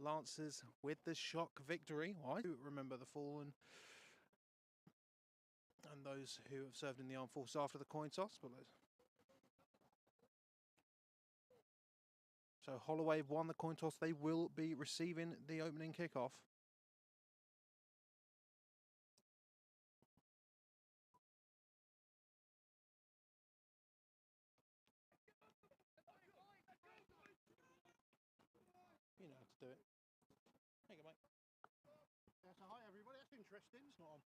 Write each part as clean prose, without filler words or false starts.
Lancers with the shock victory. I do remember the fallen and those who have served in the armed forces after the coin toss. But so Holloway won the coin toss. They will be receiving the opening kickoff. You know how to do it. There you go, mate. So hi everybody, that's interesting. It's not on.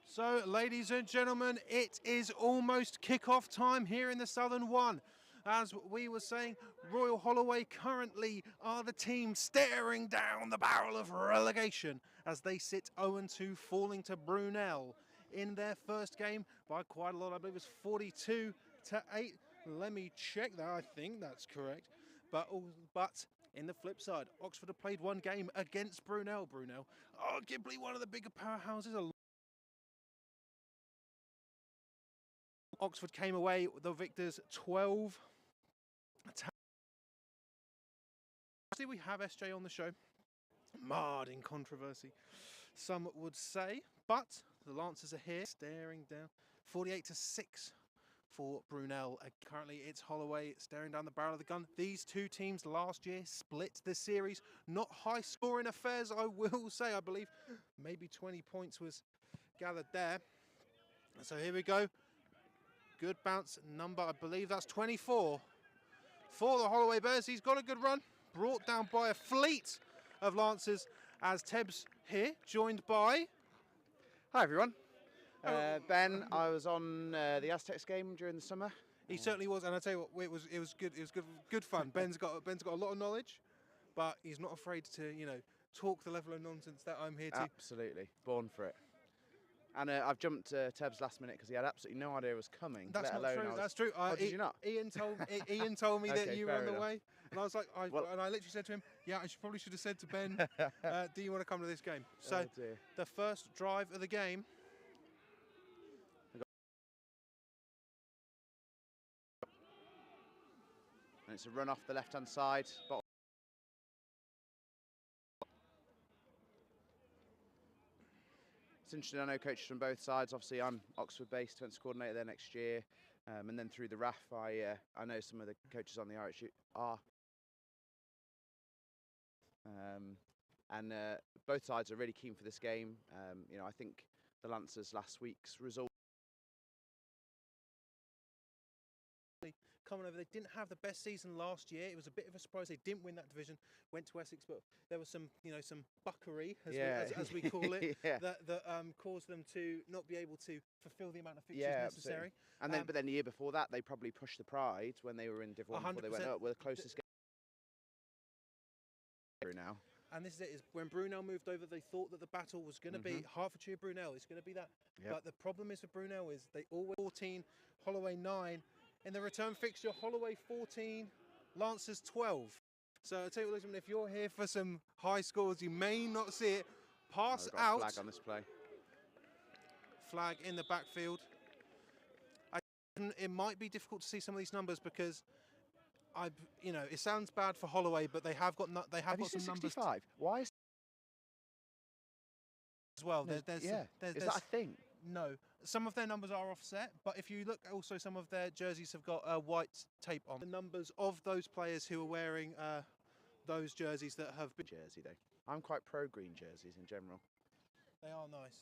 So, ladies and gentlemen, it is almost kickoff time here in the Southern One. As we were saying, Royal Holloway currently are the team staring down the barrel of relegation as they sit 0-2, falling to Brunel in their first game by quite a lot. I believe it was 42-8. Let me check that. I think that's correct. But in the flip side, Oxford have played one game against Brunel. Brunel, arguably one of the bigger powerhouses. Oxford came away with the victors 12. Actually, we have SJ on the show, marred in controversy, some would say, but the Lancers are here, staring down 48-6 for Brunel. Currently, it's Holloway staring down the barrel of the gun. These two teams last year split the series. Not high-scoring affairs, I will say. I believe maybe 20 points was gathered there. So here we go. Good bounce number, I believe that's 24 for the Holloway Bears. He's got a good run, brought down by a fleet of Lancers as Teb's here, joined by... Hi everyone, Ben. I was on the Aztecs game during the summer. He certainly was, and I tell you what, it was good. It was good fun. Ben's got a lot of knowledge, but he's not afraid to talk the level of nonsense that I'm here to. Absolutely, born for it. And I've jumped Teb's last minute because he had absolutely no idea it was coming. That's not true. That's true. Did you not? Ian told me Okay, that you were on the enough. way, and I was like, and I literally said to him, "Yeah, I probably should have said to Ben, do you want to come to this game?" So the first drive of the game. And it's a run off the left-hand side. It's interesting, I know coaches from both sides. Obviously, I'm Oxford-based, defence coordinator there next year. And then through the RAF, I know some of the coaches on the RHU. And both sides are really keen for this game. I think the Lancers last week's result. Coming over, they didn't have the best season last year. It was a bit of a surprise. They didn't win that division. Went to Essex, but there was some, some buckery, as we call it, that caused them to not be able to fulfil the amount of fixtures necessary. And then, but then the year before that, they probably pushed the Pride when they were in Div 1 before they went up. Were the closest game now. And this is it. Is when Brunel moved over, they thought that the battle was going to be Hertfordshire Brunel. It's going to be that. Yep. But the problem is with Brunel is they always 14, Holloway 9. In the return fixture, Holloway 14, Lancers 12. So I'll tell you what, listen, if you're here for some high scores, you may not see it. Pass out. Flag on this play. Flag in the backfield. It might be difficult to see some of these numbers because it sounds bad for Holloway, but they have got some numbers. 65? Why is well. No, There's yeah. there's, Is there's that a thing? no. Some of their numbers are offset, but if you look, also some of their jerseys have got white tape on. The numbers of those players who are wearing those jerseys that have been. Jersey though. I'm quite pro green jerseys in general. They are nice.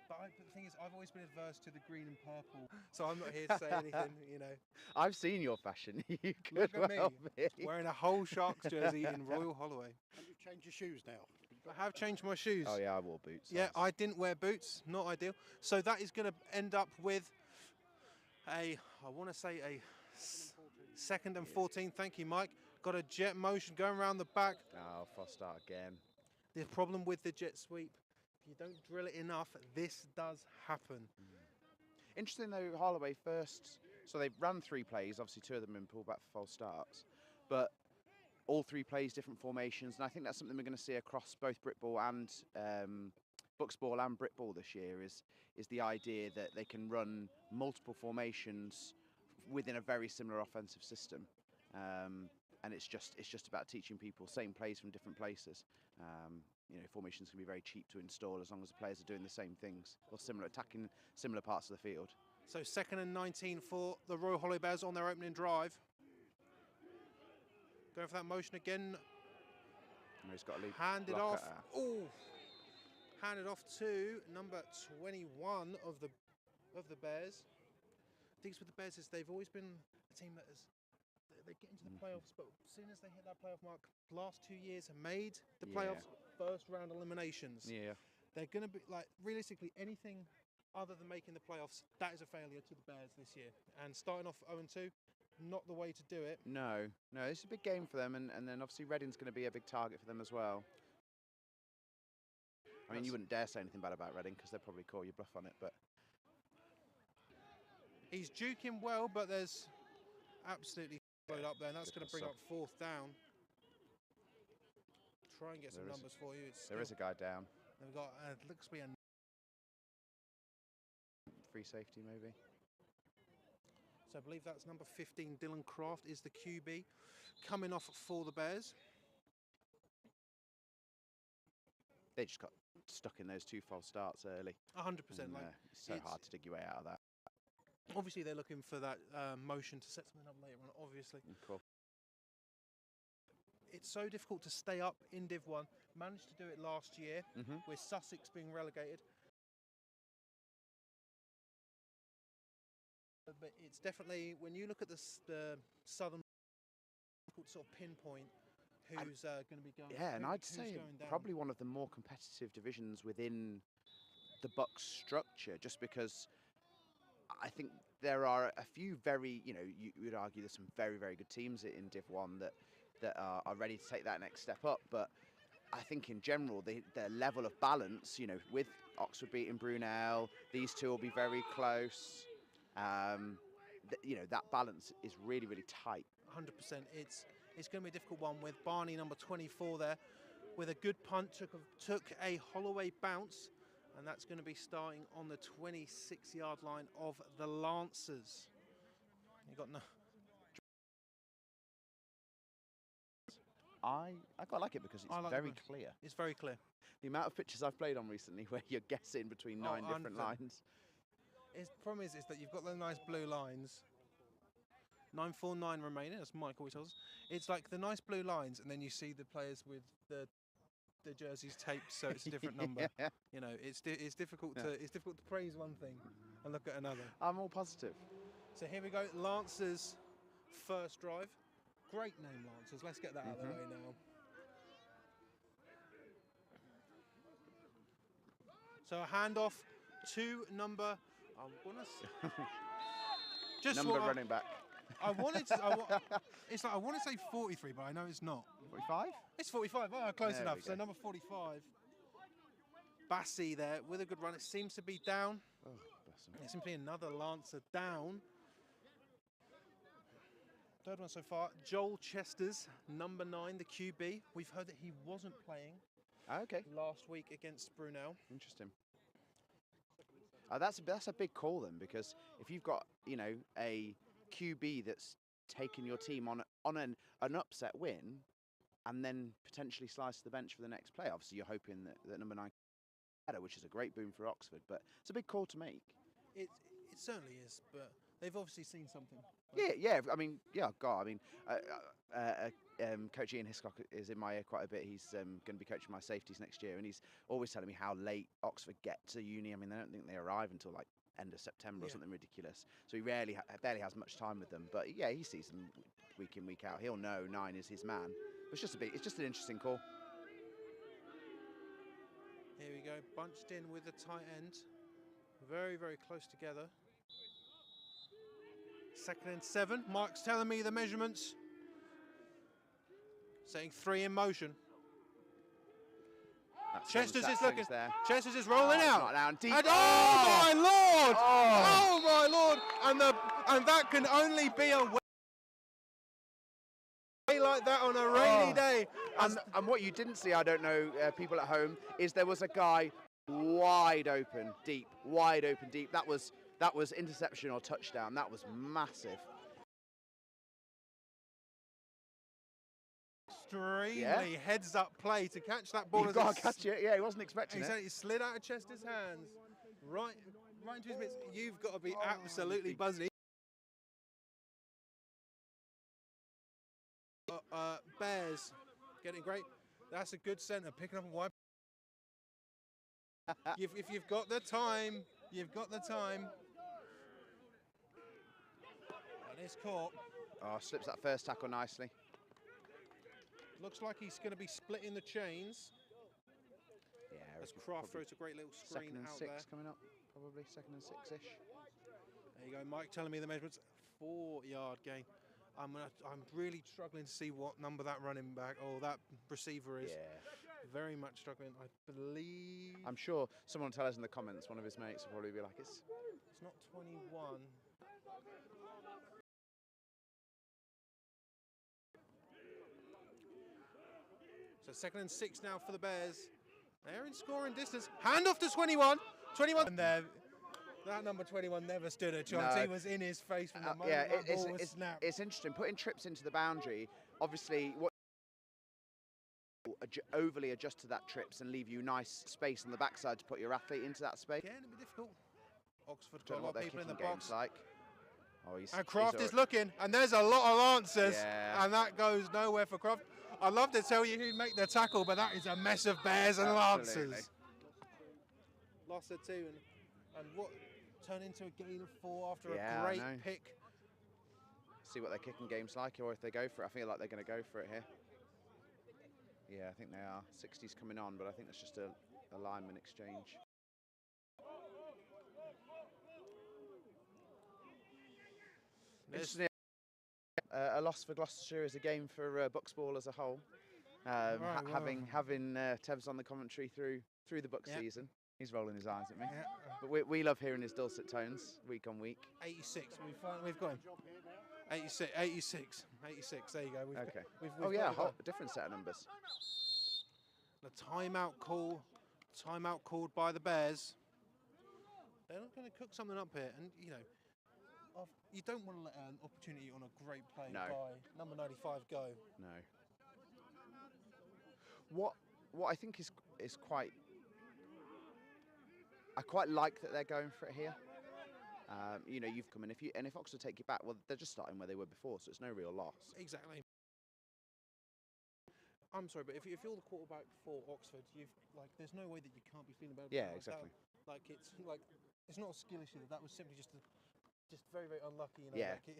But the thing is, I've always been adverse to the green and purple, so I'm not here to say anything, you know. I've seen your fashion. You could Look at well me, be. wearing a whole Sharks jersey in Royal Holloway. And you've changed your shoes now. I have changed my shoes. Oh yeah, I wore boots. Yeah, I didn't wear boots, not ideal. So that is going to end up with I want to say a second and 14. Thank you, Mike. Got a jet motion going around the back. Oh, false start again. The problem with the jet sweep, if you don't drill it enough, this does happen. Interesting though, Holloway first. So they ran 3 plays. Obviously, 2 of them been pulled back for false starts, but all 3 plays, different formations, and I think that's something we're going to see across both Britball and BUCS ball and Britball this year. Is the idea that they can run multiple formations within a very similar offensive system, and it's just about teaching people same plays from different places. You know, formations can be very cheap to install as long as the players are doing the same things or similar, attacking similar parts of the field. So 2nd and 19 for the Royal Holloway Bears on their opening drive. Going for that motion again. And he's got a lead. Handed off. Oh, handed off to number 21 of the Bears. The thing with the Bears is they've always been a team that has. They get into the playoffs, but as soon as they hit that playoff mark, last 2 years have made the playoffs first round eliminations. Yeah. They're going to be like realistically anything other than making the playoffs. That is a failure to the Bears this year. And starting off 0-2, not the way to do it. No, it's a big game for them, and then obviously Reading's going to be a big target for them as well. I mean, you wouldn't dare say anything bad about Reading because they'd probably call you bluff on it, but he's duking well, but there's absolutely load up there, and that's going to bring up 4th down. Try and get some numbers for you. There is a guy down. We've got looks to be a Free safety maybe. So I believe that's number 15, Dylan Croft, is the QB coming off for the Bears. They just got stuck in those 2 false starts early. 100%. It's so hard to dig your way out of that. Obviously, they're looking for that motion to set something up later on, obviously. Cool. It's so difficult to stay up in Div 1. Managed to do it last year with Sussex being relegated. But it's definitely, when you look at the southern, difficult to sort of pinpoint who's going to be going. Yeah, and I'd say probably one of the more competitive divisions within the BUCS structure, just because I think there are a few very, you would argue there's some very, very good teams in Div 1 that are ready to take that next step up. But I think in general, the level of balance, with Oxford beating Brunel, these 2 will be very close. That balance is really, really tight. 100%. It's going to be a difficult one with Barney, number 24 there, with a good punt, took a Holloway bounce, and that's going to be starting on the 26-yard line of the Lancers. You got no. I quite like it because it's very clear. It's very clear. The amount of pitches I've played on recently where you're guessing between 9 different lines. The problem is that you've got those nice blue lines. 949 remaining, as Mike always tells us. It's like the nice blue lines, and then you see the players with the jerseys taped, so it's a different number. Yeah. It's difficult to praise one thing and look at another. I'm all positive. So here we go, Lancers' first drive. Great name, Lancers. Let's get that out of the way now. So a handoff to number. Running back. I wanted to. It's like I want to say 43, but I know it's not. 45? It's 45. Oh, close There enough. we So go. number 45, Bassey there with a good run. It seems to be down. Oh, bless him. It seems to be another Lancer down. Third one so far. Joel Chester's number 9, the QB. We've heard that he wasn't playing Okay. last week against Brunel. Interesting. That's a big call then, because if you've got a QB that's taken your team on an upset win, and then potentially slice the bench for the next play, obviously you're hoping that number 9. better, which is a great boon for Oxford. But it's a big call to make. It certainly is, but they've obviously seen something. Yeah. I mean, God. I mean, Coach Ian Hiscock is in my ear quite a bit. He's going to be coaching my safeties next year, and he's always telling me how late Oxford get to uni. I mean, I don't think they arrive until like end of September or something ridiculous. So he barely has much time with them. But yeah, he sees them week in, week out. He'll know 9 is his man. It's just an interesting call. Here we go, bunched in with the tight end. Very, very close together. 2nd and 7. Mike's telling me the measurements. Setting 3 in motion. Chester's is looking. Chester's is rolling out. Deep. And, oh my lord! Oh my lord! And that can only be a way like that on a rainy day. And what you didn't see, I don't know, people at home, is there was a guy wide open deep. That was interception or touchdown. That was massive. Extremely heads-up play to catch that ball. You've got to catch it. Yeah, he wasn't expecting it. It slid out of Chester's hands, right into his mitts. You've got to be absolutely buzzing. Bears getting great. That's a good centre, picking up a wide. If you've got the time, you've got the time. And it's caught. Oh, slips that first tackle nicely. Looks like he's going to be splitting the chains. Yeah. As Kraft throws a great little screen 2nd and out 6 there. coming up, probably 2nd and 6-ish. There you go, Mike telling me the measurements. 4-yard gain. I'm really struggling to see what number that running back or that receiver is. Yeah. Very much struggling, I believe. I'm sure someone will tell us in the comments. One of his mates will probably be like, it's not 21. So 2nd and 6 now for the Bears. They're in scoring distance. Hand off to 21. 21. And there. That number 21 never stood a chance. No. He was in his face from the moment that ball was snapped. It's interesting. Putting trips into the boundary, obviously, what overly adjust to that trips and leave you nice space on the backside to put your athlete into that space. Again, it'll be difficult. Oxford Don't got a know lot what of their people in the kicking box. game's like. Oh, And Kraft is looking, and there's a lot of answers, and that goes nowhere for Kraft. I'd love to tell you who'd make the tackle, but that is a mess of Bears and Lancers. Lost of 2, and what turned into a gain of 4 after a great pick. See what their kicking game's like, or if they go for it. I feel like they're going to go for it here. Yeah, I think they are. 60's coming on, but I think that's just a lineman exchange. Interesting. A loss for Gloucestershire is a game for BUCS ball as a whole. Having Tevs on the commentary through the BUCS season. He's rolling his eyes at me. Yeah. But we love hearing his dulcet tones week on week. 86. We've got him. 86. There you go. We've a different set of numbers. The timeout called by the Bears. They're not going to cook something up here, and you don't want to let an opportunity on a great play by number 95 go. No. What I think is quite. I quite like that they're going for it here. You've come in. If Oxford take you back, well, they're just starting where they were before, so it's no real loss. Exactly. I'm sorry, but if you're the quarterback for Oxford, there's no way that you can't be feeling better. Yeah, exactly. It's not a skill issue. That was simply just very, very unlucky.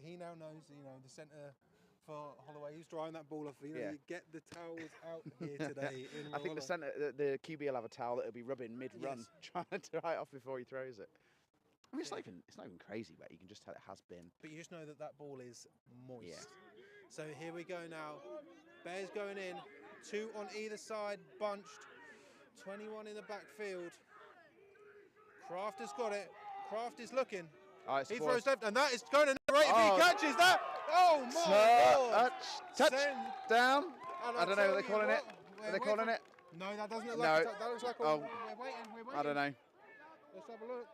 He now knows. The centre for Holloway, who's drying that ball off. You get the towels out here today. I think the centre, the QB will have a towel that will be rubbing mid-run, trying to dry it off before he throws it. I mean, it's not even crazy wet. You can just tell it has been. But you just know that ball is moist. Yeah. So here we go now. Bears going in. 2 on either side, bunched. 21 in the backfield. Kraft has got it. Kraft is looking. He throws left, and that is going to narrate if he catches that. Oh my God! Touchdown. I don't know what they're calling it. Are they calling it? No, that doesn't look like that. That looks like we're waiting. I don't know. Let's have a look.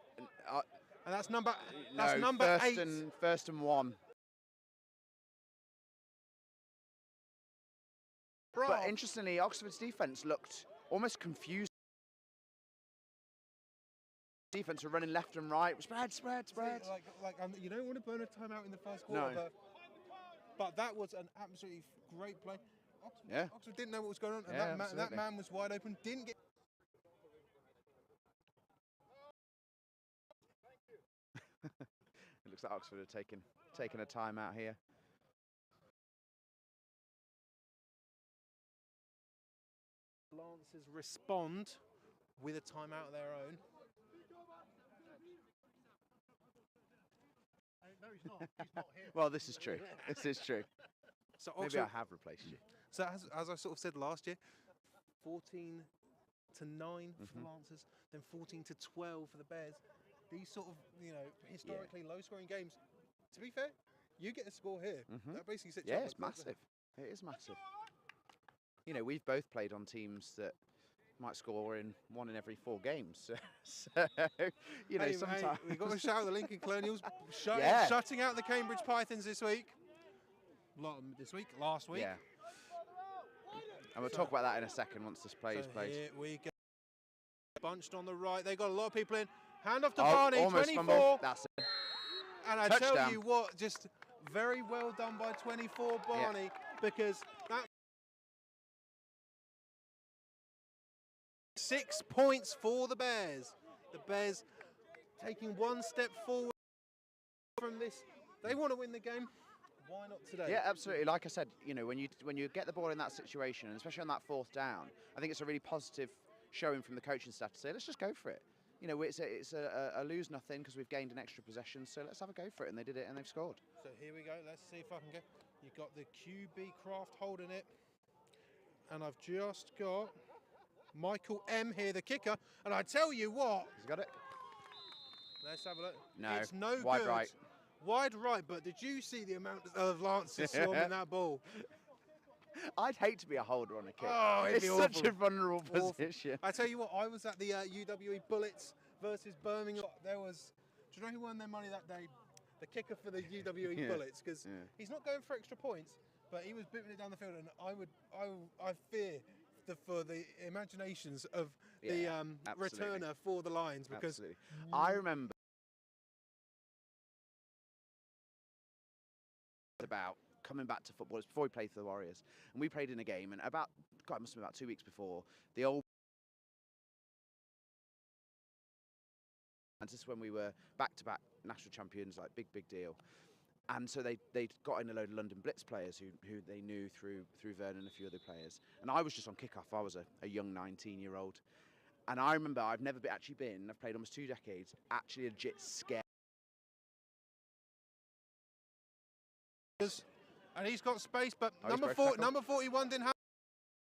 And that's number 8. First and 1. But interestingly, Oxford's defence looked almost confused. defense were running left and right. Spread. You don't want to burn a timeout in the first quarter, No. but that was an absolutely great play. Yeah. Oxford didn't know what was going on, and Yeah, that man was wide open. Didn't get. It looks like Oxford are taking a timeout here. Lancers respond with a timeout of their own. No, he's not. He's not here. Well, this is true. This is true. So Maybe Oxford, I have replaced you. So as I sort of said last year, 14-9 for the Lancers, then 14-12 for the Bears. These sort of, historically low-scoring games. To be fair, you get a score here. That basically sets you up. Yeah, it's massive. It is massive. You know, we've both played on teams that might score in 1 in every 4 games. So you know, sometimes we've got to shout out the Lincoln Colonials shutting out the Cambridge Pythons this week. Last week. Yeah. And we'll talk about that in a second once this play is played. Here we go. Bunched on the right. They got a lot of people in. Hand off to Barney, almost 24. Fumble. That's it. And I Touchdown. tell you what, just very well done by 24 Barney, because that 6 points for the Bears. The Bears taking 1 step forward from this. They want to win the game. Why not today? Yeah, absolutely. Like I said, you know, when you get the ball in that situation, and especially on that 4th down, I think it's a really positive showing from the coaching staff to say, let's just go for it. You know, it's a lose nothing because we've gained an extra possession, so let's have a go for it. And they did it, and they've scored. So here we go. Let's see if I can get. You've got the QB Craft holding it, and I've just got Michael M here, the kicker. And I tell you what, He's got it. Let's have a look. No, it's no wide good. right. Wide right, but did you see the amount of Lancers swarming that ball? I'd hate to be a holder on a kick. Oh, it'd it's be such awful. a vulnerable position. I tell you what, I was at the UWE Bullets versus Birmingham. There was, do you know who won their money that day? The kicker for the UWE Bullets, because he's not going for extra points, but he was booting it down the field, and I fear for the imaginations of the returner for the Lions, because I remember about coming back to football. It's before we played for the Warriors, and we played in a game, and it must have been about 2 weeks before the old. And this is when we were back-to-back national champions, like big deal. And so they got in a load of London Blitz players who they knew through Vernon and a few other players. And I was just on Kickoff. I was a young 19-year-old. And I remember I've never actually been, I've played almost 2 decades, actually legit scared. And he's got space, but Oh, number 41 didn't have.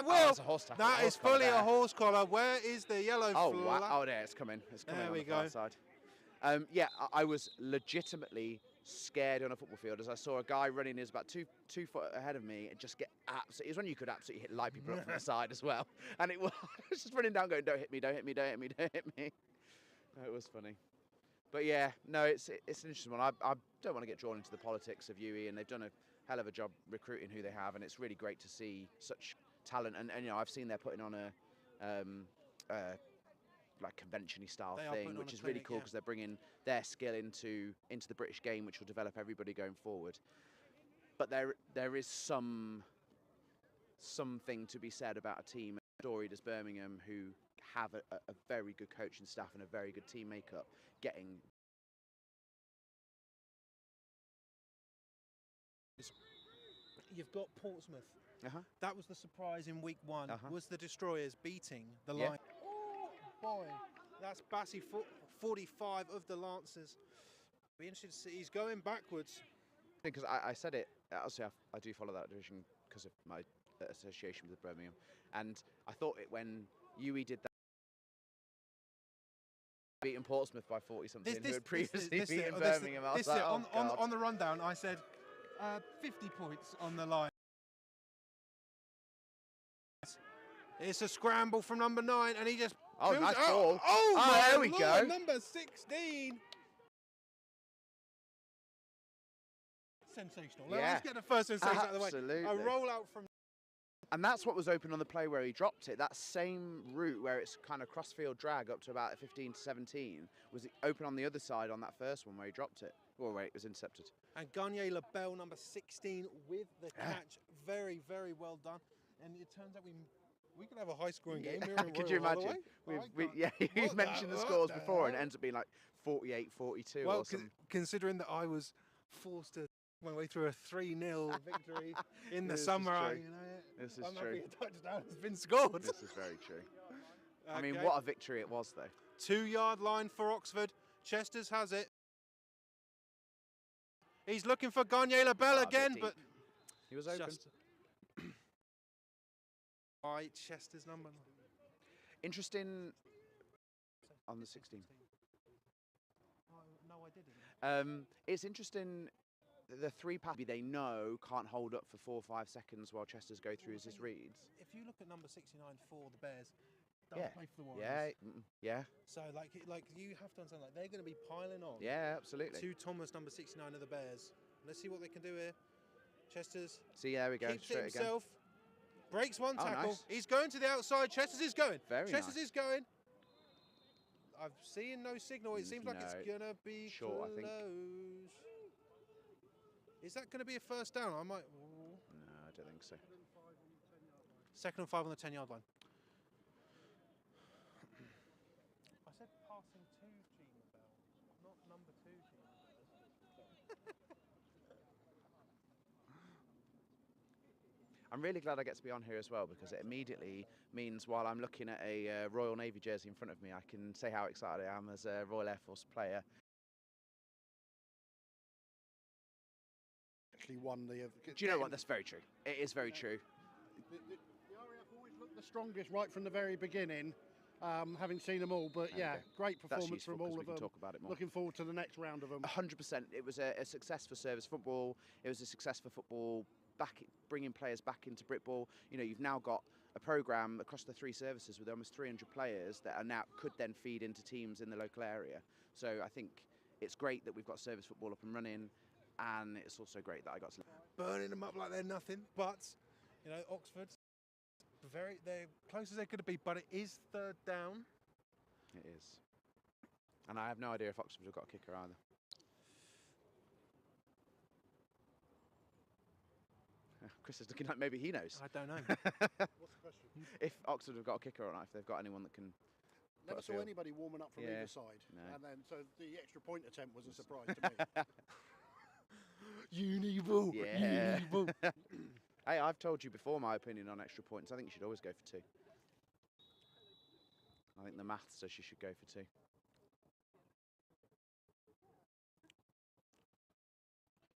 That's a horse tackle. That is fully a horse collar. Where is the yellow flag? Wow. Oh, there, it's coming. It's coming there on we the far side. Yeah, I was legitimately scared on a football field as I saw a guy running. He was about two foot ahead of me and just get absolutely. It was when you could absolutely light people up from the side as well. And it was just running down, going, "Don't hit me! Don't hit me! Don't hit me! Don't hit me!" It was funny. But yeah, no, it's an interesting one. I don't want to get drawn into the politics of UE, and they've done a hell of a job recruiting who they have, and it's really great to see such talent. And you know, I've seen they're putting on a like convention-y style thing, which is really cool because they're bringing their skill into the British game, which will develop everybody going forward. But there is something to be said about a team storied as Birmingham, who have a very good coaching staff and a very good team makeup, getting. You've got Portsmouth. That was the surprise in week 1. Was the Destroyers beating the Lions? Oh boy, that's Bassey 45 of the Lancers. Be interested to see. He's going backwards. Because I said it. Obviously, I do follow that division because of my association with Birmingham, and I thought it when UE did that. Beating Portsmouth by 40 something, who had previously beaten Birmingham. I was like, on the rundown, I said 50 points on the line. It's a scramble from number 9, and he just. Nice ball. There we Lord, go. Number 16. Sensational. Yeah. Let's get the first sensation out of the way. Absolutely. A roll out from And that's what was open on the play where he dropped it. That same route where it's kind of crossfield drag up to about 15 to 17 was open on the other side on that first one where he dropped it. Or where it was intercepted. And Garnier LaBelle, number 16, with the catch. Very, very well done. And it turns out we could have a high-scoring game here in Could you Royal imagine? Holloway. Yeah, you've mentioned the scores before and it ends up being like 48-42 well, or something. Considering that I was forced to my way through a 3-0 victory in the This is summer, true. This is I'm true. happy a touchdown has been scored. This is very true. I mean, Okay. what a victory it was, though. 2-yard line for Oxford. Chester's has it. He's looking for Garnier LaBelle again, but he was open. just by Chester's number. Interesting on the 16. No, I didn't. It's interesting. The three pass they know can't hold up for 4 or 5 seconds while Chester's go through his reads. If you look at number 69 for the Bears, they'll play for the Warriors. Yeah. So like you have to understand, like they're going to be piling on. Yeah, absolutely. To Thomas, number 69 of the Bears. Let's see what they can do here. Chester's. See, there we go. Keeps it Straight again. himself. Breaks one tackle. Nice. He's going to the outside. Chester's is going. Chester's Nice. is going. I'm seeing no signal. It seems like it's No. going to be Short, I think. close. Is that going to be a first down? No, I don't think so. 2nd and 5 on the 10-yard line. I said passing to Gina Bell, not number 2 Gina Bell. I'm really glad I get to be on here as well because it immediately means while I'm looking at a Royal Navy jersey in front of me, I can say how excited I am as a Royal Air Force player. Actually won the. Do you know what? That's very true. It is very true. The RAF always looked the strongest right from the very beginning, having seen them all. But yeah, great That's performance useful from all 'cause we of can them. talk about it more. Looking forward to the next round of them. 100%. It was a success for service football. It was a success for football bringing players back into Britball. You know, you've now got a programme across the 3 services with almost 300 players that are now could then feed into teams in the local area. So I think it's great that we've got service football up and running, and it's also great that I got to Burning them up like they're nothing. But, you know, Oxford, they're close as they could be, but it is 3rd down. It is. And I have no idea if Oxford have got a kicker either. Chris is looking like maybe he knows. I don't know. What's the question? If Oxford have got a kicker or not, if they've got anyone that can. Never saw anybody warming up from either side, No. and then so the extra point attempt was a surprise to me. Uniball. Yeah. Uniball. Hey, I've told you before my opinion on extra points. I think you should always go for 2. I think the math says you should go for 2.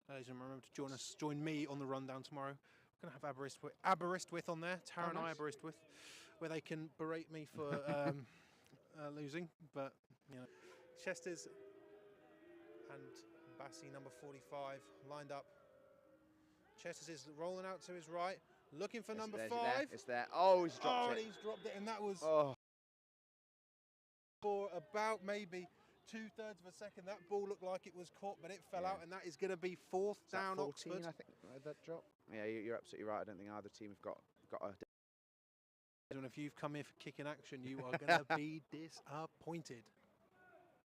Ladies and gentlemen, remember to join me on the rundown tomorrow. We're going to have Aberystwyth on there, Tara and I nice. Aberystwyth, where they can berate me for losing. But, you know, Chester's and Bassi, number 45, lined up. Chester's is rolling out to his right, looking for number 5. It's there. Oh, he's dropped and it. he's dropped it, and that was for about maybe 2/3 of a second. That ball looked like it was caught, but it fell out, and that is going to be 4th down 14, Oxford. I think, that drop. Yeah, you're absolutely right. I don't think either team have got a. And if you've come here for kicking action, you are going to be disappointed.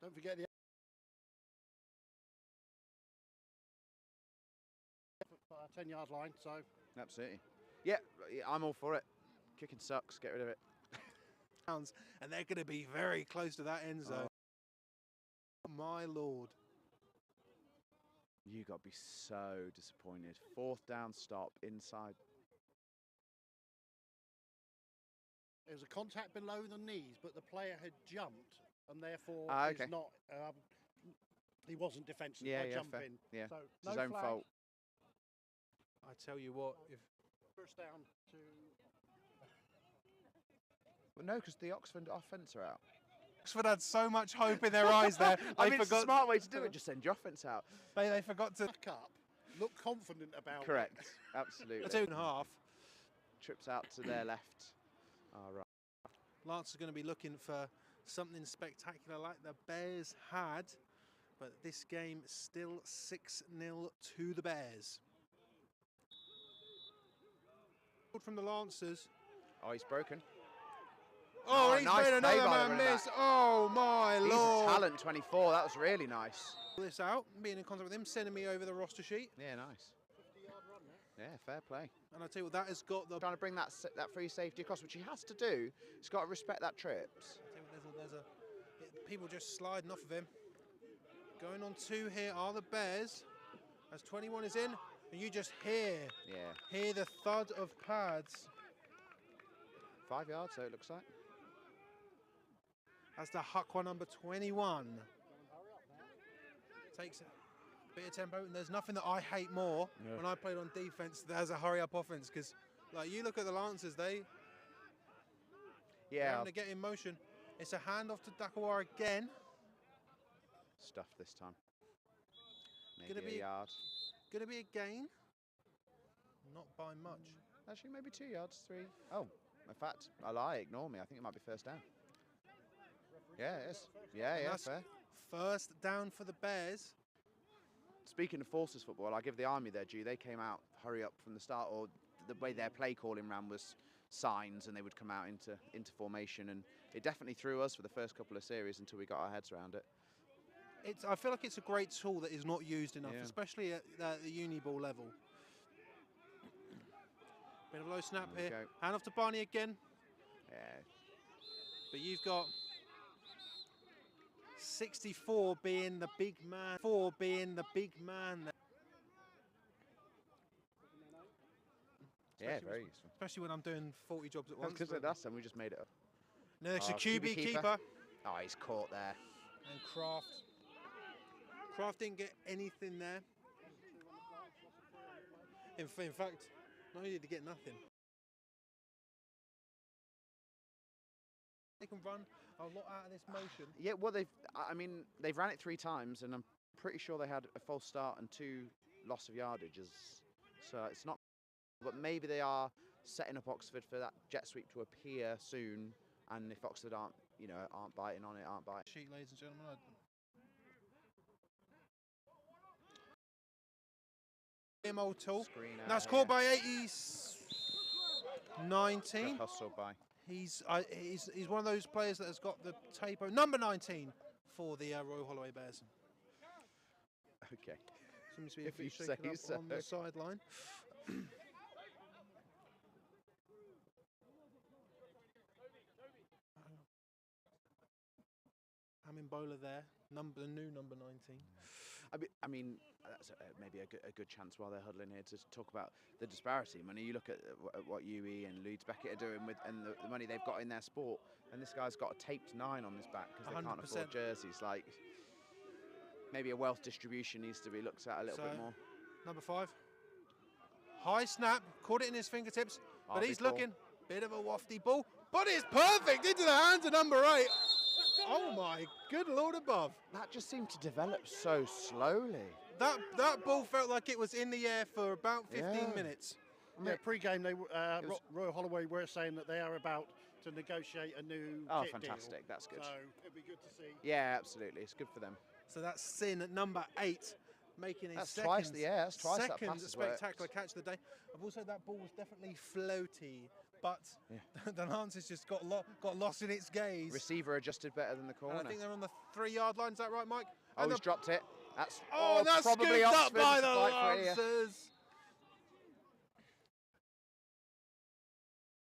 Don't forget the 10-yard line. So Absolutely. Yeah, I'm all for it. Kicking sucks. Get rid of it. And they're going to be very close to that end zone. My lord. You got to be so disappointed. 4th down stop inside. there was a contact below the knees, but the player had jumped, and therefore okay. is not. He wasn't defensive by Fair. jumping. Yeah, So it's no his own flag. fault. I tell you what, if First down to. Well, no, because the Oxford offence are out. Oxford had so much hope in their eyes there, I they mean, it's a forgot. smart way to do it. Just send your offence out. They forgot to. Back up, look confident about Correct. it. Absolutely. 2.5. Trips out to their left. All right. Lance is going to be looking for something spectacular like the Bears had, but this game still 6-0 to the Bears. From the Lancers. Oh, he's broken. Oh, Oh, he's nice made play another by the man running miss. back. Oh my He's lord. a talent, 24. That was really nice. Pull this out, being in contact with him, sending me over the roster sheet. Yeah, nice. Yeah, fair play. And I tell you what, that has got the. Trying to bring that free safety across, which he has to do. He's got to respect that trips. People just sliding off of him. Going on 2 here are the Bears. As 21 is in, and you just hear the thud of pads. 5 yards, so it looks like. That's the Huckwa number 21. Takes a bit of tempo, and there's nothing that I hate more when I played on defense as a hurry-up offense, because like you look at the Lancers, they're having to get in motion. It's a handoff to Dakawar again. Stuff this time. Gonna Maybe a yard. Gonna be a gain. Not by much. Actually, maybe 2 yards, 3. Oh, in fact, I lie. Ignore me. I think it might be first down. Yeah, it is. Yeah, fair. First down for the Bears. Speaking of forces football, I give the Army their due. They came out hurry up from the start, or the way their play calling ran was signs, and they would come out into formation, and it definitely threw us for the first couple of series until we got our heads around it. I feel like it's a great tool that is not used enough, especially at the uni ball level. Bit of a low snap here. Hand off to Barney again. Yeah. But you've got 64 being the big man. 4 being the big man. Yeah, very useful. Especially when I'm doing 40 jobs at once. Because at last time we just made it up. Next, a QB keeper. Oh, he's caught there. And Kraft. Kraft didn't get anything there. In fact, not only did he get nothing. They can run a lot out of this motion. Yeah, well, they've ran it 3 times, and I'm pretty sure they had a false start and 2 loss of yardages. So it's not, but maybe they are setting up Oxford for that jet sweep to appear soon. And if Oxford aren't biting on it, Sheet, ladies and gentlemen. Old tool. That's caught by 19. Hustled by. He's one of those players that has got the tape. Number 19 for the Royal Holloway Bears. Okay. Seems to be a few shaken up so. on the sideline. Bowler there, the new number 19. I mean that's maybe a good chance while they're huddling here to talk about the disparity. I mean, you look at what UE and Leeds Beckett are doing with and the money they've got in their sport, and this guy's got a taped 9 on his back because they can't afford jerseys. Like, maybe a wealth distribution needs to be looked at a little bit more. Number 5, high snap, caught it in his fingertips, but he's looking. Bit of a wafty ball, but it's perfect into the hands of number 8. Oh my good Lord above. That just seemed to develop so slowly. That ball felt like it was in the air for about 15 minutes. Yeah, pre-game, Royal Holloway were saying that they are about to negotiate a new kit fantastic. Deal. That's good. So it'd be good to see. Yeah, absolutely. It's good for them. So that's Sin at number 8, making his second spectacular catch of the day. I've also, that ball was definitely floaty, but the Lancers just got lost in its gaze. Receiver adjusted better than the corner. And I think they're on the 3-yard line. Is that right, Mike? Oh, he's dropped it. That's that's probably scooped Oxford up by the Lancers.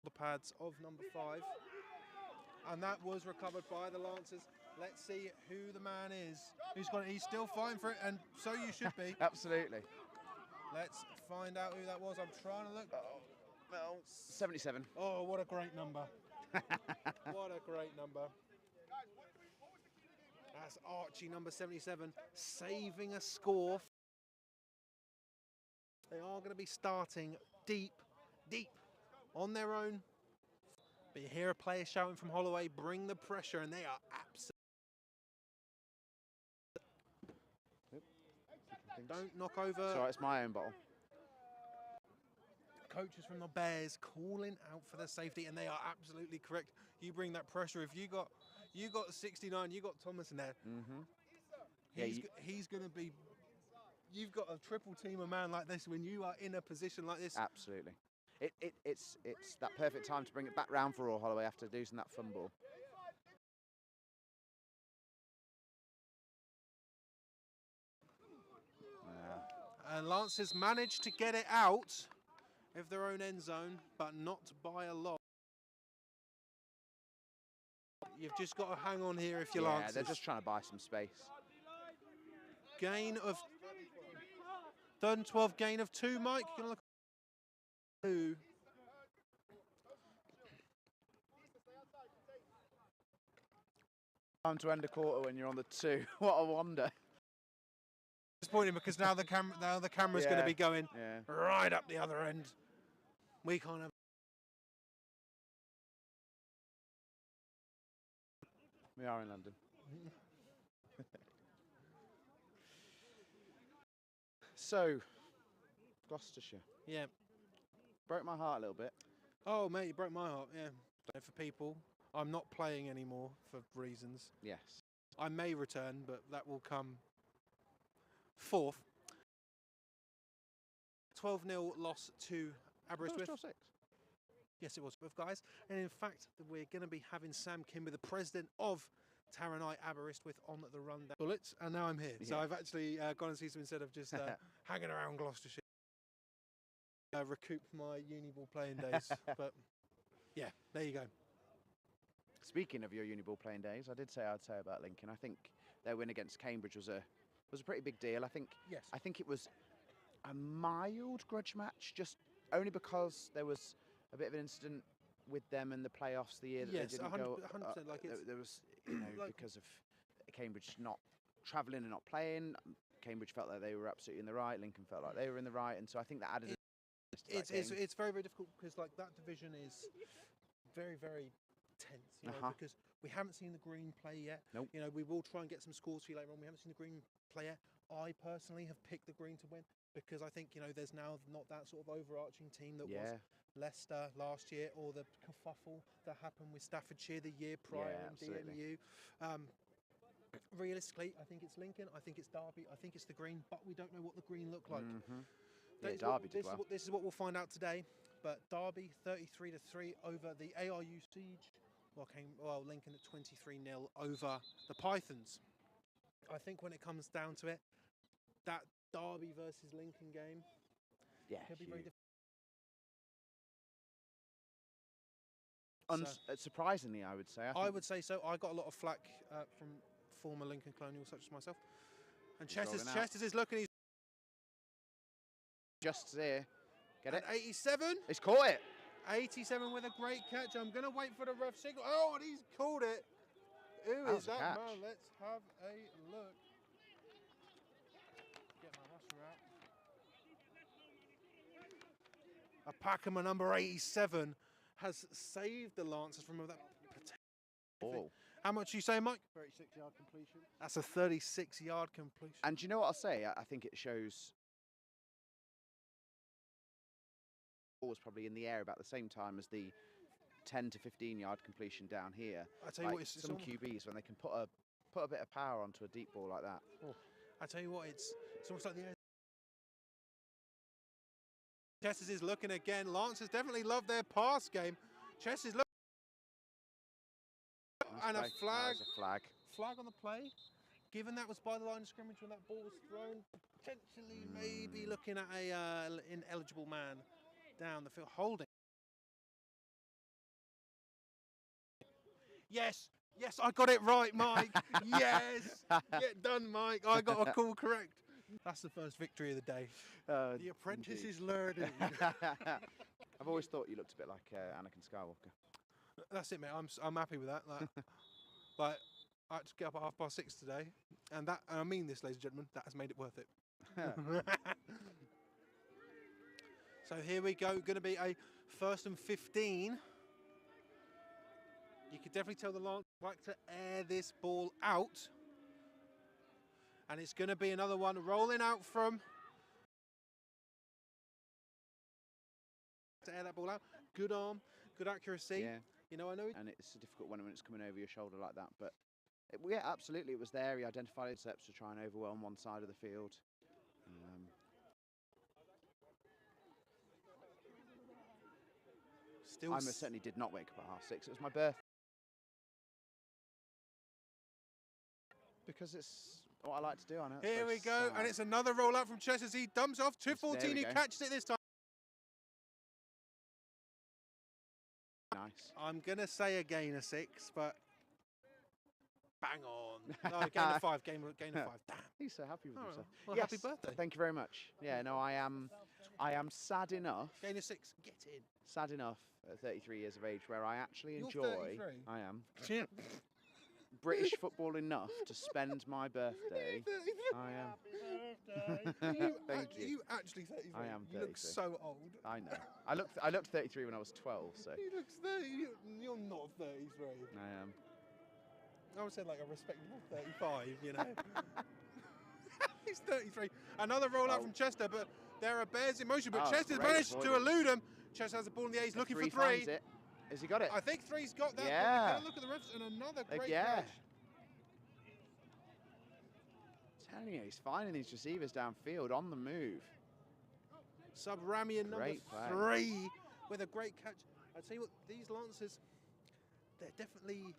The pads of number 5, and that was recovered by the Lancers. Let's see who the man is. He's still fighting for it, and so you should be. Absolutely. Let's find out who that was. I'm trying to look. Well, 77. Oh, what a great number. What a great number. That's Archie, number 77, saving a score. They are going to be starting deep on their own. But you hear a player shouting from Holloway, bring the pressure, and they are absolutely... Don't knock over... Sorry, it's my own bottle. Coaches from the Bears calling out for their safety, and they are absolutely correct. You bring that pressure. If you got 69, you got Thomas in there. He's going to be. You've got a triple team a man like this when you are in a position like this. Absolutely. it's that perfect time to bring it back round for Holloway after losing that fumble. And Lancers managed to get it out of their own end zone, but not by a lot. You've just got to hang on here if you're Lancers. Yeah, they're just trying to buy some space. Gain of 3rd and 12, gain of 2, Mike. You're gonna look at 2. Time to end a quarter when you're on the 2. What a wonder. Disappointing because now the camera's going to be going right up the other end. We can't have. We are in London. So, Gloucestershire. Yeah. Broke my heart a little bit. Oh, mate, you broke my heart. Yeah. For people, I'm not playing anymore for reasons. Yes. I may return, but that will come 4th. 12-0 loss to Aberystwyth. 12-6. Yes, it was, guys. And in fact, we're going to be having Sam Kimber, the president of Taranai Aberystwyth, on the rundown bullets. And now I'm here. Yeah. So I've actually gone and seen some instead of just hanging around Gloucestershire. Recoup my uni ball playing days. But yeah, there you go. Speaking of your uni ball playing days, I'd say about Lincoln. I think their win against Cambridge was a pretty big deal. I think it was a mild grudge match, just only because there was a bit of an incident with them in the playoffs the year that they didn't 100%, go. 100%, there was, because of Cambridge not travelling and not playing. Cambridge felt like they were absolutely in the right. Lincoln felt like they were in the right, and so I think that added. It's very, very difficult because that division is very, very tense, because we haven't seen the Green play yet. Nope. We will try and get some scores for you later on. We haven't seen the Green play yet. I personally have picked the Green to win because I think there's now not that sort of overarching team that was Leicester last year, or the kerfuffle that happened with Staffordshire the year prior in DMU. Realistically, I think it's Lincoln, I think it's Derby, I think it's the Green, but we don't know what the Green look like. Derby did well. This is what we'll find out today. But Derby 33-3 over the ARU Siege. Well, Lincoln at 23-0 over the Pythons. I think when it comes down to it, that Derby versus Lincoln game could be very difficult. Surprisingly, I would say. I would say so. I got a lot of flack from former Lincoln colonials such as myself. And Chesters is looking. He's just there. Get it? 87. He's caught it. 87 with a great catch. I'm going to wait for the ref signal. Oh, and he's called it. Who is that man? Let's have a look. Get my roster out. A Packham number 87 has saved the Lancers from that potential. How much you say, Mike? 36-yard completion. That's a 36-yard completion. And do you know what I'll say? I think it shows. Ball was probably in the air about the same time as the 10 to 15-yard completion down here. I tell you what, it's some QBs when they can put a bit of power onto a deep ball like that. I tell you what, it's almost like the air. Chesters is looking again. Lancers definitely love their pass game. Chesters look. And a flag. Flag on the play. Given that was by the line of scrimmage when that ball was thrown, potentially maybe looking at a ineligible man down the field holding. Yes, I got it right, Mike. Yes, get done, Mike. I got a call correct. That's the first victory of the day. The apprentice is learning. I've always thought you looked a bit like Anakin Skywalker. That's it, mate. I'm happy with that. Like I had to get up at 6:30 today, and I mean this, ladies and gentlemen, that has made it worth it. So here we go. Going to be a 1st and 15. You could definitely tell the Lancers like to air this ball out, and it's going to be another one rolling out from. To air that ball out. Good arm, good accuracy. Yeah. I know. And it's a difficult one when it's coming over your shoulder like that, but yeah, absolutely, it was there. He identified his steps to try and overwhelm one side of the field. Still I most certainly did not wake up at 6:30. It was my birthday. Because it's what I like to do. I know. Here we go, and it's another roll out from Chess as he dumps off 214. He catches it this time. Nice. I'm gonna say a gain of 6, but bang on. No, gain of 5. Gain of 5. Damn. He's so happy with himself. Well, yes, happy birthday. Thank you very much. Yeah, no, I am sad enough. Gain of 6. Get in. Sad enough at 33 years of age where I actually You're enjoy. 33? I am. British football enough to spend my birthday. I am. Thank you. You actually 33. I am 33. You look so old. I know. I looked 33 when I was 12, so. He looks 30. You're not 33. I am. I would say like a respectable 35, you know. He's 33. Another roll out from Chester, but there are Bears in motion. But Chester's managed to elude him. Chester has the ball in the A. He's looking for 3. Finds it. Has he got it? I think 3's got that. Yeah. But look at the refs and another great yeah. catch. Telling you, he's finding these receivers downfield on the move. Subramian number 3 with a great catch. I tell you what, these Lancers, they definitely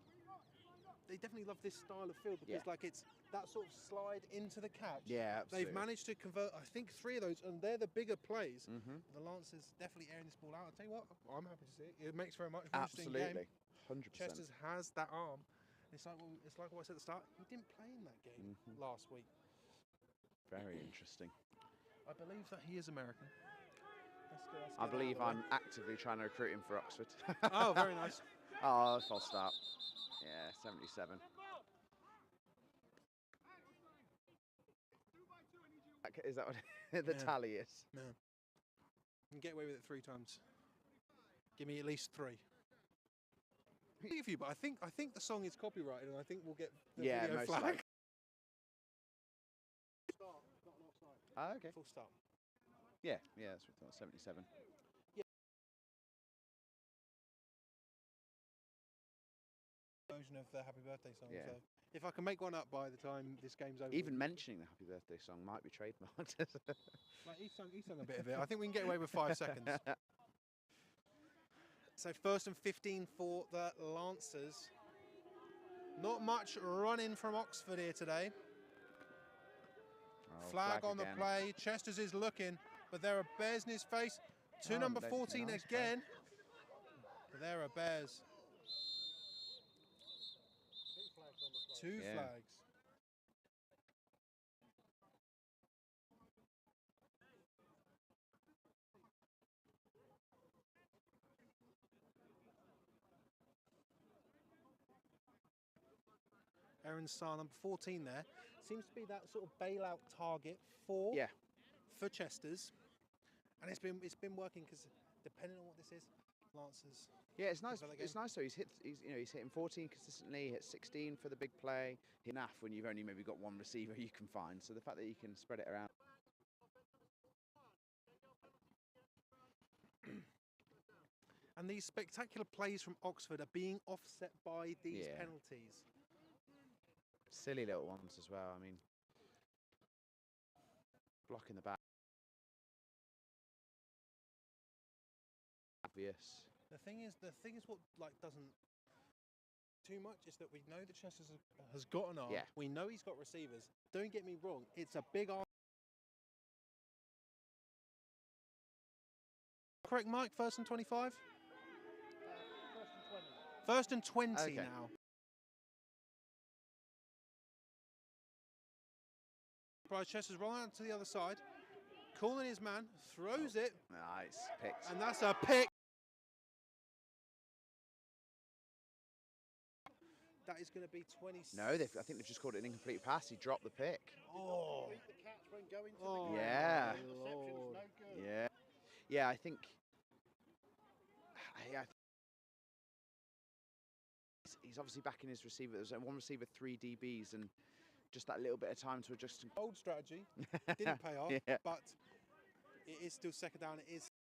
love this style of field because like it's that sort of slide into the catch. Yeah, absolutely. They've managed to convert, I think, 3 of those, and they're the bigger plays. The Lancers definitely airing this ball out. I'll tell you what, I'm happy to see it. It makes for a much more interesting game. 100%. Chester's has that arm. It's like what I said at the start. He didn't play in that game last week. Very interesting. I believe that he is American. I believe I'm actively trying to recruit him for Oxford. Oh, very nice. Oh, false start. Yeah, 77. Is that what the tally is? Yeah. You can get away with it 3 times. Give me at least 3. Give you, but I think the song is copyrighted, and I think we'll get the video flag. Ah, okay. Full start. Yeah, that's what I thought. 77. Yeah. Version of the Happy Birthday song. Yeah. So if I can make one up by the time this game's over. Even mentioning the Happy Birthday song might be trademarked. Like he sung a bit of it. I think we can get away with 5 seconds. So 1st and 15 for the Lancers. Not much running from Oxford here today. Oh, flag on again. the play. Chester's is looking, but there are Bears in his face. To number 14 nice again. But there are Bears. 2 flags. Aaron Sarr, number 14 there. Seems to be that sort of bailout target for Chester's. And it's been working because depending on what this is, Lancers. Yeah, it's nice. It's nice though. He's hitting 14 consistently. He hit 16 for the big play. Enough when you've only maybe got 1 receiver you can find. So the fact that you can spread it around. And these spectacular plays from Oxford are being offset by these penalties. Silly little ones as well. I mean, blocking the back. Obvious. The thing is what like doesn't too much is that we know that Chester has got an arm. Yeah. We know he's got receivers. Don't get me wrong, it's a big arm. Correct, Mike. 1st and 25. 1st and 20 now. Bryce Chester's rolling out to the other side, calling his man, throws it. Nice, picked. And that's a pick. That is going to be 20. No, I think they've just called it an incomplete pass. He dropped the pick. Oh. Yeah. Yeah. Yeah, I think. He's obviously backing his receiver. There's 1 receiver, 3 DBs, and just that little bit of time to adjust. Old strategy didn't pay off, but it is still 2nd down. It is.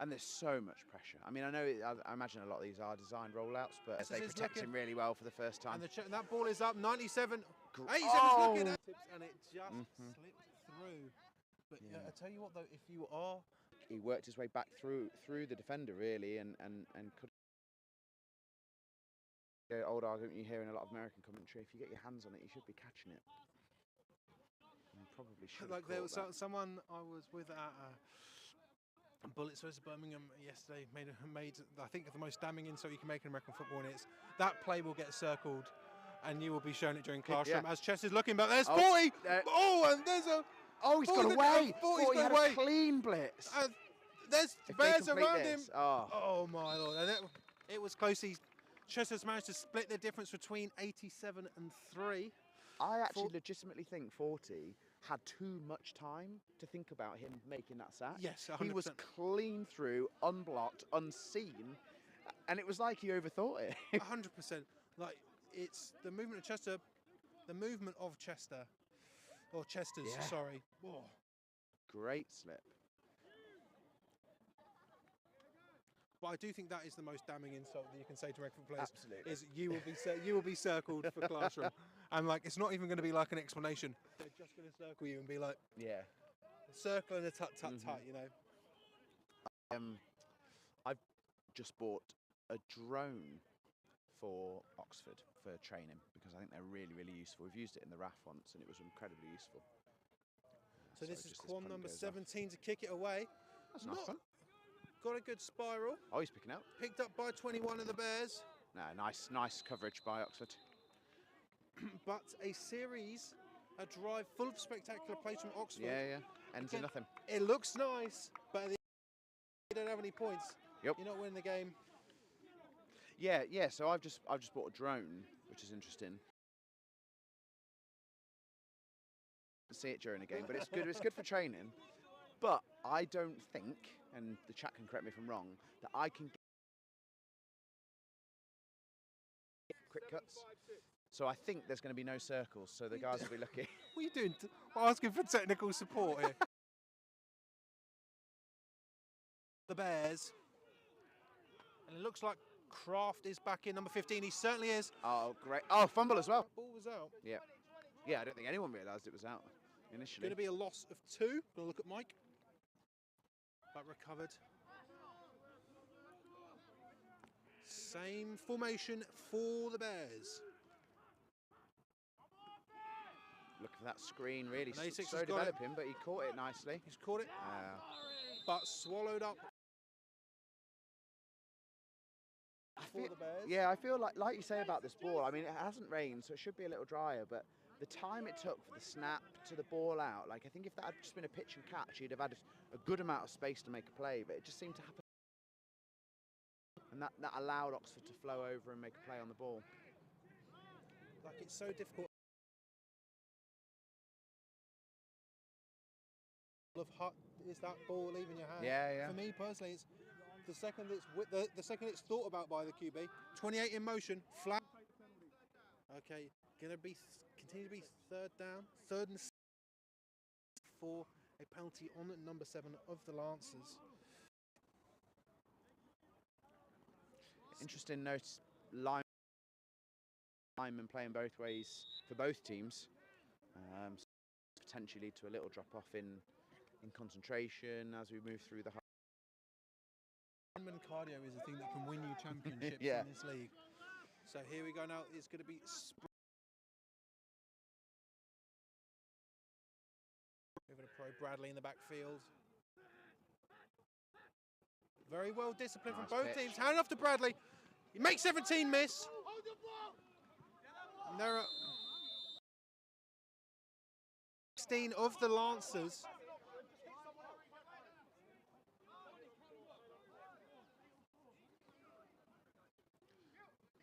And there's so much pressure. I mean, I imagine a lot of these are designed rollouts, but they protect him really well for the first time. And that ball is up, 97. 87 is looking at it, and it just slipped through. But I tell you what, though, if you are he worked his way back through the defender really, and could. The old argument you hear in a lot of American commentary: if you get your hands on it, you should be catching it. You probably should. Like there was someone I was with at Bullets vs Birmingham yesterday made I think the most damning insult you can make in American football, and it's that play will get circled, and you will be shown it during classroom as Chester's looking. But there's 40. And there's a. Oh, he's got away. 40's had away. A clean blitz. There's bears around him. Oh my lord! And it was close. Chester's managed to split the difference between 87 and 3. I actually legitimately think 40 had too much time to think about him making that sack. Yes, 100%. He was clean through, unblocked, unseen, and it was like he overthought it. 100%. Like it's the movement of Chester, or Chester's. Sorry. Whoa. Great slip. But I do think that is the most damning insult that you can say to American players. Absolutely. Is you will be circled for classroom, and like it's not even going to be like an explanation. They're just going to circle you and be like, circle and a tut, you know. I've just bought a drone for Oxford for training because I think they're really, really useful. We've used it in the RAF once, and it was incredibly useful. So this is Quan number 17 to kick it away. That's nice fun. Got a good spiral. Oh, he's picking out. Picked up by 21 of the Bears. No, nice coverage by Oxford. But a drive full of spectacular plays from Oxford. Yeah. Ends in nothing. It looks nice, but at the end, you don't have any points. Yep. You're not winning the game. Yeah. So I've just bought a drone, which is interesting. See it during a game, but it's good. It's good for training. But I don't think, and the chat can correct me if I'm wrong, that I can get quick cuts. So I think there's going to be no circles, so the guys will be lucky. What are you doing? Asking for technical support here. The Bears. And it looks like Kraft is back in, number 15. He certainly is. Oh, great. Oh, fumble as well. That ball was out. Yeah, I don't think anyone realised it was out initially. Going to be a loss of 2. Going to look at Mike. But recovered. Same formation for the Bears. Look for that screen, really slow developing, but he caught it nicely. He's caught it, but swallowed up for the Bears. Yeah, I feel like you say about this ball, I mean, it hasn't rained, so it should be a little drier, but the time it took for the snap to the ball out, like I think if that had just been a pitch and catch, he'd have had a good amount of space to make a play, but it just seemed to happen. And that allowed Oxford to flow over and make a play on the ball. Like it's so difficult. Is that ball leaving your hand? Yeah. For me personally, it's the second it's thought about by the QB. 28 in motion, flat. Okay, gonna be continue to be third down, 3rd and 6 for a penalty on number 7 of the Lancers. Interesting note, linemen playing both ways for both teams. Potentially lead to a little drop off in concentration as we move through the. Lineman cardio is a thing that can win you championships in this league. So here we go now. It's going to be. Moving to Pro Bradley in the backfield. Very well disciplined from both teams. Hand off to Bradley. He makes 17 miss. And there are 16 of the Lancers.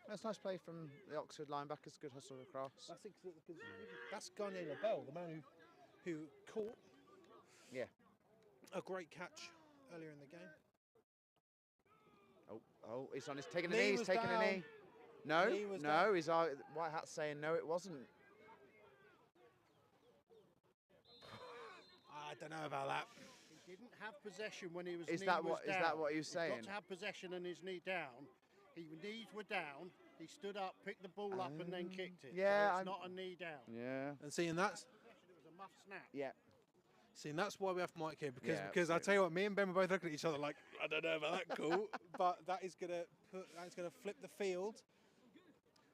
That's a nice play from the Oxford linebackers. Good hustle across. That's Garnier LaBelle, the man who caught a great catch earlier in the game. Oh, he's on his taking a knee. He's taking a knee. No, his white hat's saying no, it wasn't. I don't know about that. He didn't have possession when he was. Is that what he was saying? He's got to have possession and his knee down. His knees were down. He stood up, picked the ball up, and then kicked it. Yeah, so it's not a knee down. Yeah. And seeing that, It was a muff snap. Yeah. See, and that's why we have Mike here, because Yeah, I tell you what, me and Ben were both looking at each other like, I don't know about that call, but that's gonna flip the field.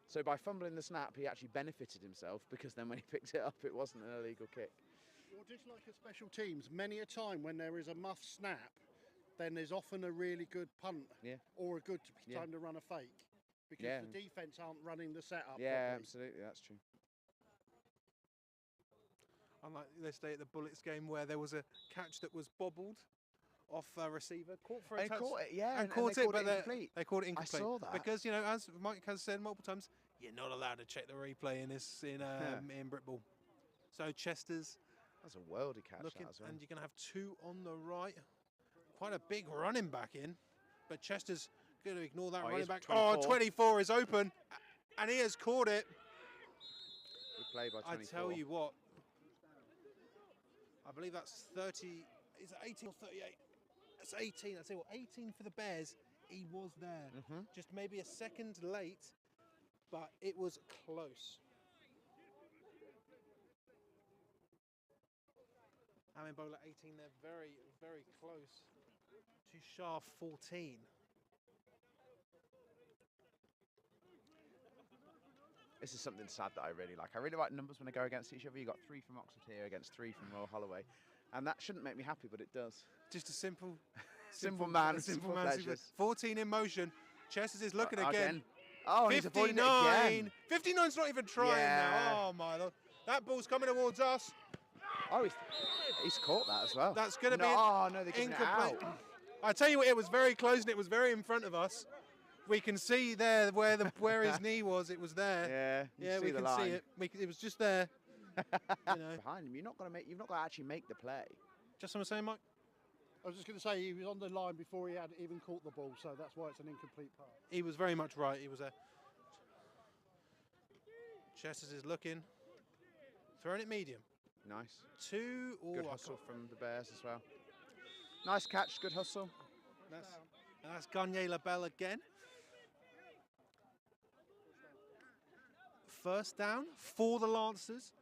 So by fumbling the snap, he actually benefited himself, because then when he picked it up, it wasn't an illegal kick. Well, just like a special teams, many a time when there is a muff snap, then there's often a really good punt or a good time to run a fake, because the defence aren't running the setup Yeah, properly. absolutely, that's true. Unlike this day at the Bullets game where there was a catch that was bobbled off a receiver, caught for a touch, Caught it, yeah, and caught it, but incomplete. they called it incomplete. I saw that. Because, you know, as Mike has said multiple times, you're not allowed to check the replay in in Britball. So Chester's That's a worldy catch, looking, that as well. and you're going to have two on the right. Quite a big running back in, but Chester's going to ignore that running back. 24. Oh, 24 is open, and he has caught it. Good play by 24. I tell you what, I believe that's 30, is it 18 or 38? That's 18, I tell you what, 18 for the Bears. He was there, just maybe a second late, but it was close. Amin Bowler 18 there, very, very close to Shah 14. This is something sad that I really like. I really like numbers when they go against each other. You got 3 from Oxford here against 3 from Royal Holloway, and that shouldn't make me happy, but it does. Just a simple man. 14 in motion. Chesters is looking again. Oh, he's avoiding it again. 59's not even trying now. Oh my Lord. That ball's coming towards us. Oh, he's caught that as well. That's going to be no, they're giving it out. I tell you what, it was very close and it was very in front of us. We can see there where his knee was. It was there. Yeah, we can see it. It was just there. You know. Behind him, you've not got to actually make the play. Just what I'm saying, Mike. I was just going to say he was on the line before he had even caught the ball, so that's why it's an incomplete pass. He was very much right. He was there. Chesters is looking, throwing it medium. Nice. Good hustle from the Bears as well. Nice catch, good hustle. That's Gagne LaBelle again. First down for the Lancers.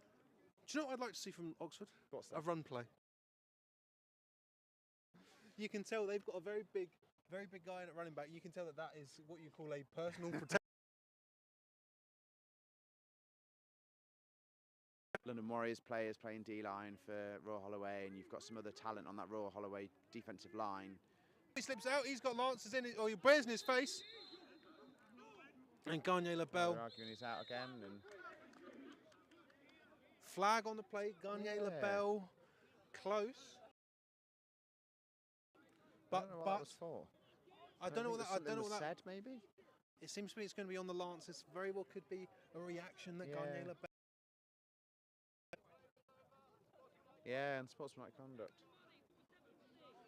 Do you know what I'd like to see from Oxford? What's that? A run play. You can tell they've got a very big guy in at running back. You can tell that is what you call a personal protection. London Warriors players playing D-line for Royal Holloway, and you've got some other talent on that Royal Holloway defensive line. He slips out, he's got Lancers in it, or he bears in his face. And Gagne LaBelle. They're arguing he's out again. And flag on the plate, Gagne LaBelle, close. But I don't know what that was for. I don't know what that said, maybe? It seems to me it's going to be on the Lancers. Very well could be a reaction that Gagne LaBelle. Yeah, and sportsmanlike conduct.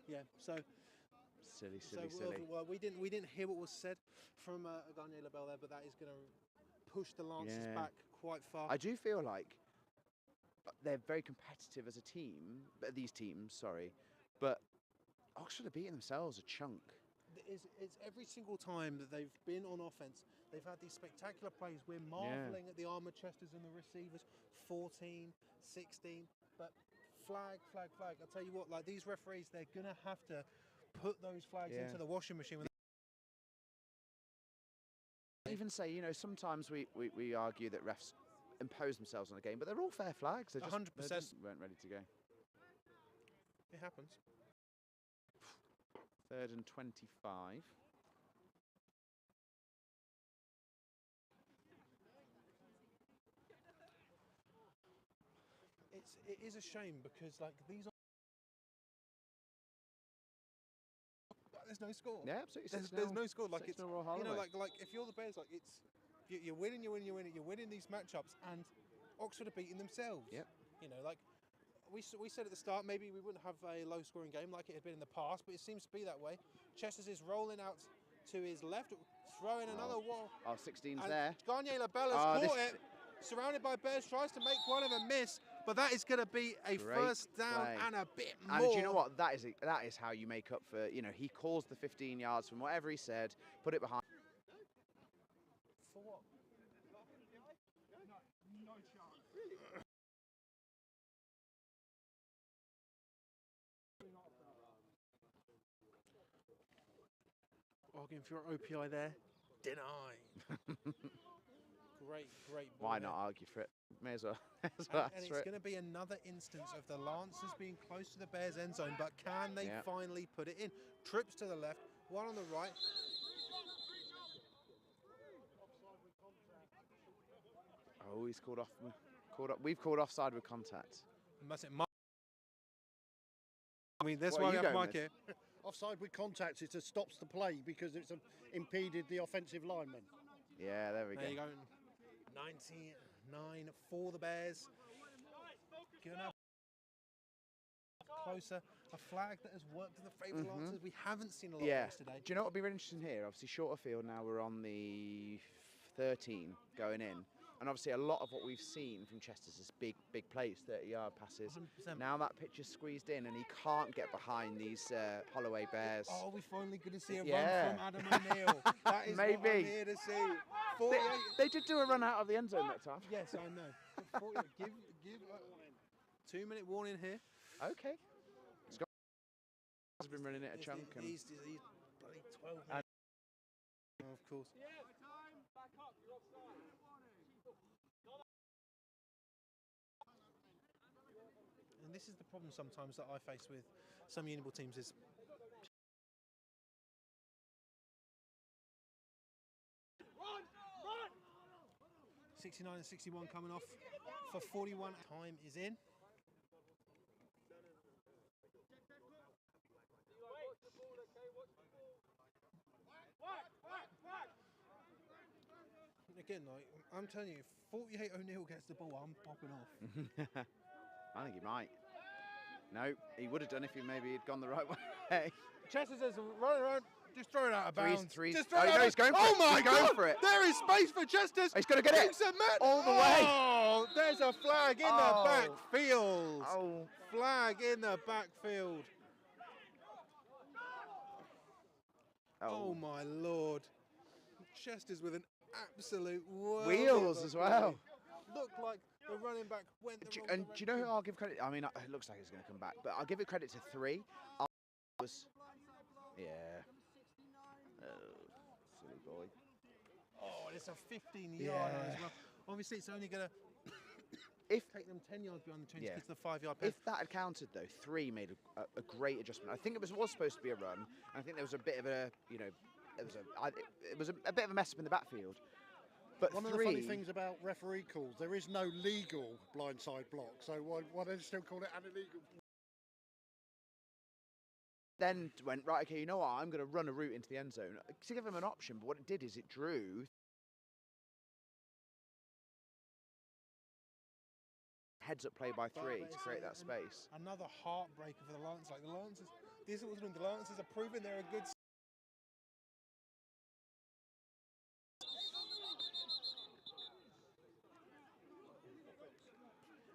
Yeah, so silly. Well, we didn't hear what was said from Gagne LaBelle there, but that is going to push the Lancers back quite far. I do feel like they're very competitive as a team, these teams, sorry, but Oxford are beating themselves a chunk. It's every single time that they've been on offense, they've had these spectacular plays. We're marveling at the armoured Chesters and the receivers, 14, 16, but flag. I tell you what, like these referees, they're going to have to put those flags into the washing machine. I even say, you know, sometimes we argue that refs impose themselves on a game, but they're all fair flags. They're 100%. They just weren't ready to go. It happens. 3rd and 25. It is a shame because like these are there's no score. Yeah, absolutely. There's no score. Like it's you know like if you're the Bears, like it's you're winning these matchups, and Oxford are beating themselves. Yep. You know, like we said at the start, maybe we wouldn't have a low scoring game like it had been in the past, but it seems to be that way. Chesters is rolling out to his left, throwing another wall. Oh, 16's there. Gagne LaBelle has caught it. Surrounded by Bears, tries to make one of them miss, but that is going to be a first down and a bit more. And do you know what? That is how you make up for, you know, he calls the 15 yards from whatever he said, put it behind. Arguing for your OPI there. Deny. Great ball. Why there. not argue for it? May as well. And it's going to be another instance of the Lancers being close to the Bears' end zone, but can they finally put it in? Trips to the left, one on the right. Oh, he's called off. We've called offside with contact. That's it. I mean, that's What why are we you have going Mike with? here. Offside with contact, it stops the play because it's impeded the offensive lineman. Yeah, there we There go. you go. 99 for the Bears. Gonna closer. A flag that has worked in the favour of the Lancers. We haven't seen a lot of this today. Do you know what would be really interesting here? Obviously, shorter field now. We're on the 13 going in. And obviously, a lot of what we've seen from Chester's is big plays, 30-yard passes. 100%. Now that pitch is squeezed in, and he can't get behind these Holloway Bears. Oh, we're finally going to see a Yeah. run from Adam O'Neill. That is what I'm Maybe. here to see. 48. They did do a run out of the end zone that time. Yes, I know. 48. Give a 2-minute warning here. Okay. Scott has been running it a chunk. He's bloody 12 minutes. Oh, of course. And this is the problem sometimes that I face with some Uniball teams is 69 and 61 coming off for 41. Time is in. Again, like I'm telling you, 48 O'Neill gets the ball, I'm popping off. I think he might. No, he would have done if he maybe had gone the right way. Chester says running around, just throw it out of bounds. Just throw it no, out he's going for it. Oh my He's God! going for it. There is space for Chester's. He's going to get it all the way. Oh, there's a flag in the backfield. Oh. Flag in the backfield. Oh my Lord. Chester's with an absolute wheels as well. Looked like the running back went the wrong And do you know who I'll give credit? I mean, it looks like he's going to come back, but I'll give it credit to 3. Yeah. Oh, silly boy. Oh, and it's a 15-yard as well. Obviously, it's only going to take them 10 yards beyond the 20 to get to the 5-yard pen. If that had counted, though, 3 made a great adjustment. I think it was supposed to be a run. And I think there was a bit of a, it was a bit of a mess up in the backfield. But one of the funny things about referee calls, there is no legal blindside block. So why do they still call it an illegal? Then went, right, okay, you know what, I'm going to run a route into the end zone. To give him an option, but what it did is it drew heads-up play by 3 to create that space. Another heartbreaker for the Lancers. Like the Lancers, this is what's when the Lancers are proving they're a good.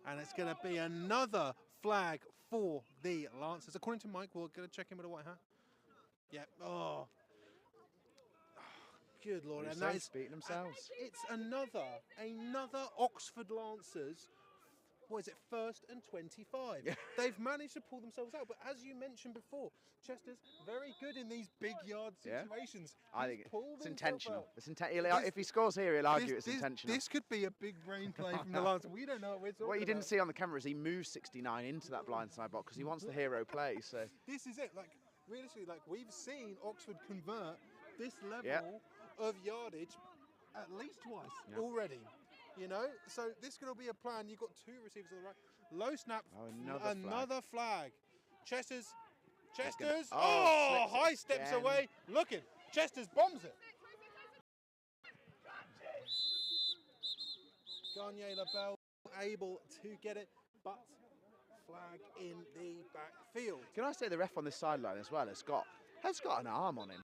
And it's going to be another flag for the Lancers. According to Mike, we're going to check in with a white hat. Yep. Oh. Good Lord. And that is beating themselves. It's another Oxford Lancers. What is it? 1st and 25. Yeah. They've managed to pull themselves out. But as you mentioned before, Chester's very good in these big yard situations. I think it's intentional. If he scores here, he'll argue it's intentional. This could be a big brain play from the Lancers. We don't know what we're talking about. What you didn't see on the camera is he moved 69 into that blindside box because he wants the hero play. So this is it. Like realistically, like we've seen Oxford convert this level of yardage at least twice already. You know, so this could all be a plan. You've got 2 receivers on the right. Low snap, another flag. Chester's, high steps away. Looking, Chester's bombs it. Garnier LaBelle able to get it, but flag in the backfield. Can I say the ref on this sideline as well has got an arm on him?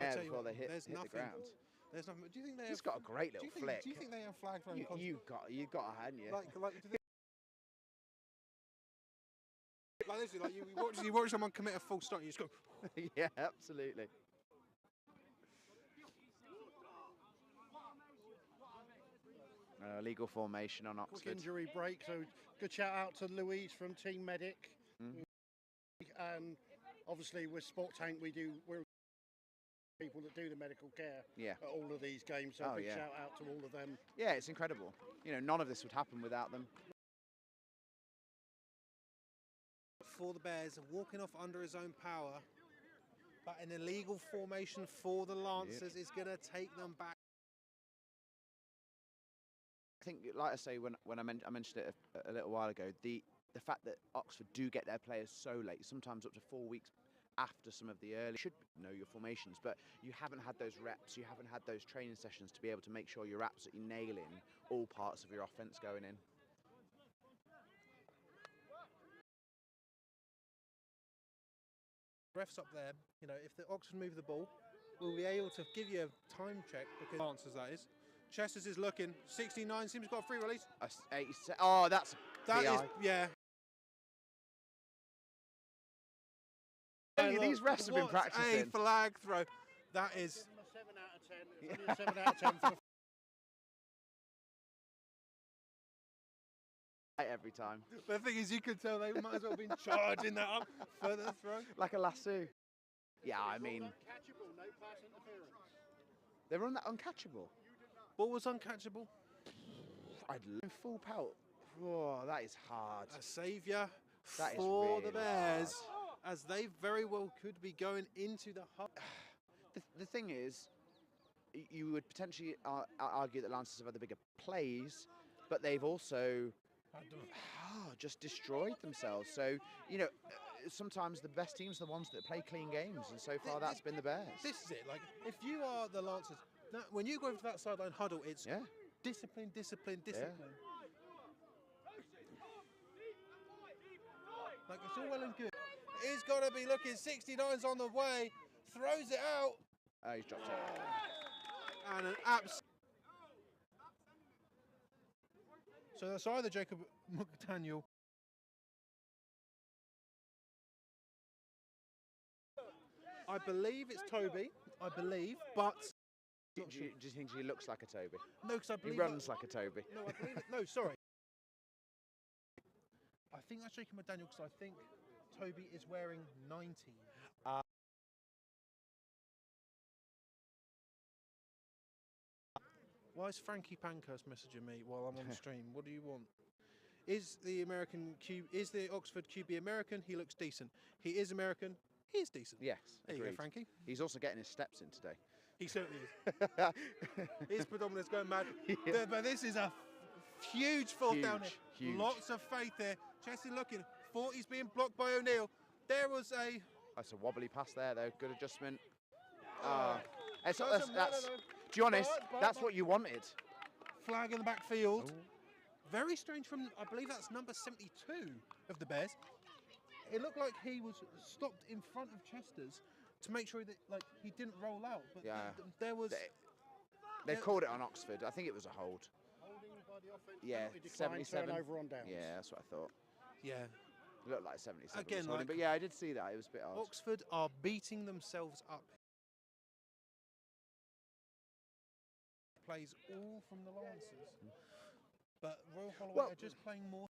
Before they hit the ground. There's nothing. Do you think they? He's got a great little flick. Do you think they have flag throwing? You got a hand, yeah. Like literally, like you watch someone commit a false start, and you just go. Yeah, absolutely. Legal formation on Oxford. Quick injury break. So good shout out to Louise from Team Medic, and Obviously, with Sport Tank, we're people that do the medical care at all of these games. So big shout out to all of them. Yeah, it's incredible. You know, none of this would happen without them. For the Bears, walking off under his own power, but an illegal formation for the Lancers is going to take them back. I think, like I say, when I mentioned it a little while ago, the fact that Oxford do get their players so late, sometimes up to 4 weeks after some of the early, should know your formations, but you haven't had those reps, you haven't had those training sessions to be able to make sure you're absolutely nailing all parts of your offence going in. Refs up there, you know, if the Oxford move the ball, we'll be able to give you a time check, because answers that is. Chester's is looking, 69, seems got a free release. Oh, that's that PI. is, yeah. Hey, these refs have been practicing. A flag throw. That is. Give them a 7 out of 10. It's only a 7 out of 10 for the every time. The thing is, you could tell they might as well have been charging that up for the throw. Like a lasso. Yeah, I mean. Uncatchable, no pass interference. They run that uncatchable. What was uncatchable? I'd love full pelt. Oh, that is hard. A saviour that for really the Bears, as they very well could be going into the hub. The thing is, you would potentially argue that Lancers have had the bigger plays, but they've also just destroyed themselves. So, you know, sometimes the best teams are the ones that play clean games, and so far that's been the Bears. This is it. Like, if you are the Lancers, when you go over to that sideline huddle, it's discipline, discipline, discipline. Like, it's all well and good. He's got to be looking, 69's on the way, throws it out. Oh, he's dropped it. And an abs. So that's either Jacob McDaniel. I believe it's Toby, but... Do you think he looks like a Toby? No, because I believe... He runs like a Toby. No, I believe it. No, sorry. I think that's Jacob McDaniel, because I think Toby is wearing 19. Why is Frankie Pankhurst messaging me while I'm on the stream? What do you want? Is the Oxford QB American? He looks decent. He is American. He is decent. Yes. There agreed. you go, Frankie. He's also getting his steps in today. He certainly is. His predominance going mad. Yeah. But this is a huge fourth down here. Huge. Lots of faith there. Chelsea looking. 40's being blocked by O'Neill. There was a... That's a wobbly pass there, though. Good adjustment. That's to be honest, that's what you wanted. Flag in the backfield. Very strange from, I believe that's number 72 of the Bears. It looked like he was stopped in front of Chester's to make sure that he didn't roll out. But there was... They called it on Oxford. I think it was a hold. Holding by the offense. Yeah, 77. Turnover on downs. Yeah, that's what I thought. Yeah. It looked like 77. Again, but yeah, I did see that. It was a bit odd. Oxford are beating themselves up. Plays all from the Lancers. But Royal Holloway are just playing more.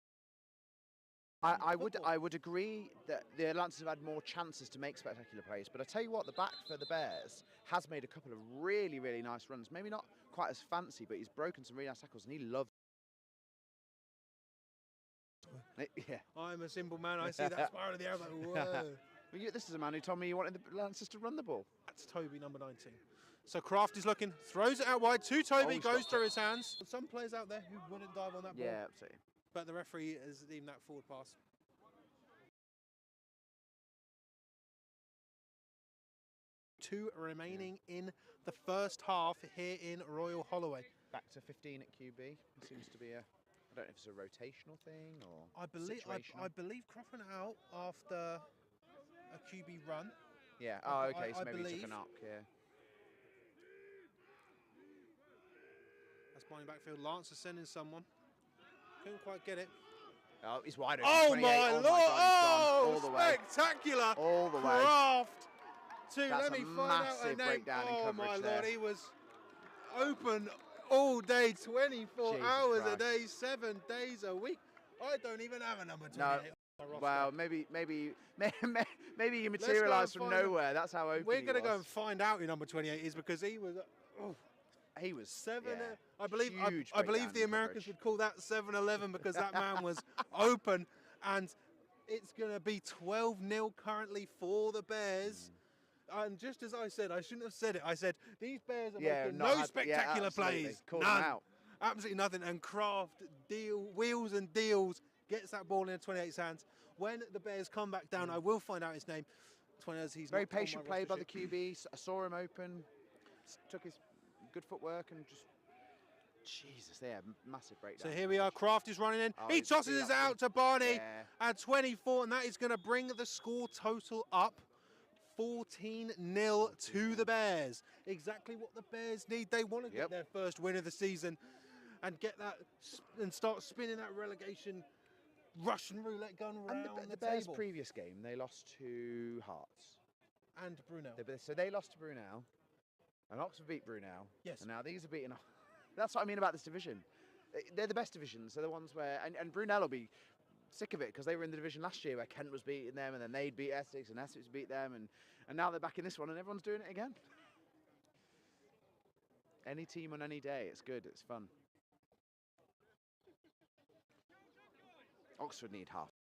I would agree that the Lancers have had more chances to make spectacular plays, but I tell you what, the back for the Bears has made a couple of really, really nice runs. Maybe not quite as fancy, but he's broken some really nice tackles, and he loves. Yeah. I'm a simple man. I see that spiral of the air. I'm like, whoa. But this is a man who told me he wanted the Lancers to run the ball. That's Toby, number 19. So Kraft is looking, throws it out wide to Toby, goes through his hands. Some players out there who wouldn't dive on that ball. Yeah, absolutely. But the referee has deemed that forward pass. Two remaining in the first half here in Royal Holloway. Back to 15 at QB. It seems to be a, I don't know if it's a rotational thing or I believe Kraft went out after a QB run. Yeah. Oh, okay. So maybe he took a knock. Yeah. That's behind backfield. Lance is sending someone. Couldn't quite get it. Oh, he's wide open. Oh my lord! Oh, spectacular! All the way. Kraft. That's let me find out a name. Breakdown in oh my lord, there. He was open all day, 24 hours a day, 7 days a week. I don't even have a number 28. No. Well, maybe he materialised from nowhere. That's how open We're going to he go was. and find out who number 28 is, because he was. He was 7. yeah, I believe huge I believe breakdown the in Americans coverage. would call that 7-Eleven, because that man was open, and it's going to be 12-0 currently for the Bears. And just as I said, I shouldn't have said it. I said these Bears are making no spectacular plays. Call them out. Absolutely nothing. And Kraft wheels and deals, gets that ball in 28's hands. When the Bears come back down, I will find out his name. 20 as he's Very not on my patient play by the roster QB. I saw him open, took his good footwork and just. Jesus, yeah, massive breakdown. So here we are. Kraft is running in. Oh, He tosses it out to Barney Yeah. at 24, and that is going to bring the score total up 14-0 to the Bears. Exactly what the Bears need. They want to get their first win of the season and get that and start spinning that relegation Russian roulette gun around the the Bears' table. previous game, they lost to Hearts. And Brunel. So they lost to Brunel, and Oxford beat Brunel. Yes. And now these are beating. That's what I mean about this division. They're the best divisions. They're the ones where, and Brunel will be sick of it because they were in the division last year where Kent was beating them, and then they'd beat Essex, and Essex beat them, and now they're back in this one, and everyone's doing it again. Any team on any day, it's good, it's fun. Oxford need half.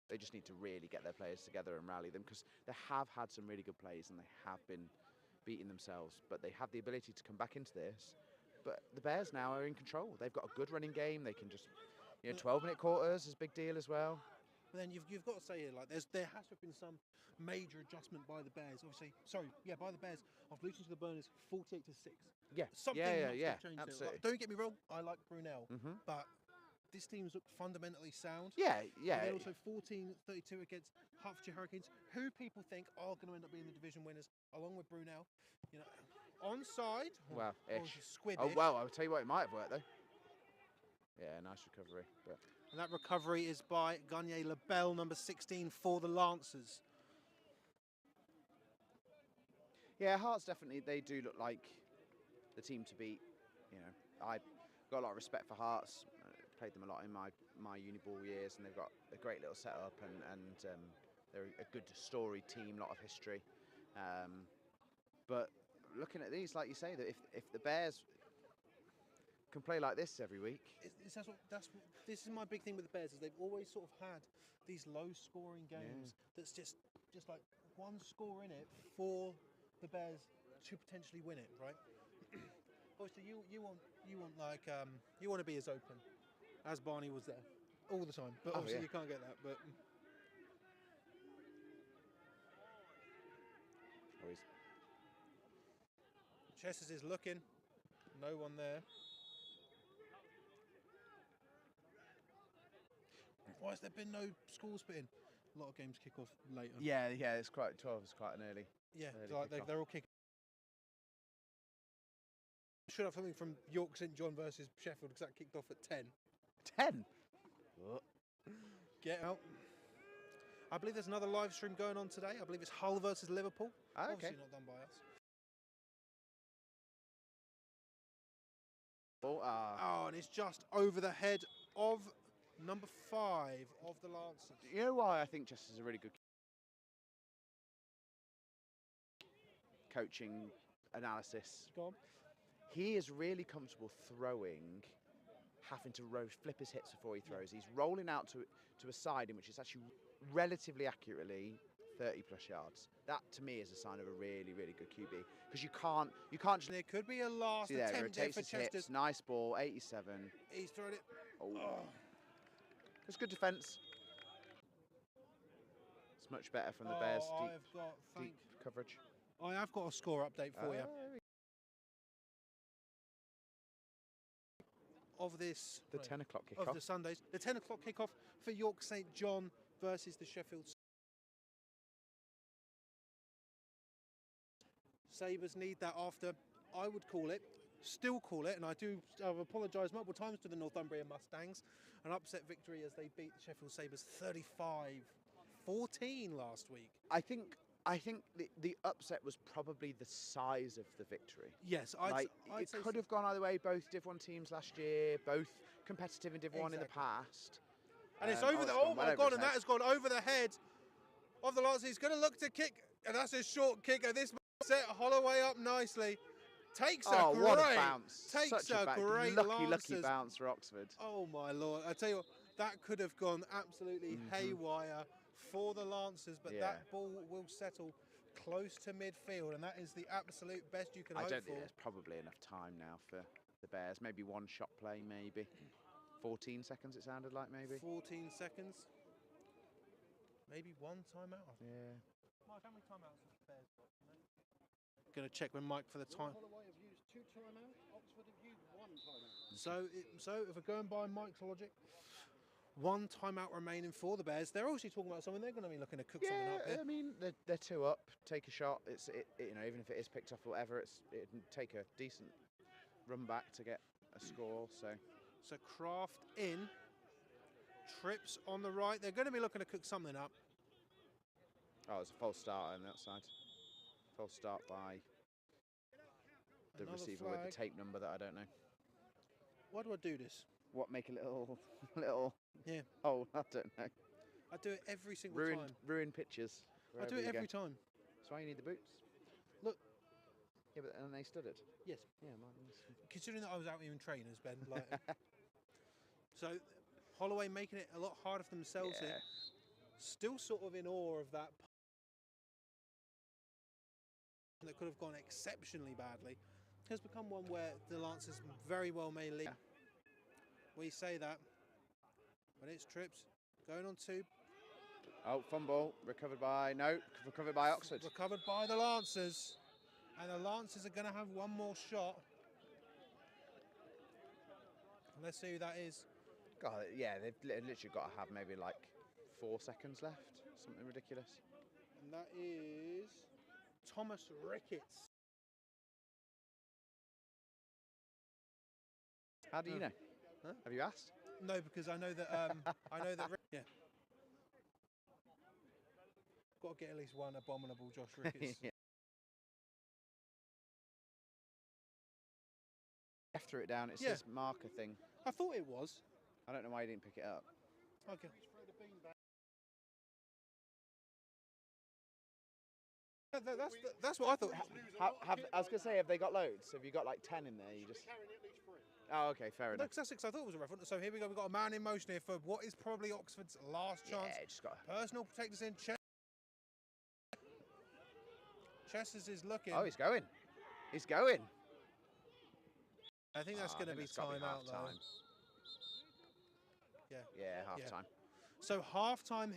They just need to really get their players together and rally them, because they have had some really good plays and they have been beating themselves, but they have the ability to come back into this. But the Bears now are in control. They've got a good running game. They can just, 12-minute quarters is a big deal as well. But then you've got to say here, like there has to have been some major adjustment by the Bears. Obviously, by the Bears after losing to the Burners 48-6. Yeah, something changed. absolutely. Like, don't get me wrong, I like Brunel, but this team's looked fundamentally sound. Yeah. And also 14-32 against Hertfordshire Hurricanes, who people think are going to end up being the division winners, along with Brunel. Onside. Well, ish. Squib. Oh well, I'll tell you what, it might have worked though. Yeah, nice recovery. But and that recovery is by Gagne Labelle, number 16 for the Lancers. Yeah, Hearts definitely, they do look like the team to beat. I've got a lot of respect for Hearts. Played them a lot in my uni ball years, and they've got a great little setup, and they're a good story team, a lot of history. But looking at these, like you say, that if the Bears can play like this every week. This is my big thing with the Bears, is they've always sort of had these low-scoring games that's just like one score in it for the Bears to potentially win it, right? Obviously, you want to be as open as Barney was there all the time, but obviously you can't get that. But Chesses is looking, no one there. Why has there been no score spitting? A lot of games kick off later. Yeah, it's quite 12 is quite an early. Yeah, early they're all kicking. Should have something from York St John versus Sheffield, because that kicked off at 10. 10. Get out. I believe there's another live stream going on today. I believe it's Hull versus Liverpool. Okay. Obviously not done by us. And it's just over the head of number 5 of the Lancers. You know why I think Jess is a really good coaching analysis? Go on. He is really comfortable throwing, having to flip his hips before he throws. He's rolling out to a side in which it's actually relatively accurately 30 plus yards. That to me is a sign of a really, really good QB, because you can't just. There could be a last attempt there for Chester. Nice ball, 87. He's thrown it. It's good defence. It's much better from the Bears' deep coverage. I have got a score update for you. Of this, the 10 o'clock kickoff. Of the Sundays. The 10 o'clock kickoff for York St John versus the Sheffield Sabres need that after, I would still call it, and I've apologised multiple times to the Northumbria Mustangs, an upset victory as they beat the Sheffield Sabres 35-14 last week. I think the upset was probably the size of the victory. Yes, it could have gone either way. Both Div 1 teams last year, both competitive in Div 1 in the past. And it's over the, oh my God, and that has gone over the head of the Lancers. He's going to look to kick, and that's a short kicker. This set Holloway up nicely. Takes a great, what a bounce. Takes a great lucky bounce for Oxford. Oh my Lord, I tell you what, that could have gone absolutely haywire for the Lancers, but that ball will settle close to midfield, and that is the absolute best you can hope for. I don't think there's probably enough time now for the Bears. Maybe one shot play, maybe. 14 seconds it sounded like, maybe. 14 seconds. Maybe one timeout. Yeah. Mike, how many timeouts have the Bears got? Going to check with Mike for the time. Holloway have used 2 timeouts. Oxford have used 1 timeout. So if we're going by Mike's logic, 1 timeout remaining for the Bears. They're obviously talking about something. They're going to be looking to cook something up here. I mean, they're 2 up. Take a shot. You know, even if it is picked off or whatever, it'd take a decent run back to get a score. So Kraft in, Trips on the right. They're going to be looking to cook something up. Oh, it's a false start on the outside. False start by the receiver with the tape number that I don't know. Why do I do this? What, make a little yeah. Oh, I don't know. I do it every single time. Ruined pictures. I do it every time. That's why you need the boots. Look. Yeah, but and they stood it. Yes. Yeah, considering that I was out in trainers, Ben. Like, so Holloway making it a lot harder for themselves here. Still sort of in awe of that that could have gone exceptionally badly. Has become one where the Lancers very well may lead. We say that, but it's Trips going on 2. Oh, fumble recovered by Oxford. Recovered by the Lancers, and the Lancers are going to have one more shot. Let's see who that is. God, yeah, they've literally got to have maybe like 4 seconds left, something ridiculous. And that is Thomas Ricketts. How do you know? Huh? Have you asked? No, because I know that. Yeah. Got to get at least one abominable Josh Ricketts. Yeah. Threw it down. It's this marker thing. I thought it was. I don't know why you didn't pick it up. Okay. That's what I thought. I was going to say, have they got loads? Have you got like 10 in there? You just. Oh, okay, fair enough. No, because I thought it was a reference. So here we go. We've got a man in motion here for what is probably Oxford's last chance. Yeah, just got personal protectors in. Chesters is looking. Oh, he's going. He's going. I think that's going to be time out, though. Yeah, half time. So half time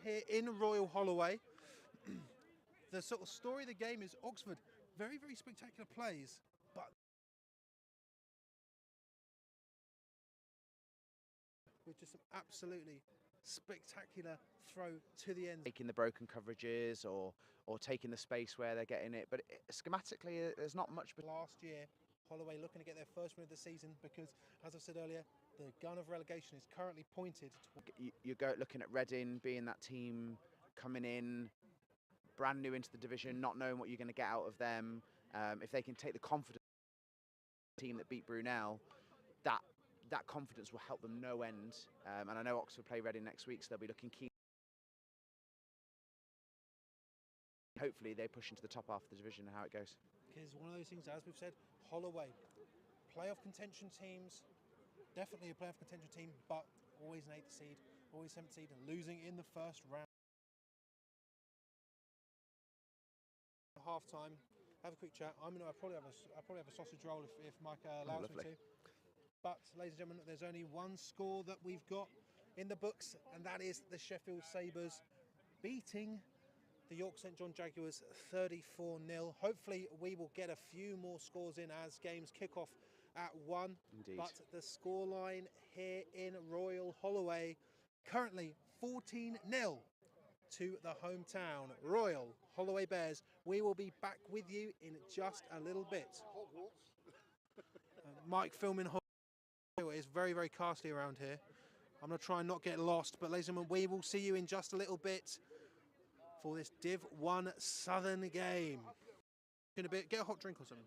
here in Royal Holloway. The sort of story of the game is Oxford, very, very spectacular plays, but with just some absolutely spectacular throw to the end. Taking the broken coverages or taking the space where they're getting it, but schematically there's not much. Last year, Holloway looking to get their first win of the season because, as I said earlier, the gun of relegation is currently pointed. You go looking at Reading being that team coming in, brand new into the division, not knowing what you're going to get out of them. If they can take the confidence of the team that beat Brunel, that confidence will help them no end. And I know Oxford play Reading next week, so they'll be looking keen. Hopefully they push into the top half of the division and how it goes. Because one of those things, as we've said, Holloway, playoff contention teams, definitely a playoff contention team, but always an 8th seed, always 7th seed, and losing in the first round. Half time, have a quick chat. I'll probably have a sausage roll if Mike allows me to. But ladies and gentlemen, there's only one score that we've got in the books, and that is the Sheffield Sabres beating the York St John Jaguars 34-0. Hopefully we will get a few more scores in as games kick off at 1. Indeed. But the scoreline here in Royal Holloway currently 14-0 to the hometown Royal Holloway Bears. We will be back with you in just a little bit. Mike filming Holloway is very, very costly around here. I'm going to try and not get lost, but ladies and gentlemen, we will see you in just a little bit for this Div 1 Southern game. In a bit, get a hot drink or something.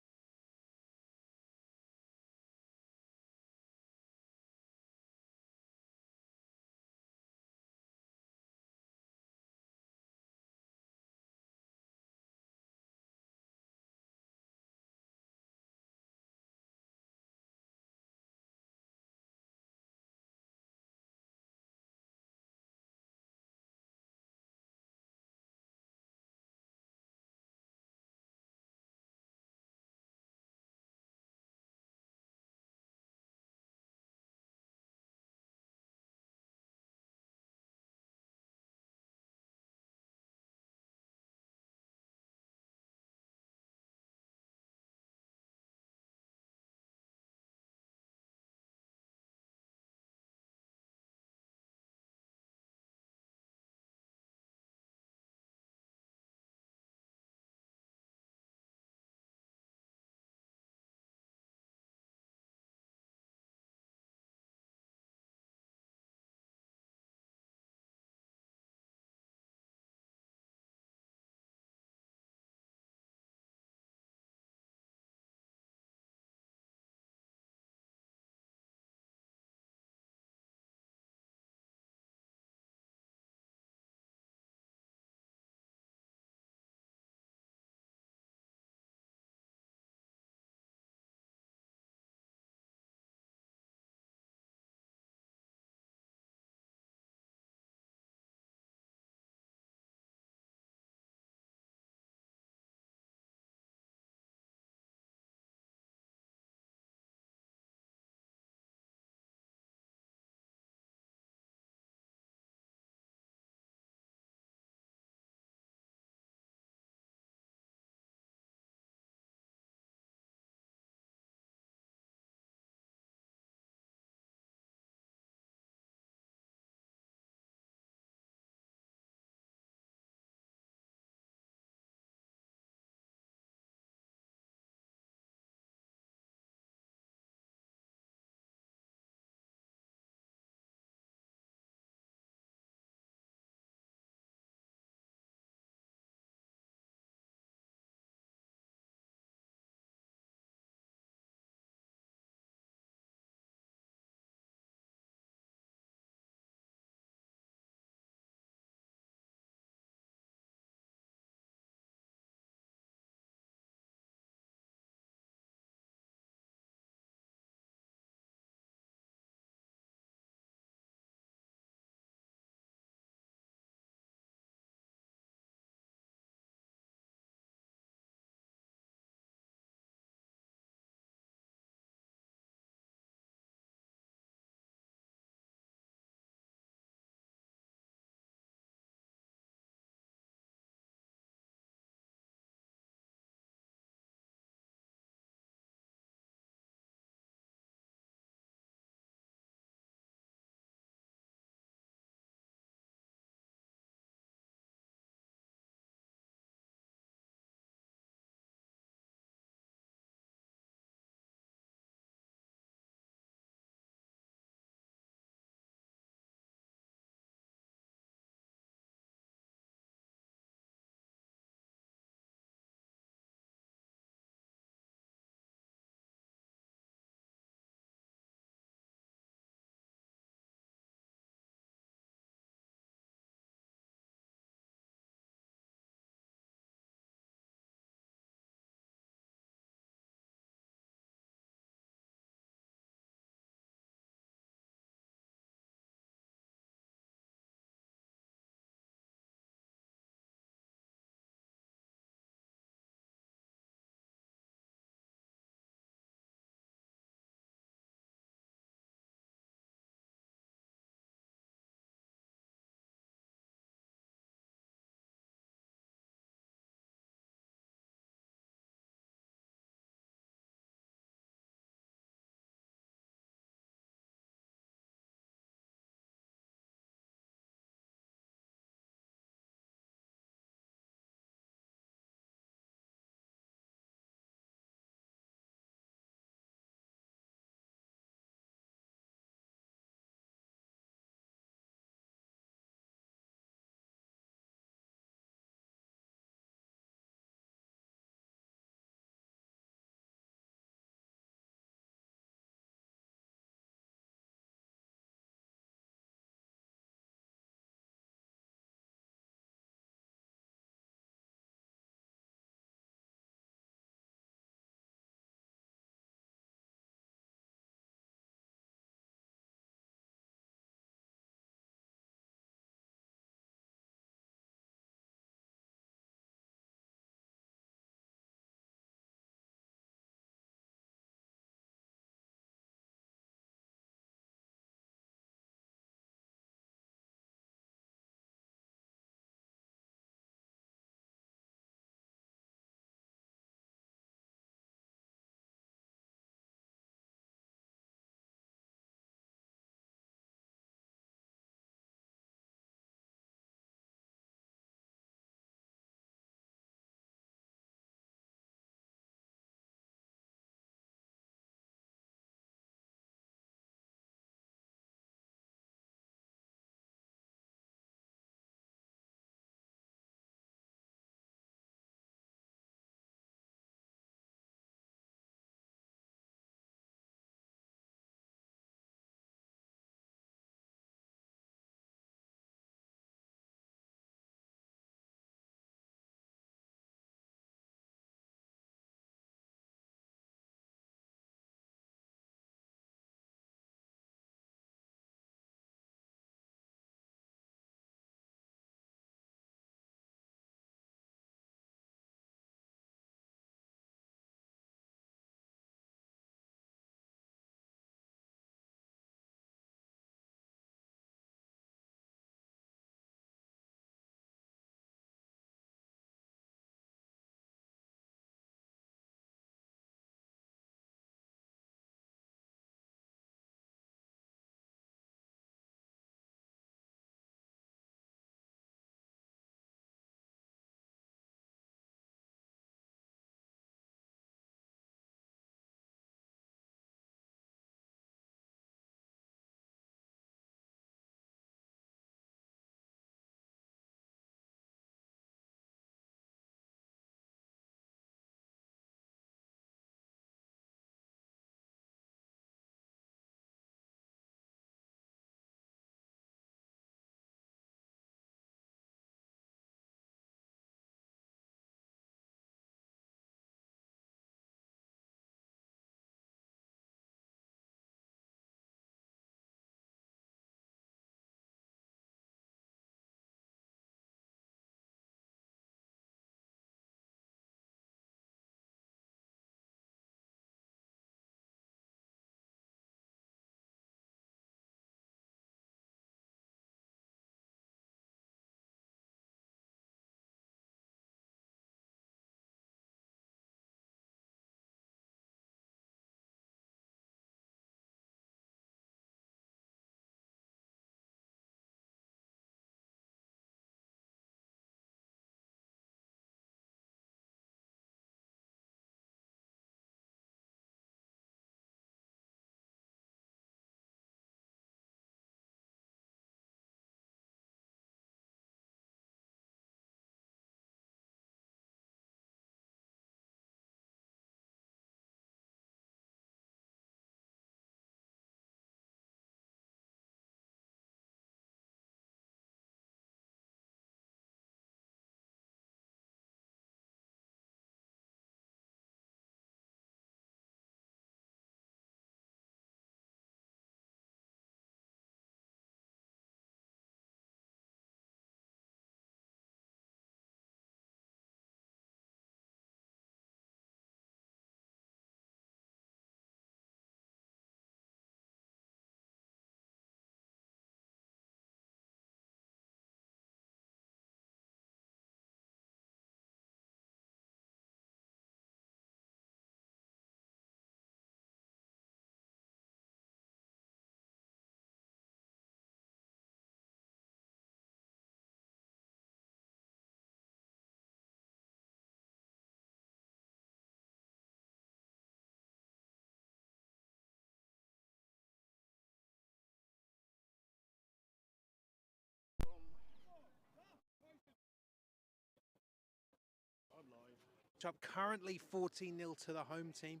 Currently 14-0 to the home team,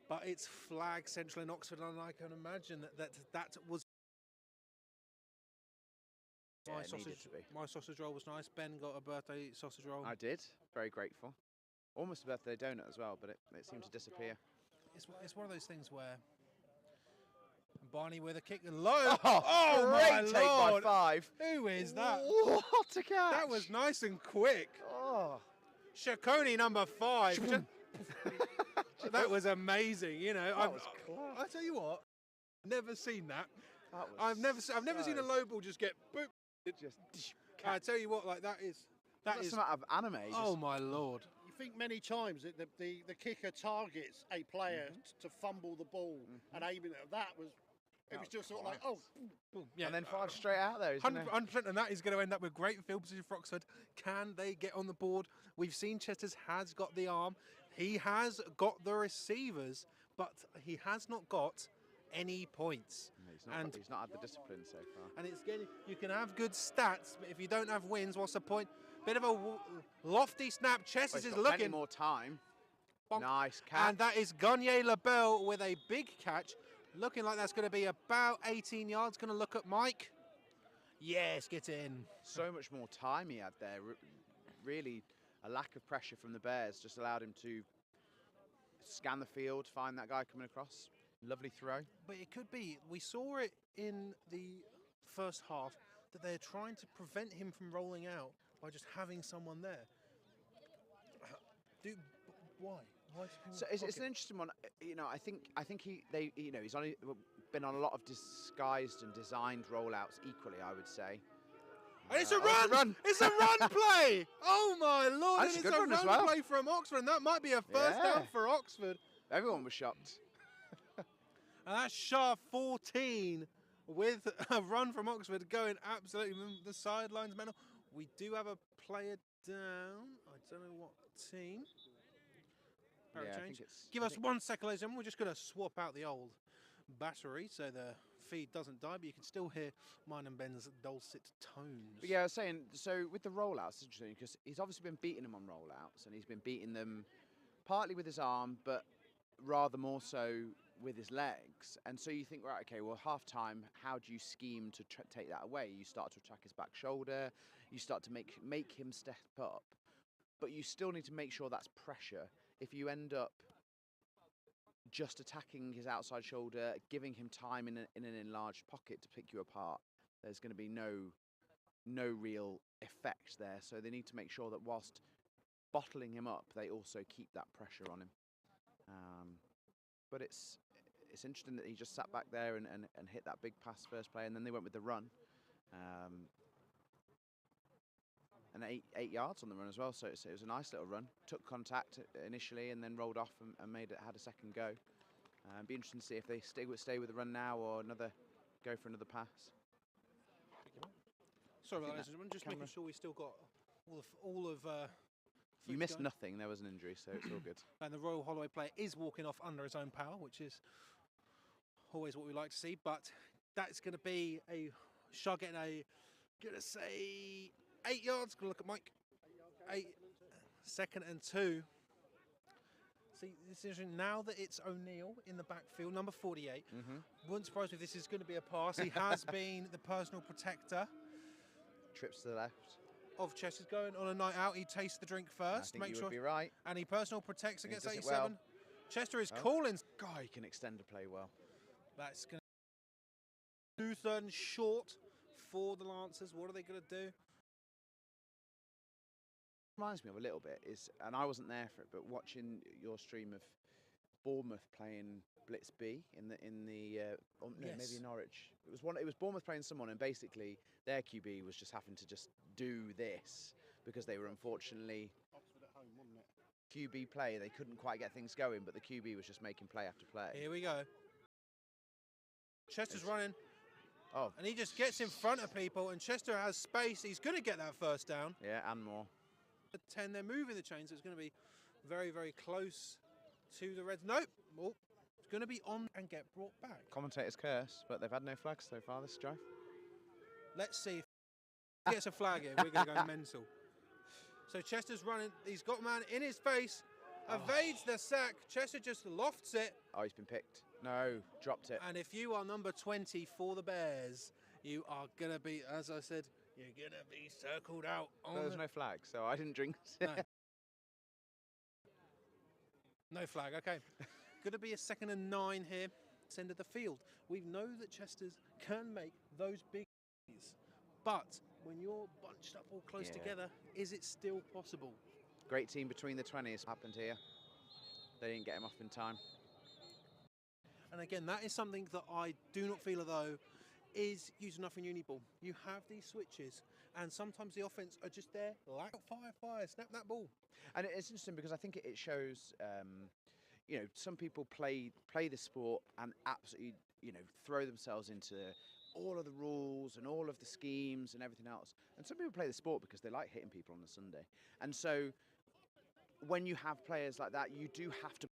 but it's flag Central in Oxford, and I can imagine that was my sausage roll was nice. Ben got a birthday sausage roll. I did. Very grateful. Almost a birthday donut as well, but it seemed to disappear. It's one of those things where Barney with a kick low. Oh my great take Lord. by 5. Who is that? What a catch! That was nice and quick. Oh. Shakoni number 5. That was amazing. You know, That was class. I tell you what, never seen that. That was I've never seen a low ball just get boop. Just I tell you what, like that is some out of anime. Oh my Lord. You think many times that the kicker targets a player to fumble the ball and aiming it. It was just sort of like, oh. Boom. Yeah. And then 5 straight out there. 100%, and that is going to end up with great field position for Oxford. Can they get on the board? We've seen Chester's has got the arm. He has got the receivers, but he has not got any points. He's not had the discipline so far. And it's getting, you can have good stats, but if you don't have wins, what's the point? Bit of a lofty snap. Chester's is looking. More time. Bonk. Nice catch. And that is Gagne LaBelle with a big catch. Looking like that's going to be about 18 yards. Going to look at Mike. Yes, get in. So much more time he had there. Really, a lack of pressure from the Bears just allowed him to scan the field, find that guy coming across. Lovely throw. But it could be, we saw it in the first half, that they're trying to prevent him from rolling out by just having someone there. Why? So it's an interesting one. You know, I think he's only been on a lot of disguised and designed rollouts equally, I would say. And it's a run! It's a run play! Oh my Lord! That's and a it's good a run run play from Oxford, and that might be a first down for Oxford. Everyone was shocked. And that's Shah 14 with a run from Oxford going absolutely the sidelines mental. We do have a player down. I don't know what team. Change. Give us 1 second, ladies and gentlemen. We're just going to swap out the old battery so the feed doesn't die, but you can still hear mine and Ben's dulcet tones. But yeah, I was saying, so with the rollouts, it's interesting because he's obviously been beating them on rollouts, and he's been beating them partly with his arm, but rather more so with his legs. And so you think, right, okay, well, half time, how do you scheme to take that away? You start to attack his back shoulder, you start to make him step up, but you still need to make sure that's pressure. If you end up just attacking his outside shoulder, giving him time in an enlarged pocket to pick you apart, there's going to be no real effect there. So they need to make sure that whilst bottling him up, they also keep that pressure on him. But it's interesting that he just sat back there and hit that big pass first play, and then they went with the run. And 8 yards on the run as well, so it was a nice little run. Took contact initially and then rolled off and had a second go. Be interesting to see if they stay with the run now or go for another pass. Sorry about that, just making sure we still got all of. You missed nothing. There was an injury, so it's all good. And the Royal Holloway player is walking off under his own power, which is always what we like to see. But that's going to be a shot getting gonna say 8 yards. Gonna look at Mike. 8, 2nd and 2. See, this is now that it's O'Neill in the backfield, number 48. Wouldn't surprise me if this is going to be a pass. He has been the personal protector. Trips to the left. Of Chester's going on a night out. He tastes the drink first. I think you would be right. And he personal protects against 87. Well. Chester is calling. God, he can extend a play well. That's going to 2/3 and short for the Lancers. What are they going to do? Reminds me of a little bit and I wasn't there for it, but watching your stream of Bournemouth playing Blitz B maybe Norwich. It was Bournemouth playing someone, and basically their QB was just having to just do this because they were unfortunately Oxford at home, wasn't it? QB play. They couldn't quite get things going, but the QB was just making play after play. Here we go. Chester's running. Oh, and he just gets in front of people, and Chester has space. He's going to get that first down. Yeah, and more. 10, they're moving the chains, so it's going to be very, very close to the Reds. Nope. Oh, it's going to be on and get brought back. Commentator's curse, but they've had no flags so far this drive. Let's see if he gets a flag here. We're going to go mental. So Chester's running. He's got man in his face. Evades the sack. Chester just lofts it. Oh, he's been picked. No, dropped it. And if you are number 20 for the Bears, you are going to be, as I said, you're going to be circled out. There's no flag, so I didn't drink. No flag, okay. Going to be a 2nd and 9 here. End of the field. We know that Chester's can make those big plays, but when you're bunched up all close together, is it still possible? Great team between the 20s happened here. They didn't get him off in time. And again, that is something that I do not feel as though is used enough in Uniball. You have these switches, and sometimes the offense are just there, like fire, snap that ball. And it's interesting because I think it shows. You know, some people play the sport and absolutely, you know, throw themselves into all of the rules and all of the schemes and everything else. And some people play the sport because they like hitting people on a Sunday. And so when you have players like that, you do have to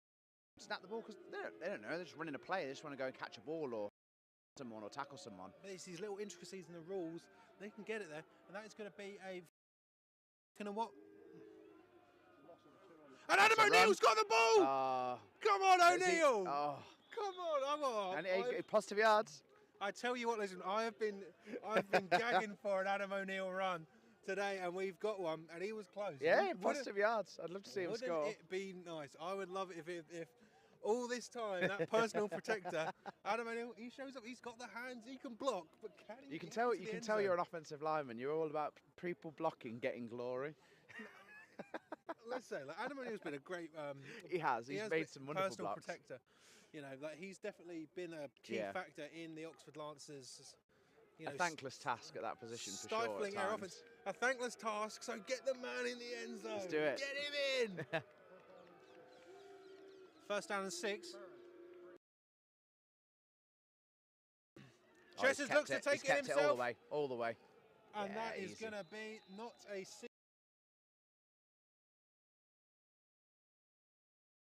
snap the ball because they don't know. They're just running a play. They just want to go and catch a ball or someone or tackle someone. But it's these little intricacies in the rules. They can get it there. And that is going to be a... You know what? And Adam O'Neill's got the ball! Come on, O'Neill! Come on, And positive yards. I tell you what, listen, I've been gagging for an Adam O'Neill run today, and we've got one, and he was close. Yeah, positive yards. I'd love to see him score. Wouldn't it be nice? I would love it if all this time, that personal protector, Adam O'Neill, he shows up, he's got the hands, he can block, but can he? You can tell you're an offensive lineman. You're all about people blocking, getting glory. Let's say, like, Adam O'Neill's been a great. He has made some wonderful personal blocks. Protector. You know, like he's definitely been a key factor in the Oxford Lancers. You know, a thankless task at that position for sure. Stifling our offense. A thankless task. So get the man in the end zone. Let's do it. Get him in. First down and 6. Chesters looks to take it himself. It all the way. And that is going to be not a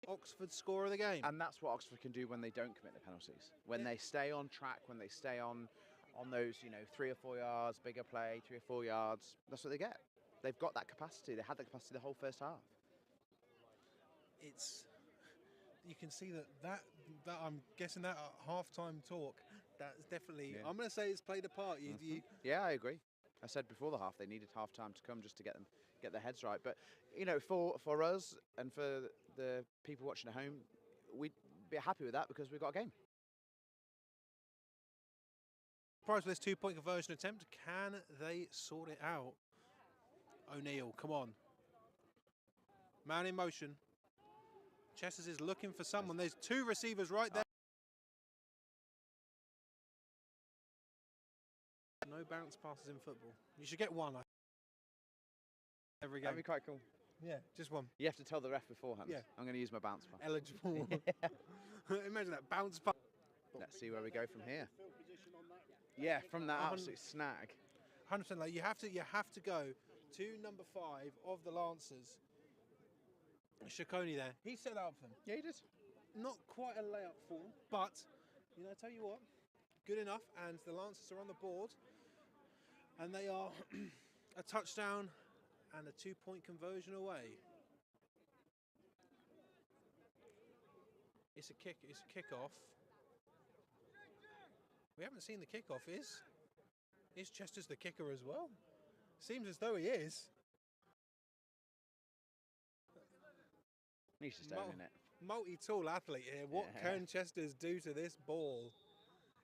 Oxford score of the game. And that's what Oxford can do when they don't commit the penalties. When they stay on track, when they stay on those, you know, 3 or 4 yards, bigger play, 3 or 4 yards, that's what they get. They've got that capacity. They had that capacity the whole first half. You can see that I'm guessing that half-time talk, that's definitely, I'm going to say it's played a part. Yeah, I agree. I said before the half they needed half-time to come just to get their heads right. But, you know, for us and for the people watching at home, we'd be happy with that because we've got a game. Prize for this 2-point conversion attempt. Can they sort it out? O'Neill, come on. Man in motion. Chesters is looking for someone. There's 2 receivers right there. No bounce passes in football. You should get one. Every game. That'd be quite cool. Yeah, just one. You have to tell the ref beforehand. Yeah. I'm going to use my bounce pass. Eligible. Imagine that bounce pass. Let's see where we go from here. Yeah, from that absolute snag. 100%. Like you have to go to number 5 of the Lancers. Ciccone there. He set out for them. Yeah, he did. Not quite a layup for him, but you know, I tell you what, good enough. And the Lancers are on the board, and they are a touchdown and a 2-point conversion away. It's a kickoff. We haven't seen the kickoff. Is Chester's the kicker as well? Seems as though he is. He's just owning it. Multi-tool athlete here. What can Chester's do to this ball?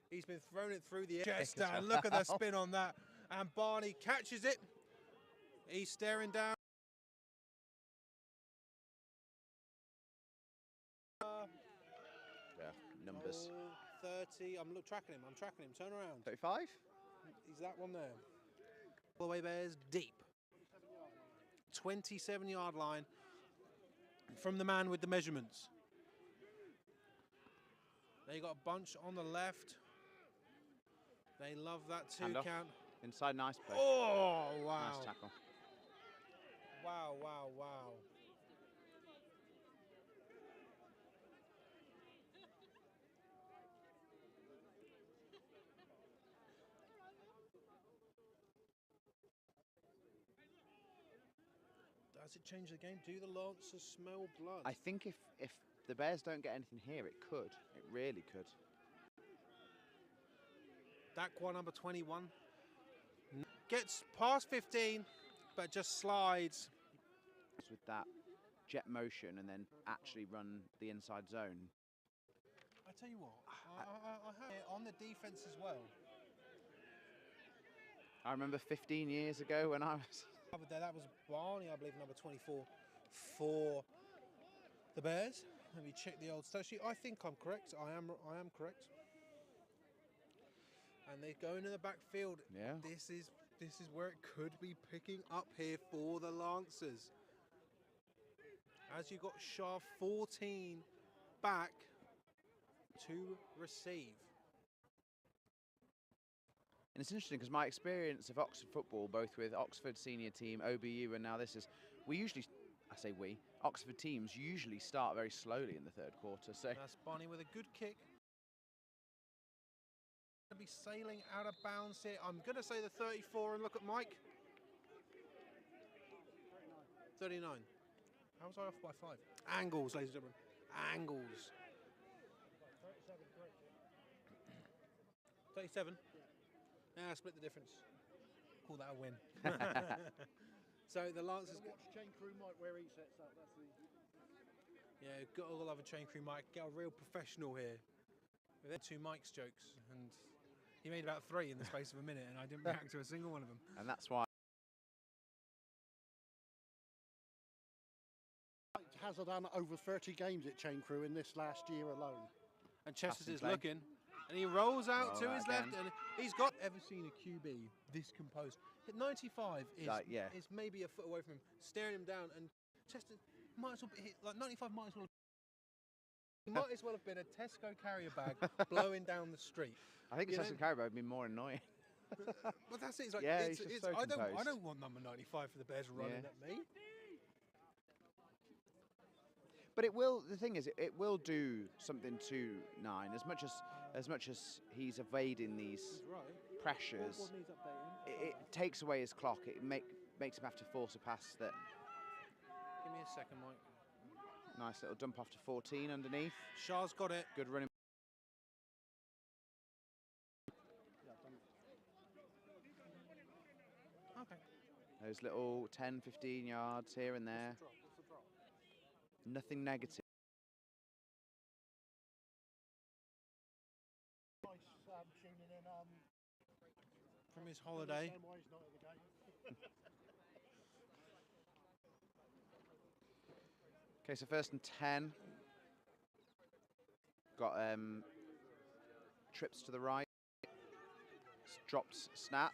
He's been throwing it through the air. Chester, and look at the spin on that. And Barney catches it. He's staring down. Numbers. 30. I'm tracking him. Turn around. 35? He's that one there. Holloway Bears deep. 27-yard line from the man with the measurements. They got a bunch on the left. They love that 2 count. Inside, nice play. Oh, wow. Nice tackle. Wow. Does it change the game? Do the Lancers smell blood? I think if the Bears don't get anything here, it could. It really could. Dakwa, number 21, gets past 15, but just slides. With that jet motion and then actually run the inside zone. I tell you what, I have it on the defense as well. I remember 15 years ago when I was... That was Barney, I believe, number 24 for the Bears. Let me check the old stat sheet. I think I'm correct. I am correct. And they go into the backfield. Yeah. This is where it could be picking up here for the Lancers. As you got Shah 14 back to receive. And it's interesting because my experience of Oxford football, both with Oxford senior team, OBU, and now this is, we usually, I say we, Oxford teams usually start very slowly in the third quarter. So that's Barney with a good kick. Going to be sailing out of bounds here. I'm going to say the 34 and look at Mike. 39. How was I off by 5? Angles, ladies and gentlemen. Angles. 37. Yeah, split the difference. Call that a win. So the Lancers. Watch Chain Crew Mike where he sets up. That's the. Yeah, got all love a Chain Crew Mike. Get a real professional here. With 2 Mike's jokes, and he made about 3 in the space of a minute, and I didn't react to a single one of them. And that's why. Has done over 30 games at Chain Crew in this last year alone. And Chesterton's looking, and he rolls out to his left, again. and he's got. Ever seen a QB this composed? Hit 95 is is maybe a foot away from him, staring him down, and Chesterton might as well be hit, like 95 might as well. He might as well have been a Tesco carrier bag blowing down the street. I think Tesco carrier bag would be more annoying. But that's it. It's like, yeah, it's so I don't want number 95 for the Bears running at me. But it will. The thing is, it will do something to 9 as much as he's evading these pressures. It takes away his clock. It makes him have to force a pass that. Give me a second, Mike. Nice little dump off to 14 underneath. Shah's got it. Good running. Okay. Those little 10, 15 yards here and there. Nothing negative. From his holiday. Okay, so 1st and 10. Got trips to the right. Dropped snap.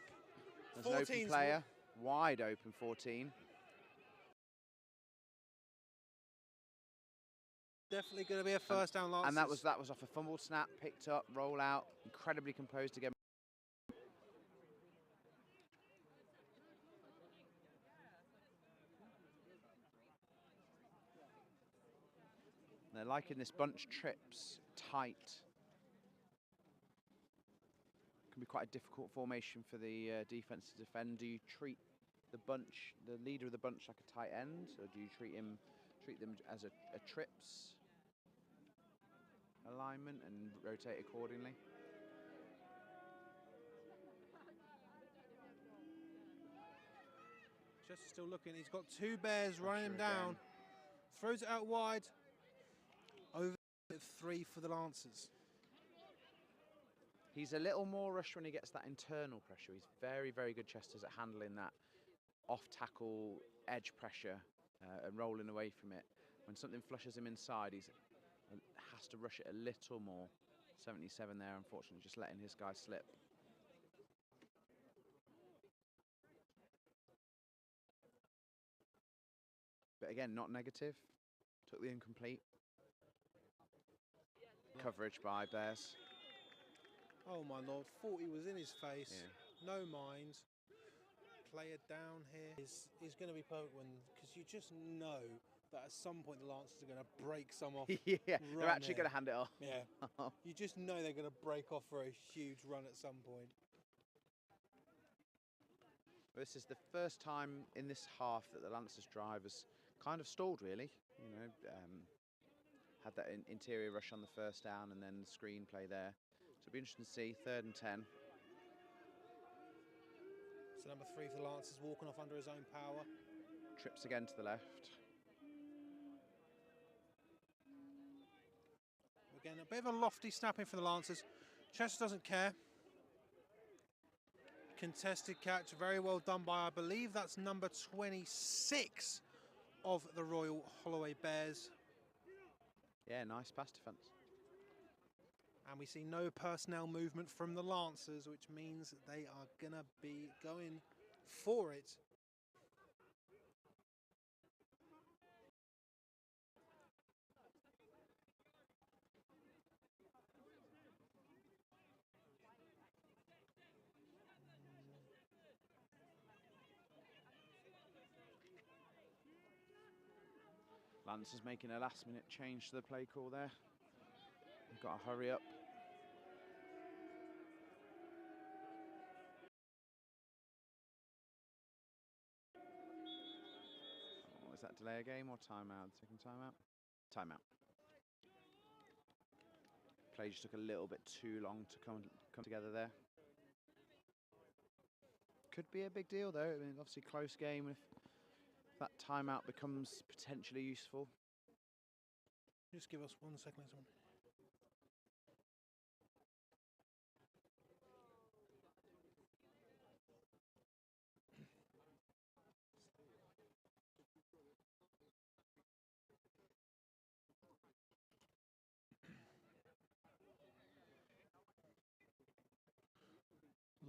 There's an open player. Wide open 14. Definitely going to be a first down, Lancers. And that was off a fumbled snap, picked up, roll out, incredibly composed again. They're liking this bunch trips tight. Can be quite a difficult formation for the defense to defend. Do you treat the bunch, the leader of the bunch, like a tight end, or do you treat them as a trips alignment and rotate accordingly? Just still looking. He's got 2 Bears running him down. Throws it out wide. Over 3 for the Lancers. He's a little more rushed when he gets that internal pressure. He's very, very good, Chester's, at handling that off-tackle edge pressure and rolling away from it. When something flushes him inside, he has to rush it a little more. 77 there, unfortunately, just letting his guy slip. But again, not negative. Took the incomplete. Coverage by Bears. Oh my lord, 40 was in his face. Yeah. No mind. Player down here is going to be perfect because you just know that at some point the Lancers are going to break some off. Yeah, they're actually going to hand it off. Yeah. You just know they're going to break off for a huge run at some point. This is the first time in this half that the Lancers drive has kind of stalled, really. You know, had that interior rush on the first down and then the screenplay there. So it'll be interesting to see. 3rd and 10. So number 3 for the Lancers, walking off under his own power. Trips again to the left. Again, a bit of a lofty snapping for the Lancers. Chester doesn't care. Contested catch, very well done by, I believe that's number 26 of the Royal Holloway Bears. Yeah, nice pass defence. And we see no personnel movement from the Lancers, which means they are going to be going for it. Lancers making a last-minute change to the play call there. They've got to hurry up. Oh, is that delay a game or timeout? Second timeout? Timeout. Play just took a little bit too long to come together there. Could be a big deal though. I mean, obviously close game if that timeout becomes potentially useful. Just give us 1 second.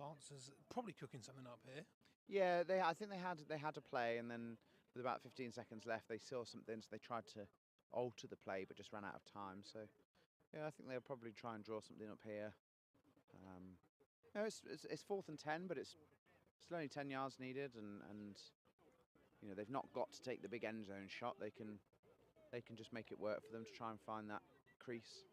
Lancers probably cooking something up here. Yeah, I think they had to play, and then with about 15 seconds left, they saw something, so they tried to alter the play, but just ran out of time. So, yeah, I think they'll probably try and draw something up here. You know, it's 4th and 10, but it's still only 10 yards needed, and you know they've not got to take the big end zone shot. They can just make it work for them to try and find that crease.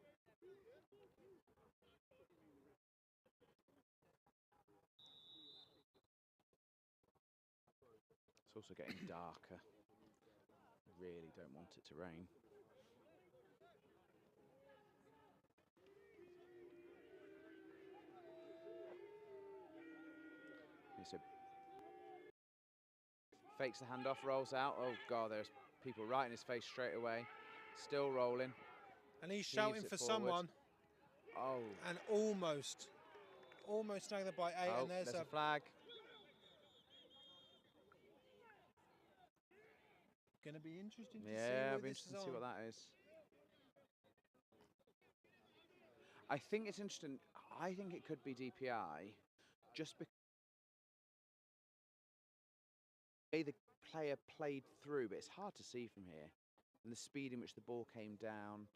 It's also getting darker. Really don't want it to rain. So fakes the handoff, rolls out. Oh God, there's people right in his face straight away. Still rolling. And he's shouting for someone. Oh. And almost snagged it by 8. Oh, and there's a flag. Going to be interesting to see. Yeah, I'll be interested to see what that is. I think it's interesting. I think it could be DPI, just because the player played through, but it's hard to see from here. And the speed in which the ball came down.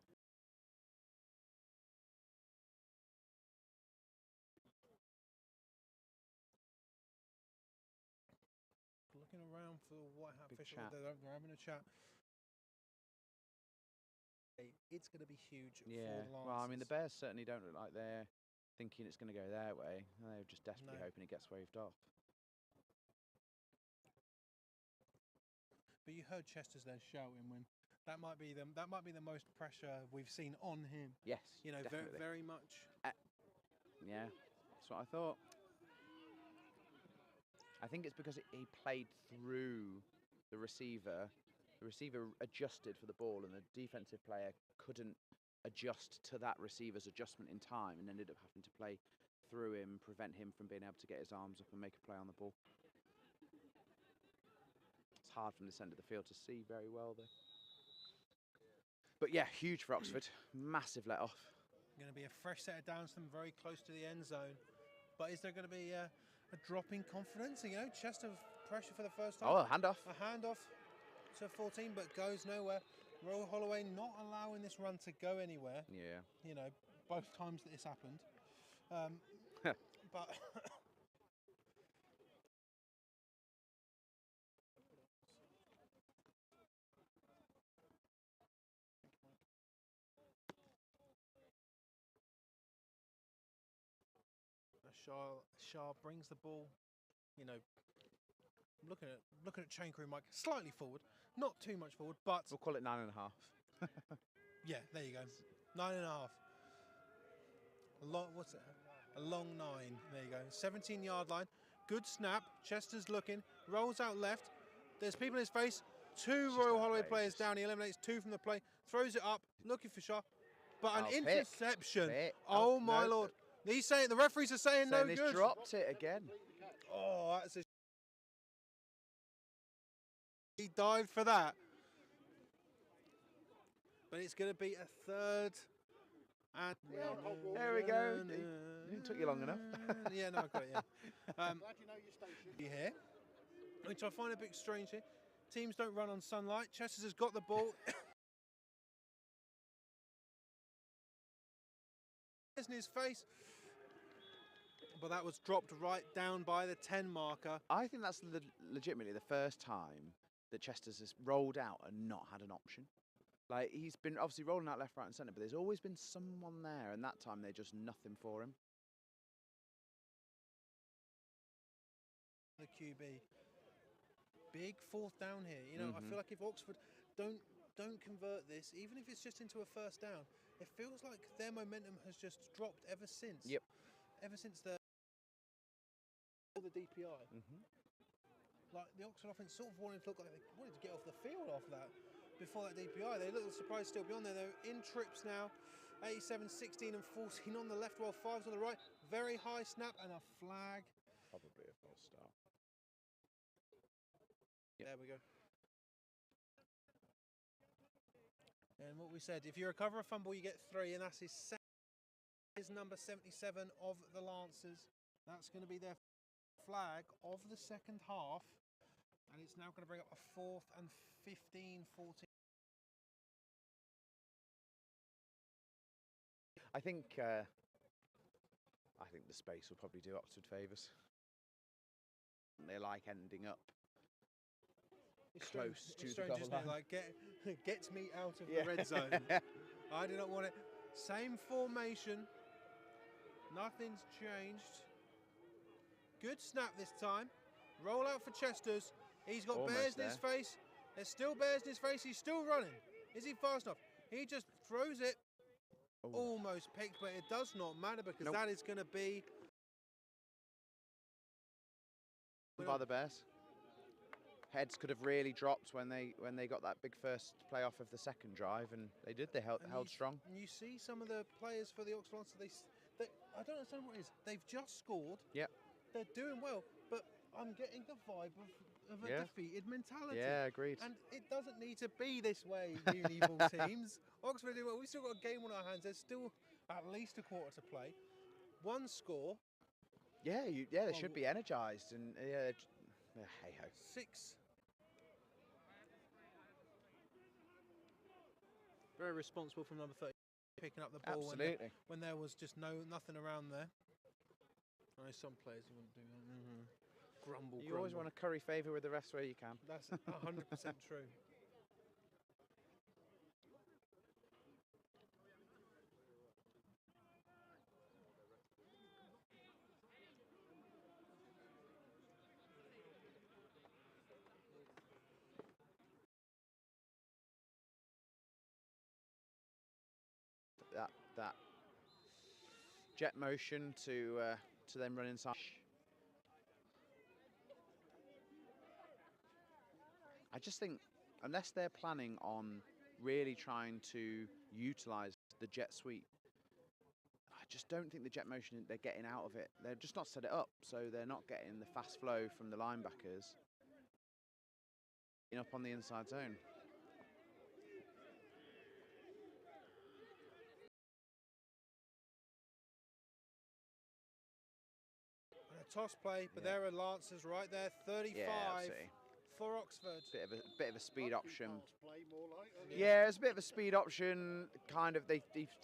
Looking around for the White Hat official, they're having a chat. It's going to be huge for the Lancers. Well, I mean, the Bears certainly don't look like they're thinking it's going to go their way. They're just desperately hoping it gets waved off. But you heard Chester's there shouting when that might be the most pressure we've seen on him. Yes, you know, very much. Yeah, that's what I thought. I think it's because he played through the receiver. The receiver adjusted for the ball, and the defensive player couldn't adjust to that receiver's adjustment in time, and ended up having to play through him, prevent him from being able to get his arms up and make a play on the ball. It's hard from this end of the field to see very well, though. But yeah, huge for Oxford. Massive let off. Going to be a fresh set of downs, them very close to the end zone. But is there going to be a drop in confidence? You know, Chester pressure for the first time. Oh, a handoff. A handoff to 14, but goes nowhere. Royal Holloway not allowing this run to go anywhere. Yeah. You know, both times that this happened. But Shah brings the ball, you know, looking at chain crew, Mike, slightly forward, not too much forward, but We'll call it 9.5. yeah, there you go, 9.5. A long, what's it? A long 9. There you go. 17-yard line. Good snap. Chester's looking. Rolls out left. There's people in his face. 2 Royal Holloway players down. He eliminates 2 from the play. Throws it up. Looking for shot. But an interception. Oh my lord. He's saying the referees are saying no good. He's dropped it again. Oh, that's a. He dived for that. But it's going to be a 3rd. And there we go. It took you long enough. Yeah, no, I got it. Yeah. Glad you know your station. Here, which I find a bit strange here. Teams don't run on sunlight. Chester's has got the ball. In his face, but that was dropped right down by the 10 marker. I think that's legitimately the first time that Chester's has rolled out and not had an option. Like, he's been obviously rolling out left, right and centre, but there's always been someone there, and that time they're just nothing for him. The QB. Big 4th down here. You know, I feel like if Oxford don't convert this, even if it's just into a 1st down, it feels like their momentum has just dropped ever since. Yep. Ever since the DPI. Like, the Oxford offense sort of wanted to look like they wanted to get off the field after that. Before that DPI, they're a little surprised still beyond there. They're in trips now. 87, 16 and 14 on the left, while 5's on the right. Very high snap and a flag. Probably a false start. Yep. There we go. And what we said, if you recover a fumble, you get 3, and that's his number 77 of the Lancers. That's going to be their flag of the 2nd half. And it's now going to bring up a 4th and 15, 14. I think the space will probably do Oxford favours. They like ending up close to the goal line. Like, gets me out of the red zone. I do not want it. Same formation. Nothing's changed. Good snap this time. Roll out for Chester's. He's got bears in his face. There's still bears in his face. He's still running. Is he fast enough? He just throws it. Almost picked, but it does not matter because that is going to be by the Bears. Heads could have really dropped when they got that big first playoff of the 2nd drive, and they did. They held strong. And you see some of the players for the Oxford Lancers. They I don't understand what it is. They've just scored. Yep. They're doing well, but I'm getting the vibe of a defeated mentality. Yeah, agreed. And it doesn't need to be this way, uni ball teams. Oxford do well. We've still got a game on our hands. There's still at least a quarter to play. 1 score. Yeah, they should be energised, and hey ho. 6. Very responsible from number 30, picking up the ball when there was just nothing around there. I know some players who wouldn't do that. Grumble. You always want to curry favour with the refs where you can. That's 100% true. That jet motion to then run inside. I just think unless they're planning on really trying to utilise the jet sweep, I just don't think the jet motion, they're getting out of it. They're just not set it up, so they're not getting the fast flow from the linebackers up on the inside zone. Toss play, but there are Lancers right there, 35 for Oxford. Bit of a speed option. Yeah, it's a bit of a speed option. Kind of, they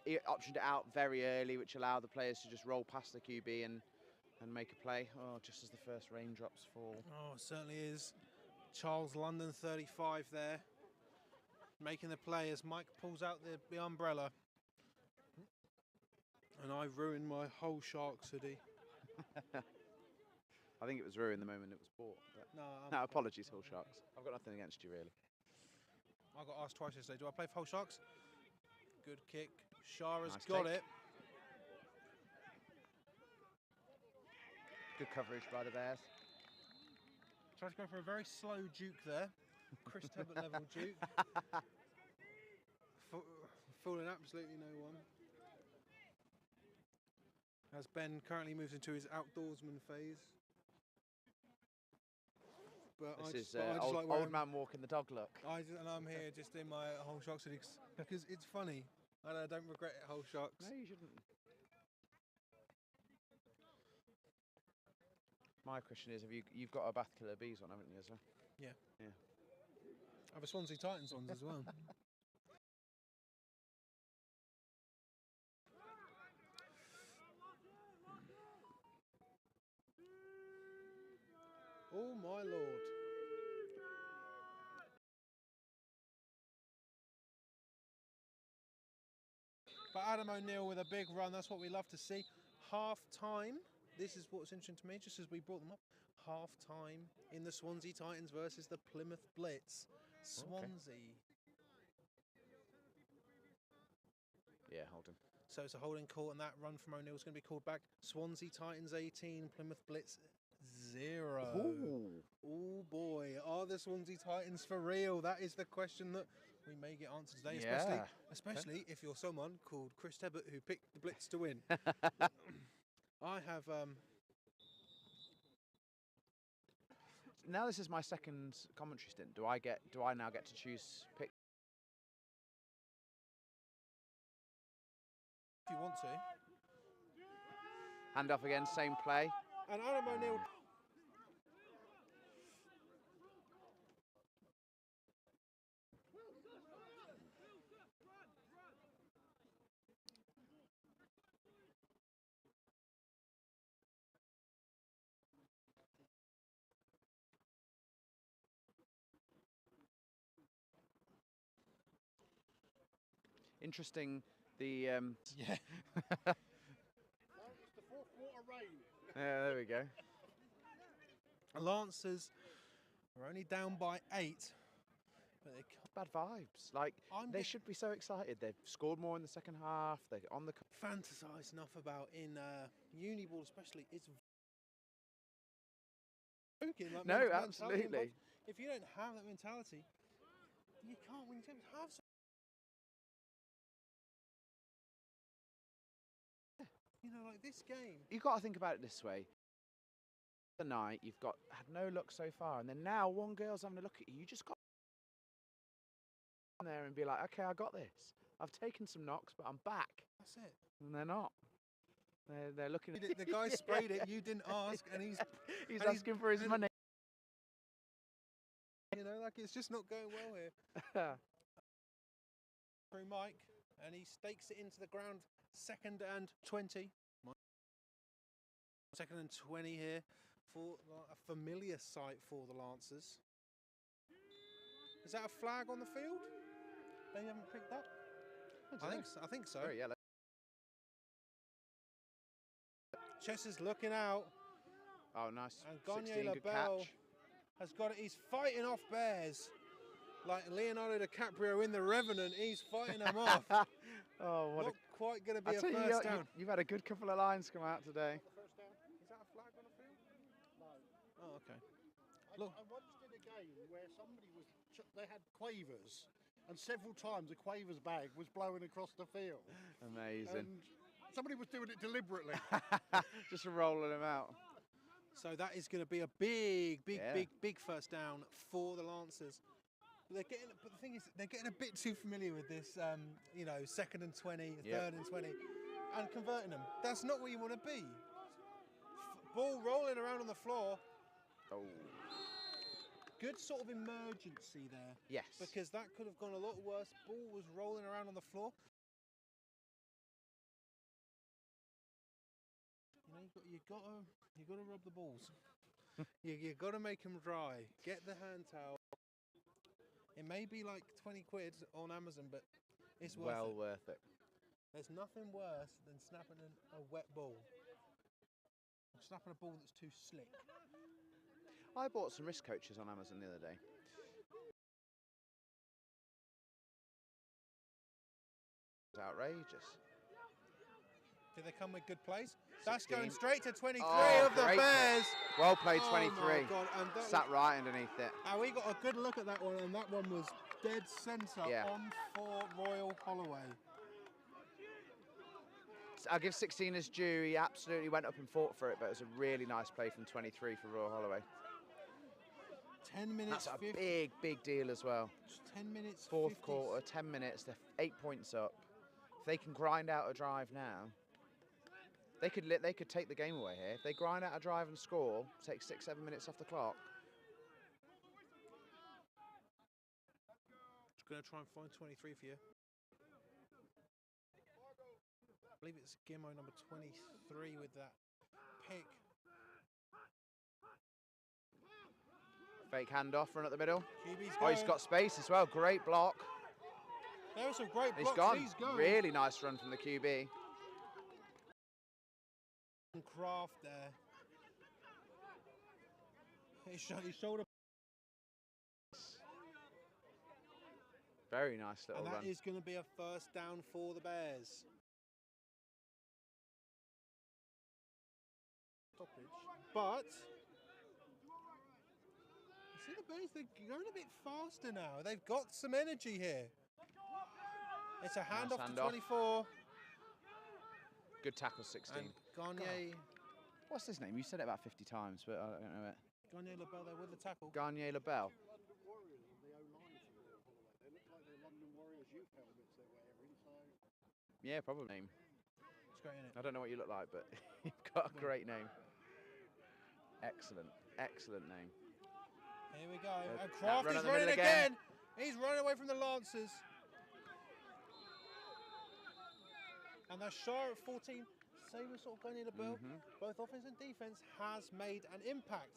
optioned it out very early, which allowed the players to just roll past the QB and make a play. Oh, just as the first raindrops fall. Oh, it certainly is. Charles London, 35 there, making the play as Mike pulls out the umbrella. And I ruined my whole Sharks hoodie. I think it was ruined the moment it was bought. No, apologies, Hull Sharks. I've got nothing against you, really. I got asked twice yesterday, do I play for Hull Sharks? Good kick. Shara's Nice got take. it. Good coverage by the Bears. Tried to go for a very slow juke there. Chris Tebbett level juke. Fooling absolutely no one. As Ben currently moves into his outdoorsman phase. But This is I just old, like old man walking the dog look. And I'm here just in my Hull Sharks because it's funny. And I don't regret it, Hull Sharks. No, you shouldn't. My question is, you've got a Bath Killer Bees on, haven't you, as well? Yeah. Yeah. I have a Swansea Titans ones as well. Oh my lord. But Adam O'Neill with a big run, that's what we love to see. Half time, this is what's interesting to me, just as we brought them up. Half time in the Swansea Titans versus the Plymouth Blitz. Swansea. Yeah, hold him. So it's a holding call, and that run from O'Neill is going to be called back. Swansea Titans 18, Plymouth Blitz 0. Oh boy, are the Swansea Titans for real? That is the question that we may get answered today, especially if you're someone called Chris Tebbett who picked the Blitz to win. I have. Now this is my second commentary stint. Do I now get to choose pick? If you want to. Hand off again, same play. And Adam O'Neill. Interesting. The Yeah. It's the fourth quarter rain. yeah, there we go. Lancers are only down by 8. But they Bad vibes. Like they should be so excited. They've scored more in the second half. They're on the. Fantasise enough about in uni ball, especially. It's joking. Like No, mentality absolutely. involved. If you don't have that mentality, you can't win games. Have some. You know, like this game. You've got to think about it this way. The night you've had no luck so far, and then now one girl's having a look at you. You just got there and be like, okay, I got this. I've taken some knocks, but I'm back. That's it. And they're not. They're looking at The guy sprayed it. You didn't ask, and he's asking for his money. You know, like it's just not going well here. Through Mike, and he stakes it into the ground. 2nd and 20. 2nd and 20 here for a familiar sight for the Lancers. Is that a flag on the field? They haven't picked up. I think so. Very yellow. Chess is looking out. Oh, nice. And Gagne 16, good LaBelle catch. has got it. He's fighting off bears. Like Leonardo DiCaprio in The Revenant, he's fighting them off. Oh, what Not quite going to be a tell you, first down. You've had a good couple of lines come out today. First down? Is that a flag on the field? No. Oh, okay. I once did a game where somebody they had quavers, and several times a quavers bag was blowing across the field. Amazing. And somebody was doing it deliberately. Just rolling them out. So that is going to be a big first down for the Lancers. But the thing is, they're getting a bit too familiar with this, 2nd and 20, 3rd and 20, and converting them. That's not where you want to be. Ball rolling around on the floor. Oh. Good sort of emergency there. Yes. Because that could have gone a lot worse. Ball was rolling around on the floor. You got to rub the balls. you got to make them dry. Get the hand towel. It may be like 20 quid on Amazon, but it's worth it. Well worth it. There's nothing worse than snapping a wet ball. snapping a ball that's too slick. I bought some wrist coaches on Amazon the other day. It's outrageous. Do they come with good plays? That's 16. going straight to 23 Oh, of the great Bears. hit. Well played, Oh 23. my God, and that Sat right underneath it. and we got a good look at that one, and that one was dead centre on for Royal Holloway. I'll give 16 his due. He absolutely went up and fought for it, but it was a really nice play from 23 for Royal Holloway. 10 minutes. That's a big deal as well. Just 10 minutes. Fourth 50. quarter, 10 minutes. They're 8 points up. If they can grind out a drive now, they could take the game away here. If they grind out a drive and score, take 6-7 minutes off the clock. Just going to try and find 23 for you. I believe it's Gimmo number 23 with that pick. Fake handoff, run up the middle. QB's Oh, he's going. got space as well. Great block. There were some great He's blocks. gone. He's going. Really nice run from the QB. And Kraft there. His shoulder. Very nice little And that run. is going to be a first down for the Bears. Stoppage. But you see the Bears, they're going a bit faster now. They've got some energy here. It's a handoff to 24. Good tackle, 16. And Garnier. What's his name? You said it about 50 times, but I don't know it. Garnier LaBelle there with the tackle. Garnier LaBelle. Yeah, probably. Name. It's great, isn't it? I don't know what you look like, but you've got a great name. Excellent, excellent name. Here we go. And that Kraft run is at the running middle again. again. He's running away from the Lancers. And they're sure at 14. Same as sort of going in the bill. Both offense and defense has made an impact.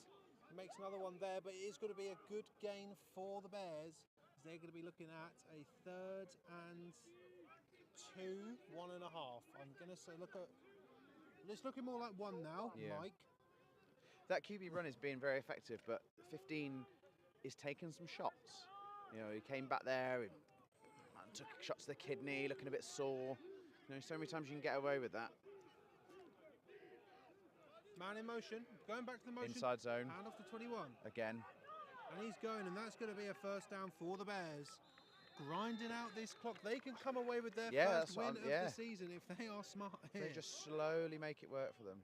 Makes another one there, but it is going to be a good gain for the Bears. They're going to be looking at a 3rd and 2, 1.5. I'm going to say, it's looking more like 1 now, Mike. That QB run is being very effective, but 15 is taking some shots. You know, he came back there and took shots to the kidney, looking a bit sore. You know, so many times you can get away with that. Man in motion, going back to the motion. Inside zone. Hand off to 21. Again. And he's going, and that's going to be a first down for the Bears. Grinding out this clock. They can come away with their first win of the season if they are smart here. They just slowly make it work for them.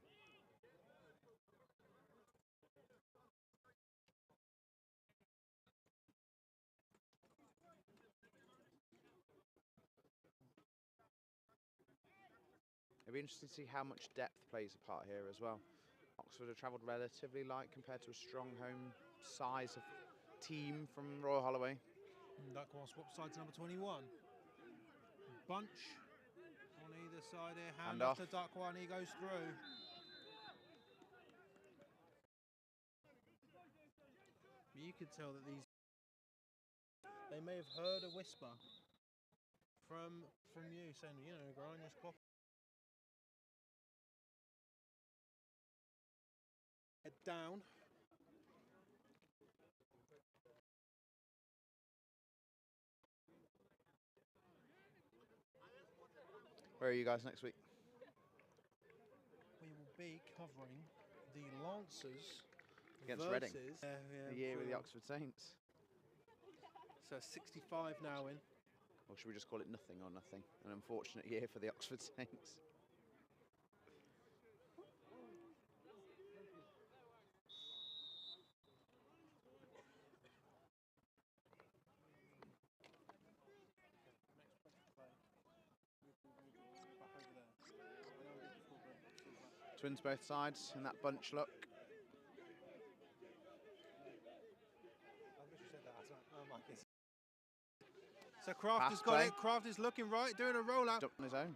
It'll be interesting to see how much depth plays a part here as well. Oxford have travelled relatively light compared to a strong home size of team from Royal Holloway. Duckworth swap sides number 21. Bunch on either side here. Hand off to Duckworth and he goes through. You could tell that they may have heard a whisper from you saying, you know, grind this clock. Head down. Where are you guys next week? We will be covering the Lancers against Reading. The year with the Oxford Saints. So 65 now in. Or should we just call it nothing or nothing? An unfortunate year for the Oxford Saints. Twins both sides in that bunch look. So Kraft has got it. Kraft is looking right, doing a rollout. Jumped on his own.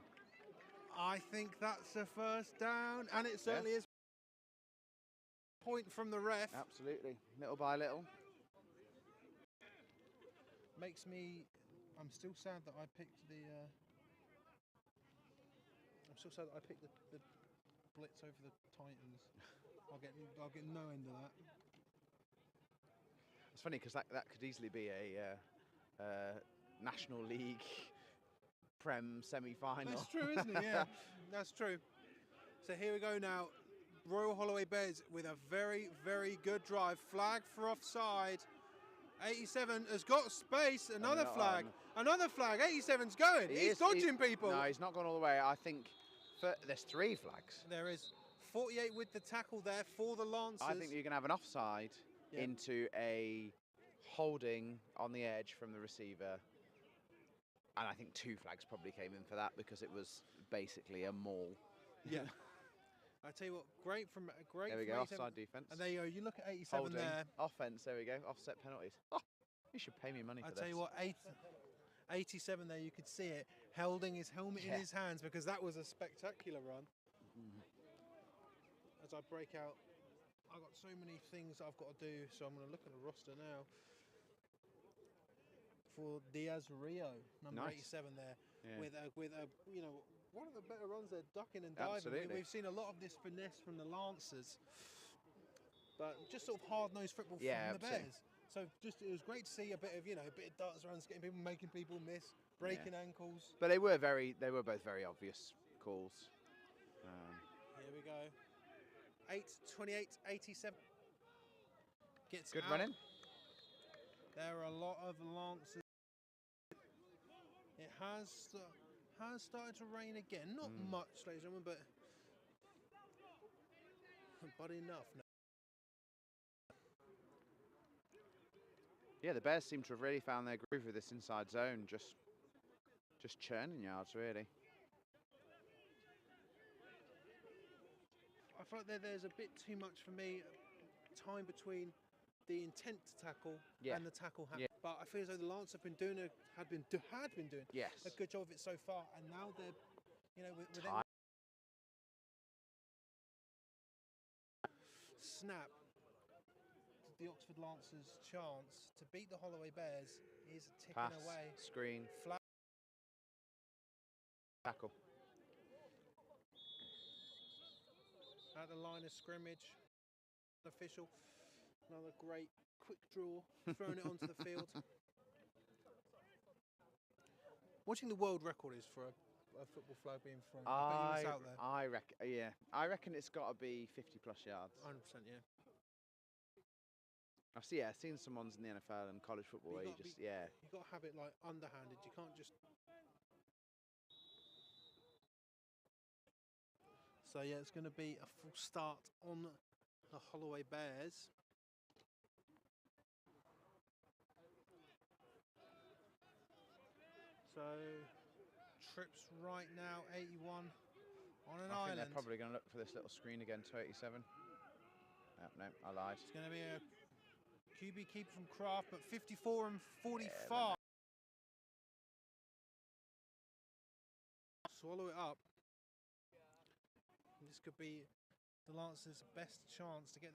I think that's a first down, and it certainly is. Point from the ref. Absolutely, little by little. Makes me. I'm still sad that I picked the. I'm still sad that I picked the blitz over the Titans. I'll get no end of that. It's funny because that could easily be a National League Prem semi-final. That's true, isn't it? Yeah, that's true. So here we go now. Royal Holloway Bears with a very, very good drive. Flag for offside. 87 has got space. Another flag. Another flag. 87's going. He's dodging people. No, he's not gone all the way. I think there's 3 flags. There is 48 with the tackle there for the Lancers. I think you're going to have an offside into a holding on the edge from the receiver. And I think 2 flags probably came in for that because it was basically a maul. Yeah. I tell you what, great from There we go, offside defence. And there you go, you look at 87 holding, there. Offence, there we go, offset penalties. Oh, you should pay me money for this. I tell you what, 87 there, you could see it, holding his helmet in his hands because that was a spectacular run. As I break out, I've got so many things I've got to do, so I'm going to look at the roster now. For Diaz Rio, number 87 there, with a you know, one of the better runs there, ducking and diving. Absolutely. We've seen a lot of this finesse from the Lancers, but just sort of hard-nosed football from the Bears. So it was great to see a bit of a bit of darts runs, getting people, making people miss, breaking ankles. But they were both very obvious calls. Here we go. 8:28, 87. Gets good out. running. There are a lot of Lancers. It has started to rain again. Not much, ladies and gentlemen, but enough now. Yeah, the Bears seem to have really found their groove with this inside zone, just churning yards, really. I feel like there's a bit too much for me time between the intent to tackle and the tackle. But I feel as though the Lance had been doing a good job of it so far, and now they're, with snap. The Oxford Lancers' chance to beat the Holloway Bears is ticking away. Screen, flag, tackle. At the line of scrimmage, official. Another great quick draw, throwing it onto the field. What do you think the world record is for a football flag being thrown? I bet you it's out there. I reckon it's got to be 50 plus yards. 100%, yeah. I've seen some ones in the NFL and college football where you got to have it like underhanded. You can't just. So yeah, it's going to be a full start on the Holloway Bears. So trips right now 81 on an island. I think they're probably going to look for this little screen again to 87. No, I lied. It's going to be a QB keeper from Kraft, but 54 and 45. Swallow it up. This could be the Lancers' best chance to get.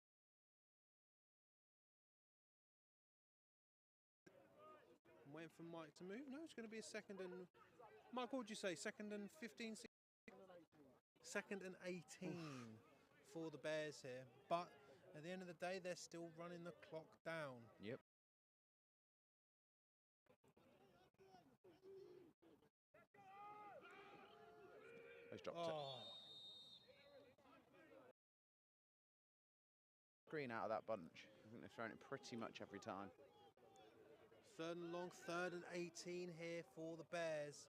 I'm waiting for Mike to move. No, it's going to be a second and. Mike, what would you say? Second and 15? Second and 18 for the Bears here. But at the end of the day, they're still running the clock down. Yep. He's dropped it. Screen out of that bunch. I think they've thrown it pretty much every time. Third and long, third and 18 here for the Bears.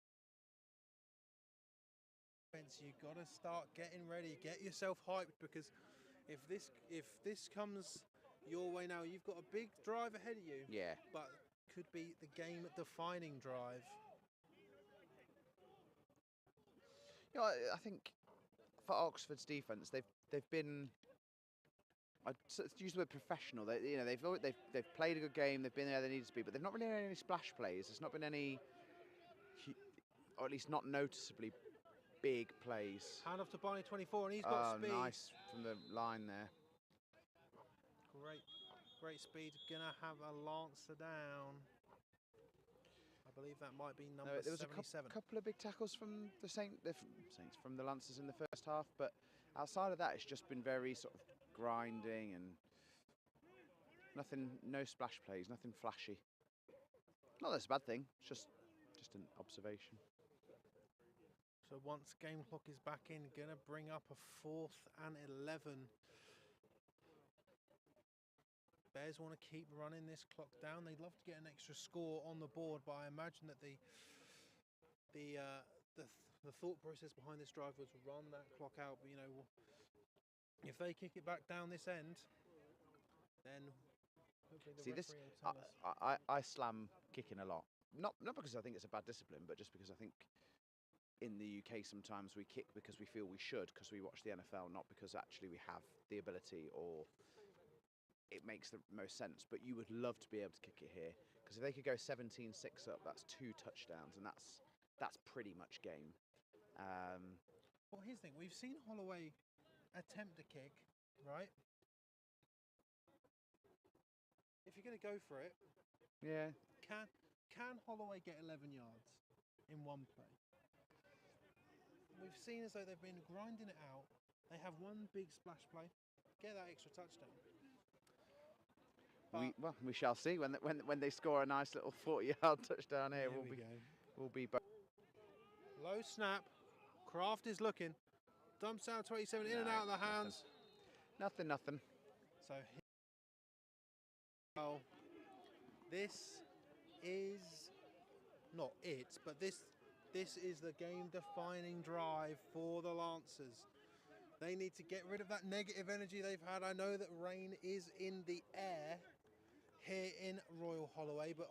You've got to start getting ready, get yourself hyped, because if this comes your way now, you've got a big drive ahead of you. Yeah. But could be the game-defining drive. I think for Oxford's defence, they've been. I'd use the word professional. They've played a good game. They've been there they needed to be, but they've not really had any splash plays. There's not been any, or at least not noticeably big plays. Hand off to Barney 24, and he's got speed. Nice from the line there. Great speed. Gonna have a Lancer down. I believe that might be number 77. There was a couple of big tackles from the Saints from the Lancers in the first half, but outside of that, it's just been very sort of grinding and nothing, no splash plays, nothing flashy. Not that it's a bad thing, it's just an observation. So once game clock is back in, gonna bring up a 4th and 11. Bears want to keep running this clock down. They'd love to get an extra score on the board, but I imagine that the thought process behind this drive was run that clock out. But you know, if they kick it back down this end, then hopefully the referee will tell us. I slam kicking a lot. Not because I think it's a bad discipline, but just because I think in the UK sometimes we kick because we feel we should, because we watch the NFL, not because actually we have the ability or it makes the most sense. But you would love to be able to kick it here, because if they could go 17-6 up, that's 2 touchdowns, and that's pretty much game. Well, here's the thing: we've seen Holloway attempt a kick, right? If you're going to go for it, yeah. Can Holloway get 11 yards in one play? We've seen as though they've been grinding it out. They have one big splash play, get that extra touchdown. We shall see when they score a nice little 40-yard touchdown here. We'll be back. Low snap. Kraft is looking. Dumps out 27 in and out of the hands. Nothing. So this is not it, but this is the game-defining drive for the Lancers. They need to get rid of that negative energy they've had. I know that rain is in the air here in Royal Holloway, but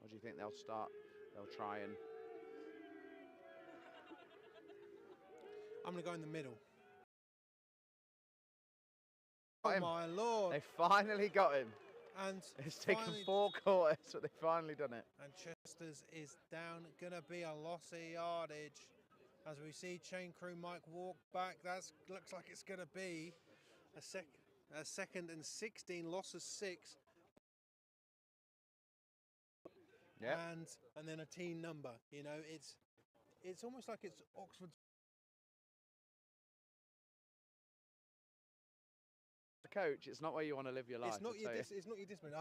Or do you think they'll try and... I'm going to go in the middle. Oh my Lord. They finally got him. And it's taken 4 quarters, but they've finally done it. And Chester's is down. Going to be a loss of yardage. As we see chain crew Mike walk back. That looks like it's going to be a 2nd and 16, loss of 6. Yeah. And then a team number. You know, it's almost like it's Oxford. Coach, it's not where you want to live your life. It's not your discipline.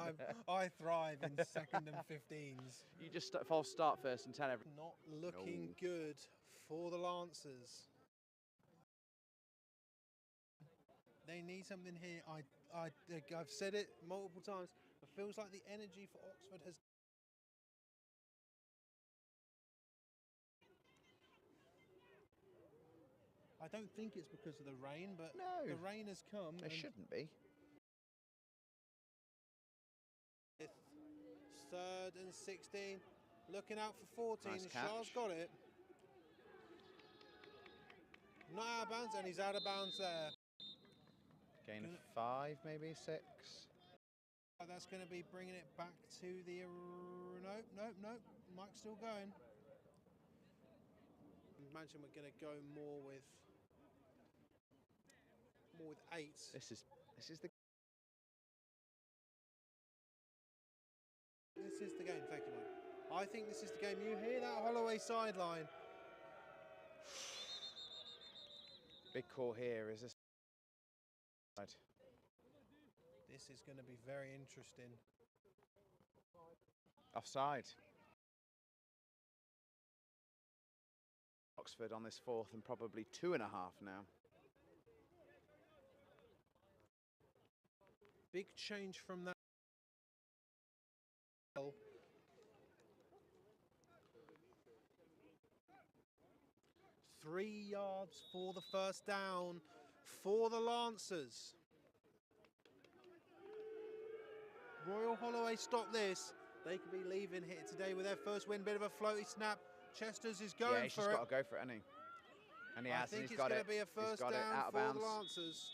I thrive in 2nd and 15s. You just false start first and 10 every. Not looking good for the Lancers. They need something here. I've said it multiple times. It feels like the energy for Oxford has. I don't think it's because of the rain, but no, the rain has come. It shouldn't be. 3rd and 16. Looking out for 14. Nice Shah's got it. Not out of bounds, and he's out of bounds there. Gain of 5, maybe 6. That's going to be bringing it back to the... Nope. Mike's still going. Imagine we're going to go more with 8. This is the... This is the game, thank you, Mike. I think this is the game. You hear that Holloway sideline? Big call here is this. This is going to be very interesting. Offside. Oxford on this 4th and probably 2.5 now. Big change from that. 3 yards for the first down for the Lancers. Royal Holloway stop this. They could be leaving here today with their first win. Bit of a floaty snap. Chester's is going for it. Yeah, he's just got to go for it, hasn't he? And he has, and he's got it. I think it's going to be a first down for the Lancers.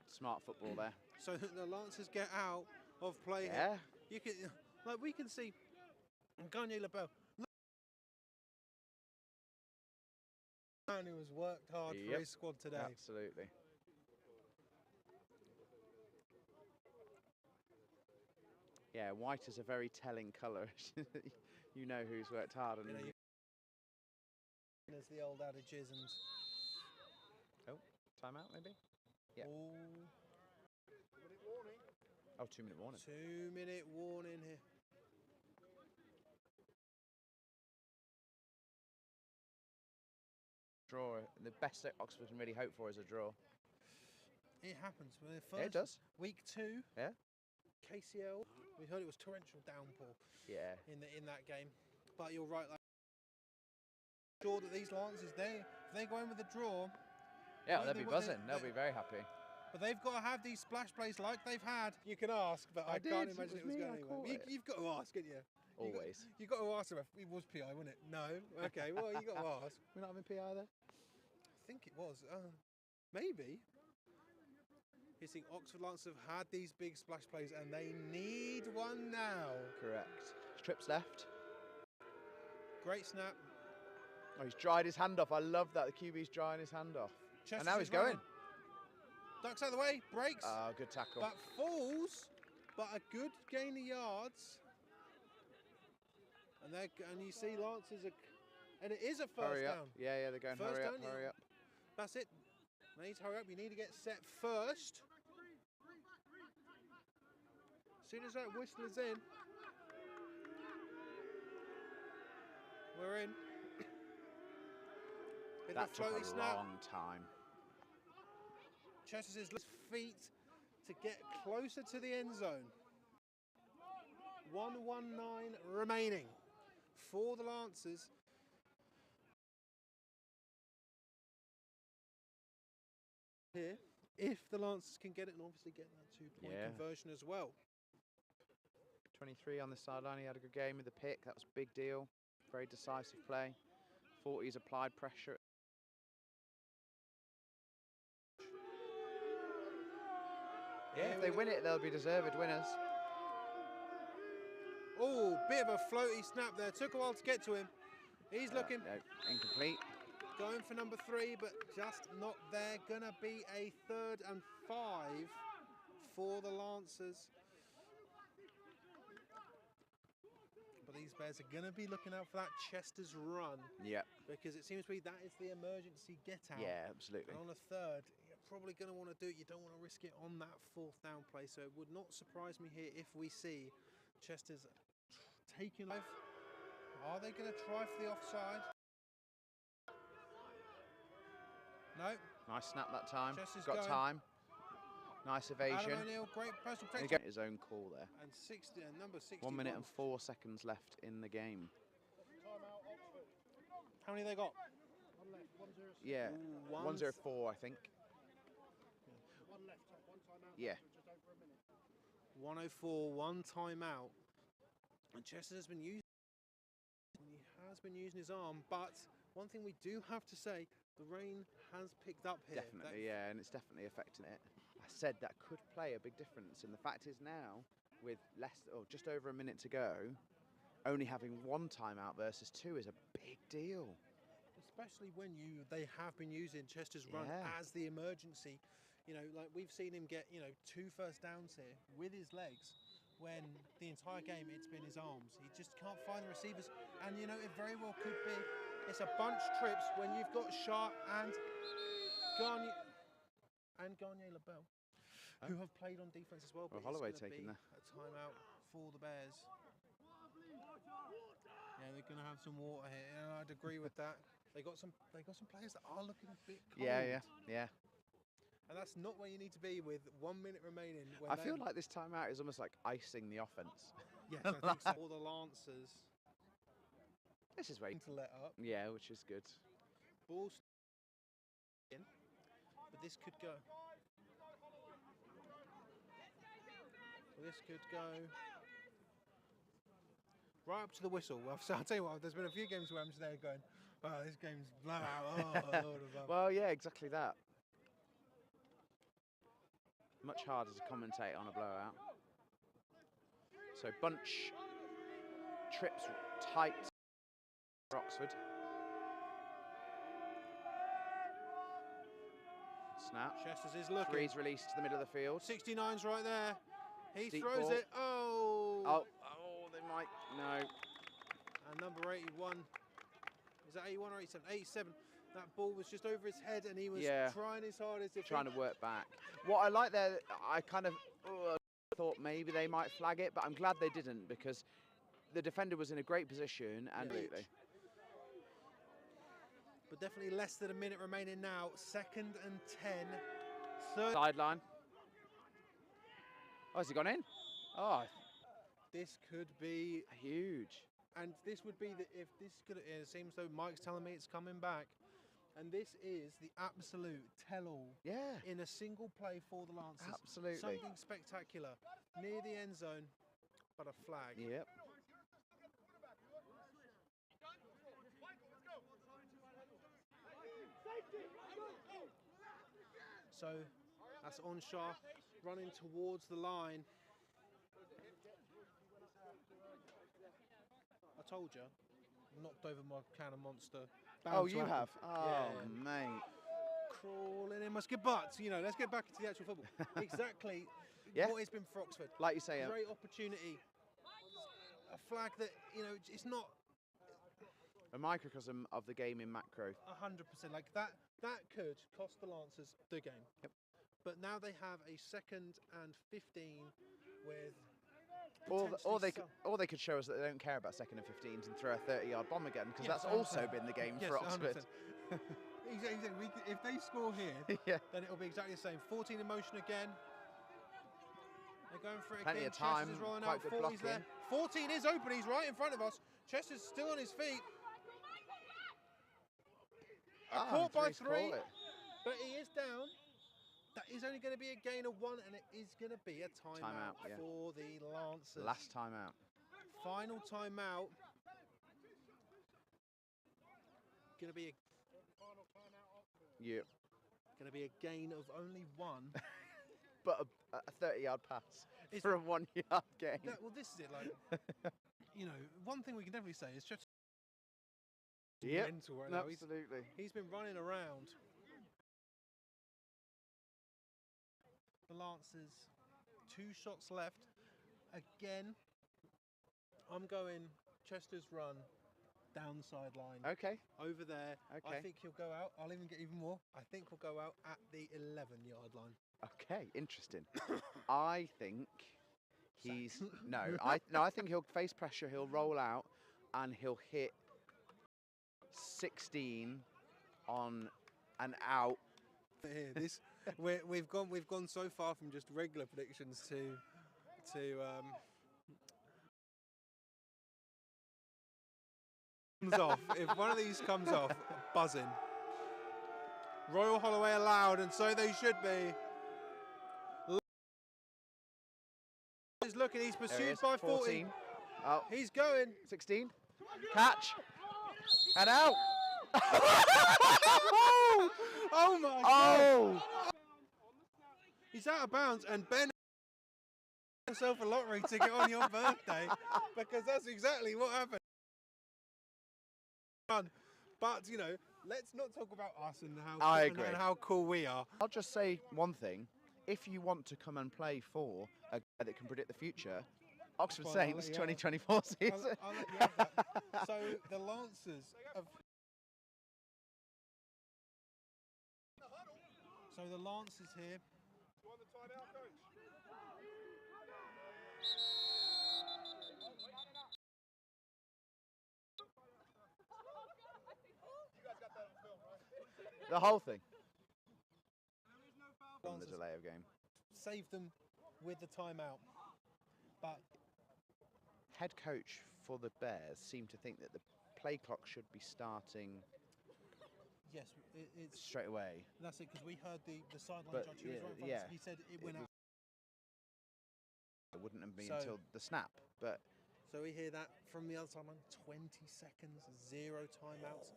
Smart football there. So the Lancers get out of play here. You can, like we can see, Gagne LaBelle. Man who has worked hard for his squad today. Absolutely. Yeah, white is a very telling colour. You know who's worked hard on it. As the old adage is, and Timeout maybe? Yeah. Oh, 2-minute warning. 2-minute warning here. Draw. The best that Oxford can really hope for is a draw. It happens. It does. Week 2. Yeah. KCL. We heard it was torrential downpour. Yeah. In that game, but you're right. Like, sure that these Lancers, if they go in with a draw, yeah, they'll be buzzing. They'll be very happy. But they've got to have these splash plays like they've had. You can ask, but I can't imagine it was going anywhere. You've got to ask, can't you? Always. You've got to ask them. It was PI, wasn't it? No. Okay. Well, you got to ask. We're not having PI there. I think it was. Maybe. You see, Oxford Lancers have had these big splash plays, and they need one now. Correct. Trips left. Great snap. Oh, he's dried his hand off. I love that. The QB's drying his hand off. And now he's going. Ducks out of the way, breaks. Good tackle. But falls, but a good gain of yards. And you see Lancers, and it is a first down. Yeah, they're going first hurry up. That's it. They need to hurry up. You need to get set first. As soon as that whistle is in, we're in. That took a long time. Chester's feet to get closer to the end zone. 1:19 remaining for the Lancers. Here, if the Lancers can get it, and obviously get that 2-point conversion as well. 23 on the sideline. He had a good game with the pick. That was a big deal. Very decisive play. 40s applied pressure. Yeah, if they win it, they'll be deserved winners. Oh, bit of a floaty snap there. Took a while to get to him. He's looking. No, incomplete. Going for number 3, but just not there. Gonna be a 3rd and 5 for the Lancers. But these Bears are gonna be looking out for that Chester's run. Yeah. Because it seems to be that is the emergency get out. Yeah, absolutely. And on a 3rd, you're probably gonna want to do it. You don't want to risk it on that 4th down play. So it would not surprise me here if we see Chester's taking life. Are they gonna try for the offside? No. Nice snap that time. Chester's got going. time. Nice evasion. Adam O'Neill, great personal protection. He got his own call there. And number 60. 1 minute and 4 seconds left in the game. How many they got? One left. 1-0. Yeah. 104, I think. One left. One time out. Yeah. Just over a minute. 104, one timeout. And Chester has been using. He has been using his arm, but one thing we do have to say, the rain has picked up here. Definitely, yeah, and it's definitely affecting it. I said that could play a big difference, and the fact is now, with just over a minute to go, only having 1 timeout versus 2 is a big deal. Especially when they have been using Chester's run as the emergency. You know, like we've seen him get, 2 first downs here with his legs, when the entire game it's been his arms. He just can't find the receivers, and it very well could be. It's a bunch trips when you've got Sharp and Garnier LaBelle, who have played on defense as well. But Holloway it's taking a timeout for the Bears. Yeah, they're going to have some water here. Yeah, I'd agree with that. They got some players that are looking a bit cold. Yeah. And that's not where you need to be with 1 minute remaining. I feel like this timeout is almost like icing the offense. Yes, I think so. All the Lancers. This is waiting to let up. Yeah, which is good. Ball in, but this could go. This could go right up to the whistle. Well, so I'll tell you what, there's been a few games where I'm just there going, oh, this game's blowout. Oh, Lord above. Well, yeah, exactly that. Much harder to commentate on a blowout. So bunch trips tight for Oxford. Snap. Chester's is looking. 3's released to the middle of the field. 69's right there. He Deep throws ball. it. Oh, Oh, they might. No. And number 81, is that 81 or 87? 87. That ball was just over his head, and he was trying his hardest. Trying to work back. What I like there, I kind of thought maybe they might flag it, but I'm glad they didn't because the defender was in a great position. And but definitely less than a minute remaining now. 2nd and 10. Third sideline. Oh, has he gone in? Oh, this could be huge. And this would be if this could. It seems though Mike's telling me it's coming back, and this is the absolute tell-all. Yeah. In a single play for the Lancers. Absolutely. Something spectacular near the end zone, but a flag. Yep. So that's Onshaw running towards the line. I told you, knocked over my can of Monster. Oh, you have? Oh, mate. Crawling in, must get butts. You know, let's get back into the actual football. Exactly what it's been for Oxford. Like you say, great opportunity. A flag that, you know, it's not a microcosm of the game in macro. 100%. Like that could cost the Lancers the game. Yep. But now they have a 2nd and 15 with. Or they could show us that they don't care about 2nd and 15s and throw a 30-yard bomb again, because that's also been the game for Oxford. Exactly. If they score here, then it'll be exactly the same. 14 in motion again. They're going for it Plenty again. of time. Chester's rolling Quite out. good 40's there. 14 is open. He's right in front of us. Chester's still on his feet. Caught by 3, but he is down. That is only going to be a gain of 1, and it is going to be a timeout for the Lancers. Last timeout. Final timeout. Going to be going to be a gain of only 1. But a 30-yard pass for a 1-yard gain. Yeah, well, this is it. Like, you know, one thing we can definitely say is just mental right now. Absolutely. He's been running around. The Lancers, 2 shots left. Again, I'm going Chester's run down the sideline. Okay. Over there. Okay. I think he'll go out. I'll even get even more. I think we'll go out at the 11-yard line. Okay, interesting. I think he's I think he'll face pressure. He'll roll out and he'll hit 16 on an out. This we've gone so far from just regular predictions to comes off. If one of these comes off, buzzing. Royal Holloway allowed, and so they should be. He's looking. He's pursued by 14. Oh, he's going. 16. Catch. And out. Oh my God. He's out of bounds, and Ben himself a lottery ticket on your birthday, because that's exactly what happened. But you know, let's not talk about us and how cool we are. I'll just say one thing: if you want to come and play for a guy that can predict the future, Oxford Saints 2024 season. I'll let you have that. So the Lancers have. So the Lancers here. The whole thing. On the delay of game. Save them with the timeout. But head coach for the Bears seemed to think that the play clock should be starting. Yes, it's straight away. That's it, because we heard the sideline judge who was right in front of us. He said it went out. It wouldn't have been until the snap, but. So we hear that from the other sideline. 20 seconds, 0 timeouts.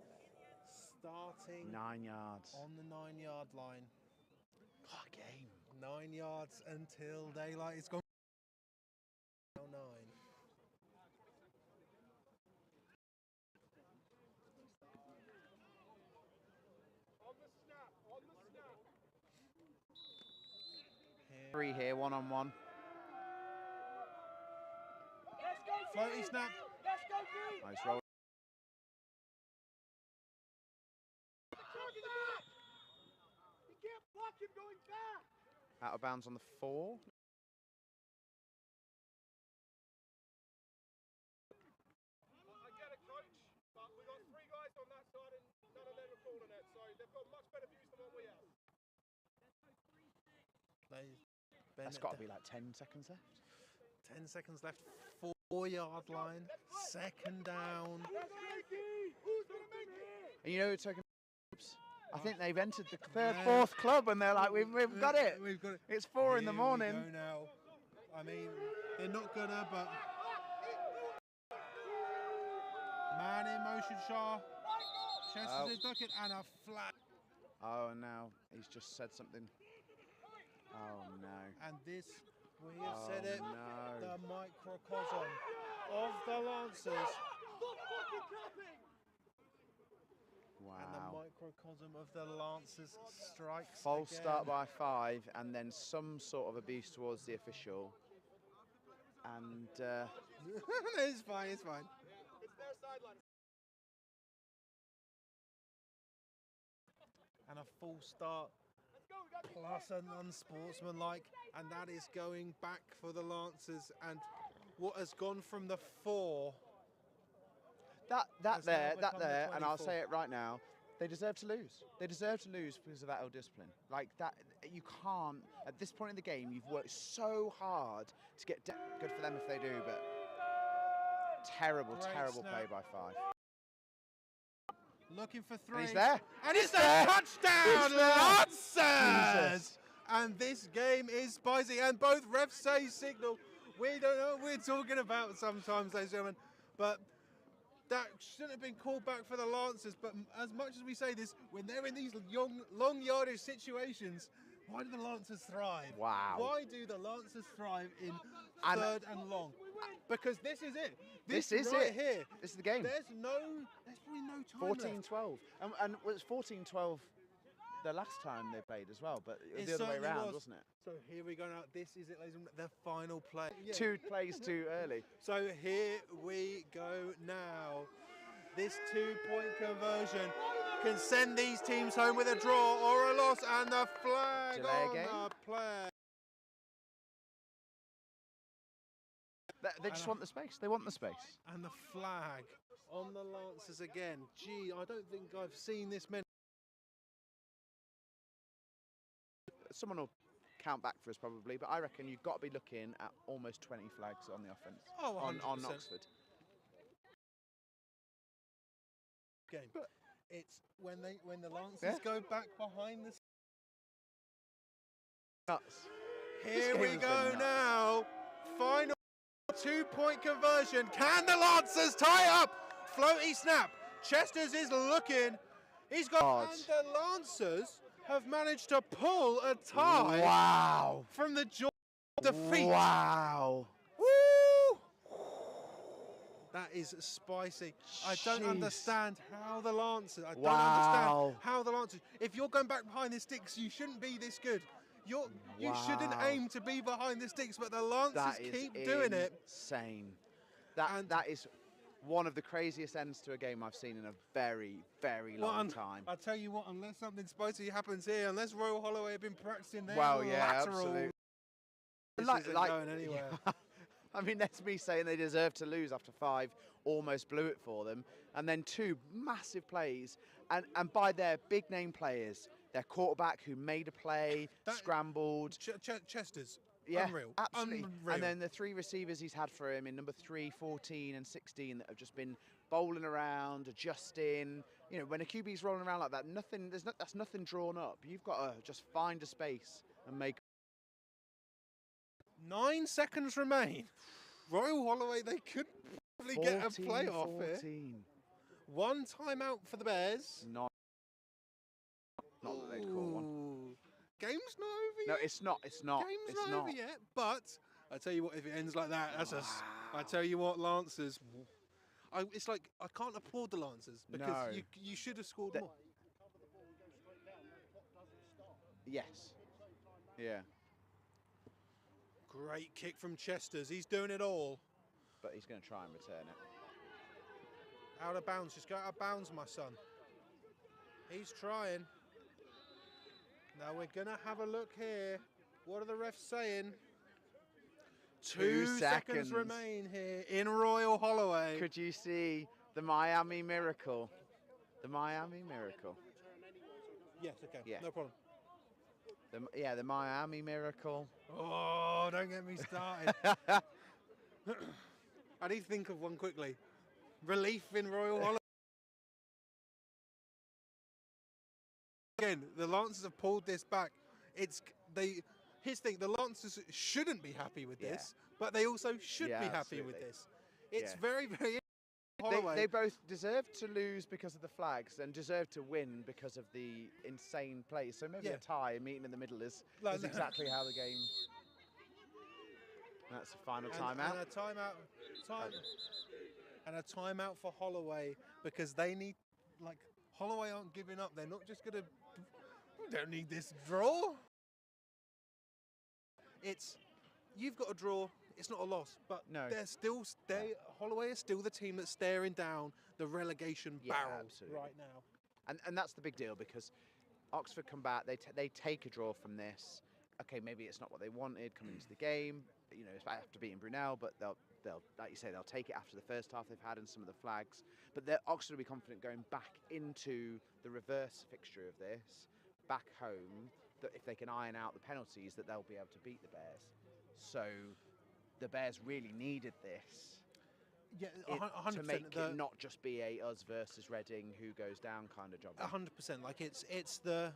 Starting 9 yards on the 9-yard line. What a game! 9 yards until daylight. It's gone. Now 9. Three here, 1-on-1. Floaty snap. Nice roll. Out of bounds on the 4. I get it, coach, but we got 3 guys on that side and none of them are calling it, so they've got much better views than what we have. That's got to be like 10 seconds left. 10 seconds left, 4-yard line, second down. And you know, it's like, I think they've entered the third, fourth club, and they're like, we've got it. We've got it. It's 4 in the morning. We go now. I mean, they're not gonna, but man in motion, Shaw. Chester is looking and a flat. Oh, now he's just said something. Oh no. And this, we have said it, no. the microcosm of the Lancers. Wow. And the microcosm of the Lancers strikes False again. start by 5, and then some sort of abuse towards the official. And it's fine, it's fine. It's their sideline. And a full start plus an unsportsmanlike, and that is going back for the Lancers. And what has gone from the 4. that Has now there, become the and I'll 24. say it right now, they deserve to lose. They deserve to lose because of that ill discipline. Like that, you can't, at this point in the game, you've worked so hard to get good for them if they do, but terrible, Great terrible snap. play by 5. Looking for 3. And he's there. And it's a there. touchdown, He's there. Lancers! Jesus. And this game is spicy, and both refs say signal. We don't know what we're talking about sometimes, ladies and gentlemen, but that shouldn't have been called back for the Lancers. But as much as we say this, when they're in these long yardage situations, why do the Lancers thrive? Wow. Why do the Lancers thrive in And- 3rd and long? Because this is it. This is right it. here. This is the game. There's probably no time left. 14-12. And it was 14-12 the last time they played as well, but it was It the other way certainly around, was. wasn't it? So here we go now. This is it, ladies and gentlemen, the final play. 2 plays too early. So here we go now. This 2-point conversion can send these teams home with a draw or a loss, and the flag Delay on game. the play. They just want the space. They want the space. And the flag on the Lancers again. Gee, I don't think I've seen this many. Someone will count back for us probably, but I reckon you've got to be looking at almost 20 flags on the offence. Oh, on 100%. Oxford. Game. But- It's when the Lancers go back behind the. Nuts. Here game we has been go nuts. now. Final 2-point conversion. Can the Lancers tie up? Floaty snap. Chester's is looking. He's got. God. And the Lancers have managed to pull a tie Wow. from the jaw of defeat. Wow. Woo! That is spicy. I don't Jeez. understand how the Lancers. I don't Wow. understand how the Lancers. If you're going back behind the sticks, you shouldn't be this good. You shouldn't Wow. aim to be behind the sticks, but the Lancers That is keep doing it. insane. And- That is one of the craziest ends to a game I've seen in a very, very long time. I tell you what, unless something spicy happens here, unless Royal Holloway have been practicing their Well, yeah, lateral, absolutely. this Like- isn't like- going anywhere. I mean, that's me saying they deserve to lose after 5, almost blew it for them. And then 2 massive plays, and by their big name players, their quarterback who made a play, That- scrambled. Chester's. Yeah, Unreal. absolutely. Unreal. And then the 3 receivers he's had for him in number 3, 14 and 16 that have just been bowling around, adjusting. You know, when a QB's rolling around like that, that's nothing drawn up. You've got to just find a space and make. 9 seconds remain. Royal Holloway, they could probably get a playoff here. 14. 1 timeout for the Bears. Not that they'd call one. Ooh. Game's not over No, yet. it's not. It's not. Game's It's not not. over yet. But I tell you what, if it ends like that, that's us. I Wow. tell you what, Lancers. It's like I can't applaud the Lancers because No. you should have scored The- more. Yes. Yeah. Great kick from Chester's. He's doing it all. but he's going to try and return it. Out of bounds. Just go out of bounds, my son. He's trying. Now we're going to have a look here. What are the refs saying? 2 seconds remain here in Royal Holloway. Could you see the Miami Miracle? The Miami Miracle. Yes, okay. Yeah. No problem. The Miami Miracle. Oh, don't get me started. I need to think of one quickly. Relief in Royal Holloway. Again, the Lancers have pulled this back. His thing, the Lancers shouldn't be happy with this, but they also should be happy with this. It's very, very Holloway. They both deserve to lose because of the flags and deserve to win because of the insane play. So maybe a tie, a meeting in the middle is exactly how the game. That's a final timeout. And a timeout for Holloway because they need, Holloway aren't giving up. They're not just going to. We don't need this draw. You've got a draw. It's not a loss, but Holloway is still the team that's staring down the relegation barrel right now. And that's the big deal because Oxford come back. They take a draw from this. Okay, maybe it's not what they wanted coming into the game. You know, it's after beating Brunel, but they'll like you say, they'll take it after the first half they've had and some of the flags. But Oxford will be confident going back into the reverse fixture of this, back home, that if they can iron out the penalties, that they'll be able to beat the Bears. So the Bears really needed this. Yeah, 100%. To make it not just be a us versus Reading who goes down kind of job. 100%. Like it's the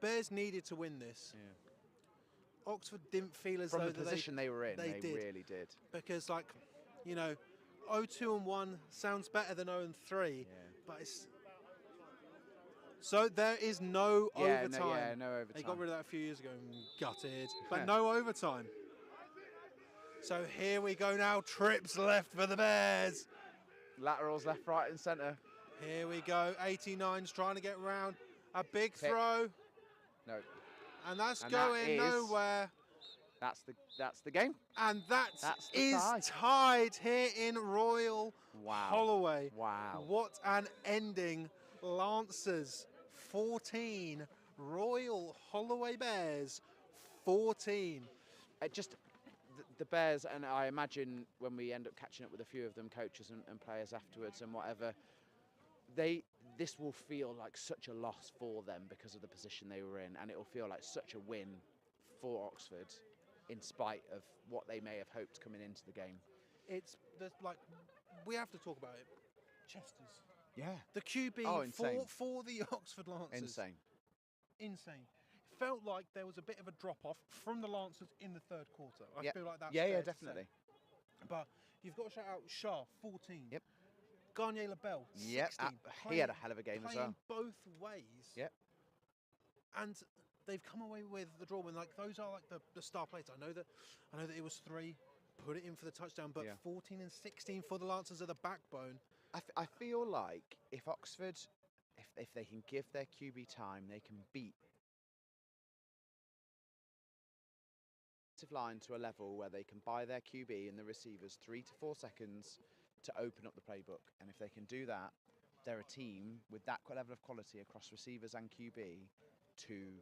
Bears needed to win this. Yeah. Oxford didn't feel as from though the position they were in. They really did. Because 0-2-1 sounds better than 0-3, but it's. So there is no overtime. No overtime. They got rid of that a few years ago and gutted, but no overtime. So here we go now. Trips left for the Bears. Laterals left, right, and centre. Here we go. 89's trying to get round. A big throw. No. And that's going nowhere. That's the game. And that is tied here in Royal Holloway. Wow. What an ending. Lancers 14, Royal Holloway Bears 14. The Bears, and I imagine when we end up catching up with a few of them, coaches and players afterwards and whatever, this will feel like such a loss for them because of the position they were in, and it will feel like such a win for Oxford in spite of what they may have hoped coming into the game. We have to talk about it. Chester's. Yeah. The QB for the Oxford Lancers. Insane. Felt like there was a bit of a drop-off from the Lancers in the third quarter. I feel like that's fair definitely. To say. But you've got to shout out Shah, 14. Yep. Garnier LaBelle, 16. Yep. He had a hell of a game as well. Both ways. Yep. And they've come away with the draw. Those are the star players. I know that it was 3. Put it in for the touchdown, but 14 and 16 for the Lancers are the backbone. I feel like if Oxford, if they can give their QB time, they can beat line to a level where they can buy their QB and the receivers 3 to 4 seconds to open up the playbook. And if they can do that, they're a team with that level of quality across receivers and QB to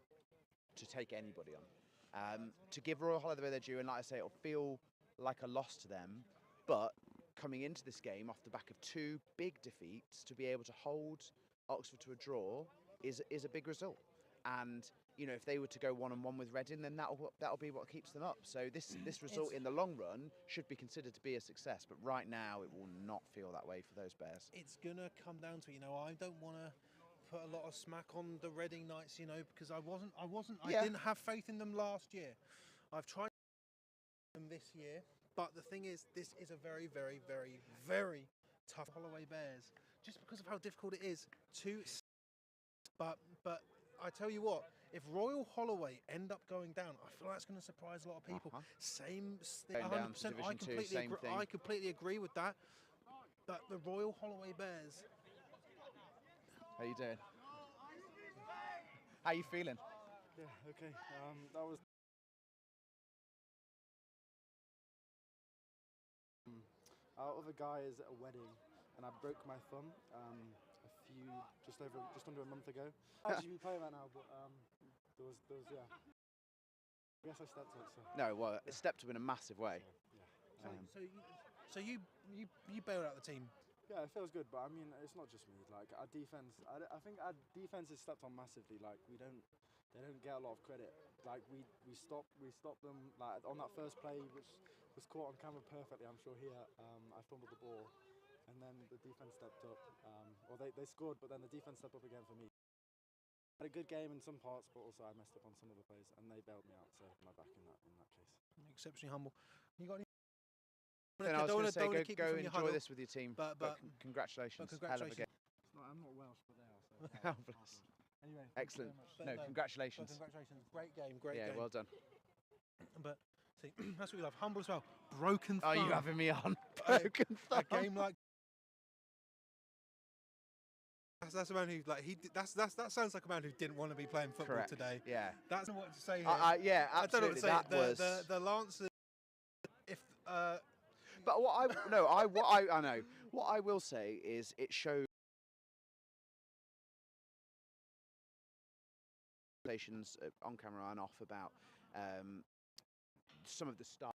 take anybody on. To give Royal Holloway their due, and like I say, it'll feel like a loss to them, but coming into this game off the back of 2 big defeats, to be able to hold Oxford to a draw is a big result. And you know, if they were to go 1-on-1 with Reading, then that'll be what keeps them up. So this result in the long run should be considered to be a success. But right now, it will not feel that way for those Bears. It's gonna come down to I don't want to put a lot of smack on the Reading Knights, because I didn't have faith in them last year. I've tried them this year, but the thing is, this is a very, very, very, very tough Holloway Bears, just because of how difficult it is to. But I tell you what, if Royal Holloway end up going down, I feel like it's going to surprise a lot of people. Same, 100%. I completely agree with that. But the Royal Holloway Bears. How you doing? How you feeling? Yeah. Okay. That was. Our other guy is at a wedding, and I broke my thumb just under a month ago. I actually be playing that now, but there was yeah. I guess I stepped on it. So. No, well, it stepped up in a massive way. Yeah. So you bailed out the team. Yeah, it feels good, but I mean, it's not just me. Like our defense, I think our defense is stepped on massively. Like they don't get a lot of credit. Like we stopped them. Like on that first play, which was caught on camera perfectly, I'm sure here. I fumbled the ball, and then the defense stepped up. Or they scored, but then the defense stepped up again for me. I had a good game in some parts, but also I messed up on some of the plays, and they bailed me out. So my back in that case. Exceptionally humble. You got any? I was going to say, go enjoy huddle, this with your team. But congratulations. Hell of a game. I'm not Welsh, but they are. So Oh, bless. Anyway, Excellent. But No, congratulations. Congratulations. Great game. Great game. Yeah, well done. But see, that's what we love. Humble as well. Broken thumb. Are you having me on? Broken thumb. A game like that's a man who that sounds like a man who didn't want to be playing football Correct. today. Yeah. That's what to say here. Yeah, I don't know what absolutely. to say. That was. The Lancers. If But what I will say is it shows conversations on camera and off about some of the stuff.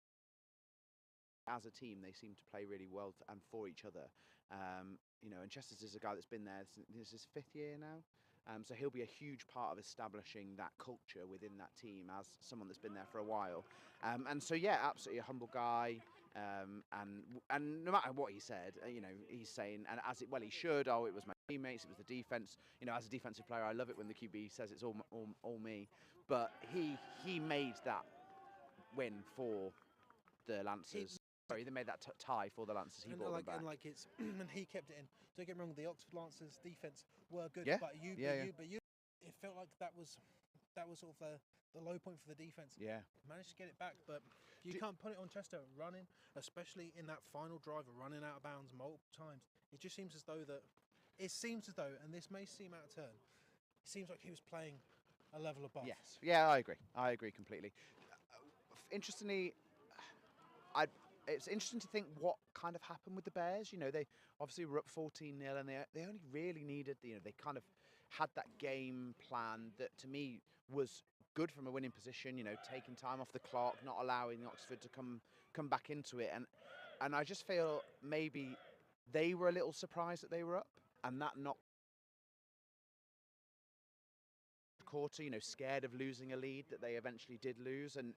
As a team, they seem to play really well and for each other. And Chester's is a guy that's been there since this is his 5th year now. So he'll be a huge part of establishing that culture within that team as someone that's been there for a while. And so, yeah, absolutely a humble guy. And no matter what he said, he's saying, and he should. Oh, it was my teammates, it was the defense. As a defensive player, I love it when the QB says it's all me. But he made that win for the Lancers. Sorry, they made that tie for the Lancers. He brought them back. And he kept it in. Don't get me wrong, the Oxford Lancers defense were good, Yeah. but you, it felt like that was sort of the low point for the defense. Yeah. Managed to get it back, but you can't put it on Chester running, especially in that final drive of running out of bounds multiple times. It just seems as though and this may seem out of turn, it seems like he was playing a level above. Yes. Yeah, I agree completely. Interestingly, it's interesting to think what kind of happened with the Bears. They obviously were up 14-0, and they only really needed, they kind of had that game plan that to me was good from a winning position. Taking time off the clock, not allowing Oxford to come back into it, and I just feel maybe they were a little surprised that they were up, and that knocked quarter, scared of losing a lead that they eventually did lose, and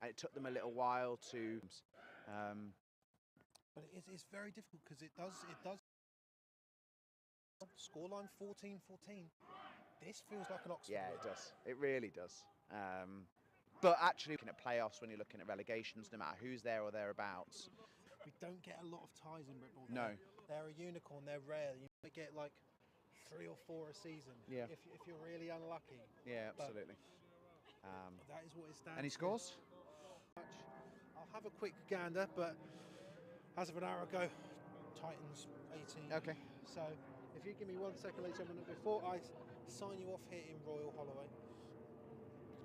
it took them a little while to. But it's very difficult because it does. Scoreline 14-14. This feels like an Oxford. Yeah, win. it does. It really does. But actually, looking at playoffs, when you're looking at relegations, no matter who's there or thereabouts, we don't get a lot of ties in Britball. No. They're a unicorn. They're rare. You might get like 3 or 4 a season. Yeah. If you're really unlucky. Yeah, absolutely. That is what it stands. Any scores? I'll have a quick gander, but as of an hour ago, Titans 18. Okay. So if you give me 1 second, ladies and gentlemen, before I sign you off here in Royal Holloway,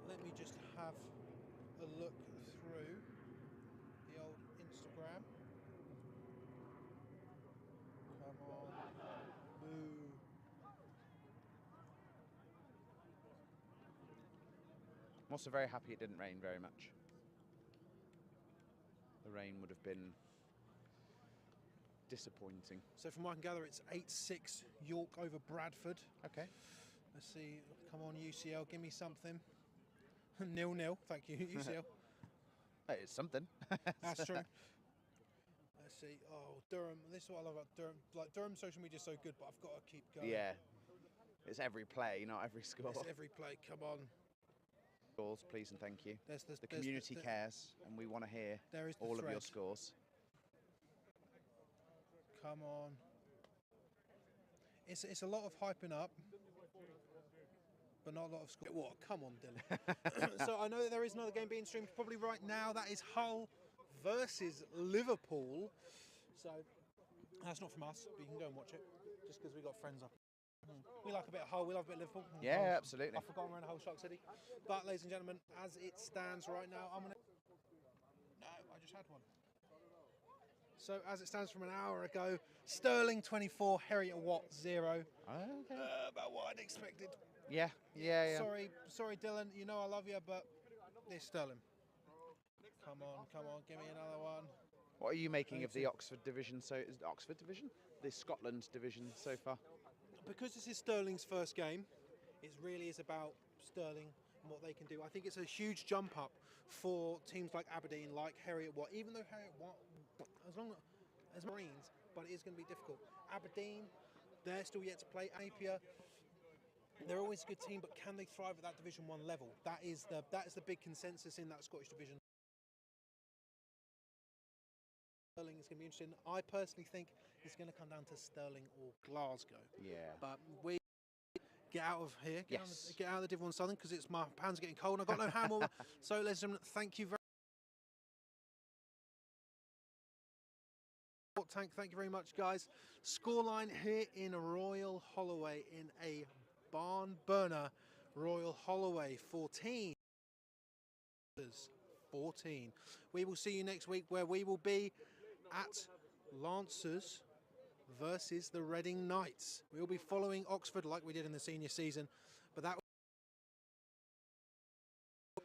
let me just have a look through the old Instagram. Come on. Boo. I'm also very happy it didn't rain very much. The rain would have been disappointing. So from what I can gather, it's 8-6 York over Bradford. Okay. Let's see. Come on, UCL, give me something. 0-0. Thank you, UCL. It's something. That's true. Let's see. Oh, Durham. This is what I love about Durham. Like, Durham's social media is so good, but I've got to keep going. Yeah. It's every play, not every score. It's every play. Come on. Scores, please and thank you. The community cares, and we want to hear all of your scores. Come on. It's a lot of hyping up, but not a lot of score. What? Come on, Dylan. So I know that there is another game being streamed probably right now. That is Hull versus Liverpool. So that's not from us, but you can go and watch it just because we got friends up. We like a bit of Hull, we love a bit of Liverpool. Yeah, absolutely. I've forgotten we're in Hull Shark City. But ladies and gentlemen, as it stands right now, I'm going to... No, I just had one. So as it stands from an hour ago, Sterling 24, Heriot Watt 0. Okay. About what I'd expected. Yeah. Sorry, Dylan. You know I love you, but it's Sterling. Come on, give me another one. What are you making of the Oxford division? So is it Oxford division, the Scotland division so far? Because this is Sterling's first game, it really is about Sterling and what they can do. I think it's a huge jump up for teams like Aberdeen, like Heriot Watt. Even though Heriot Watt, as long as Marines, but it is going to be difficult. Aberdeen, they're still yet to play. Napier, they're always a good team, but can they thrive at that Division 1 level? That is the big consensus in that Scottish division. Sterling is going to be interesting. I personally think it's going to come down to Sterling or Glasgow. Yeah. But we get out of here. Get out of the Div 1 Southern because it's my hands are getting cold and I've got no hand warmer. So, ladies and gentlemen, thank you very much. Thank you very much, guys. Scoreline here in Royal Holloway in a barn burner. Royal Holloway 14. We will see you next week where we will be at Lancers versus the Reading Knights. We will be following Oxford like we did in the senior season, but that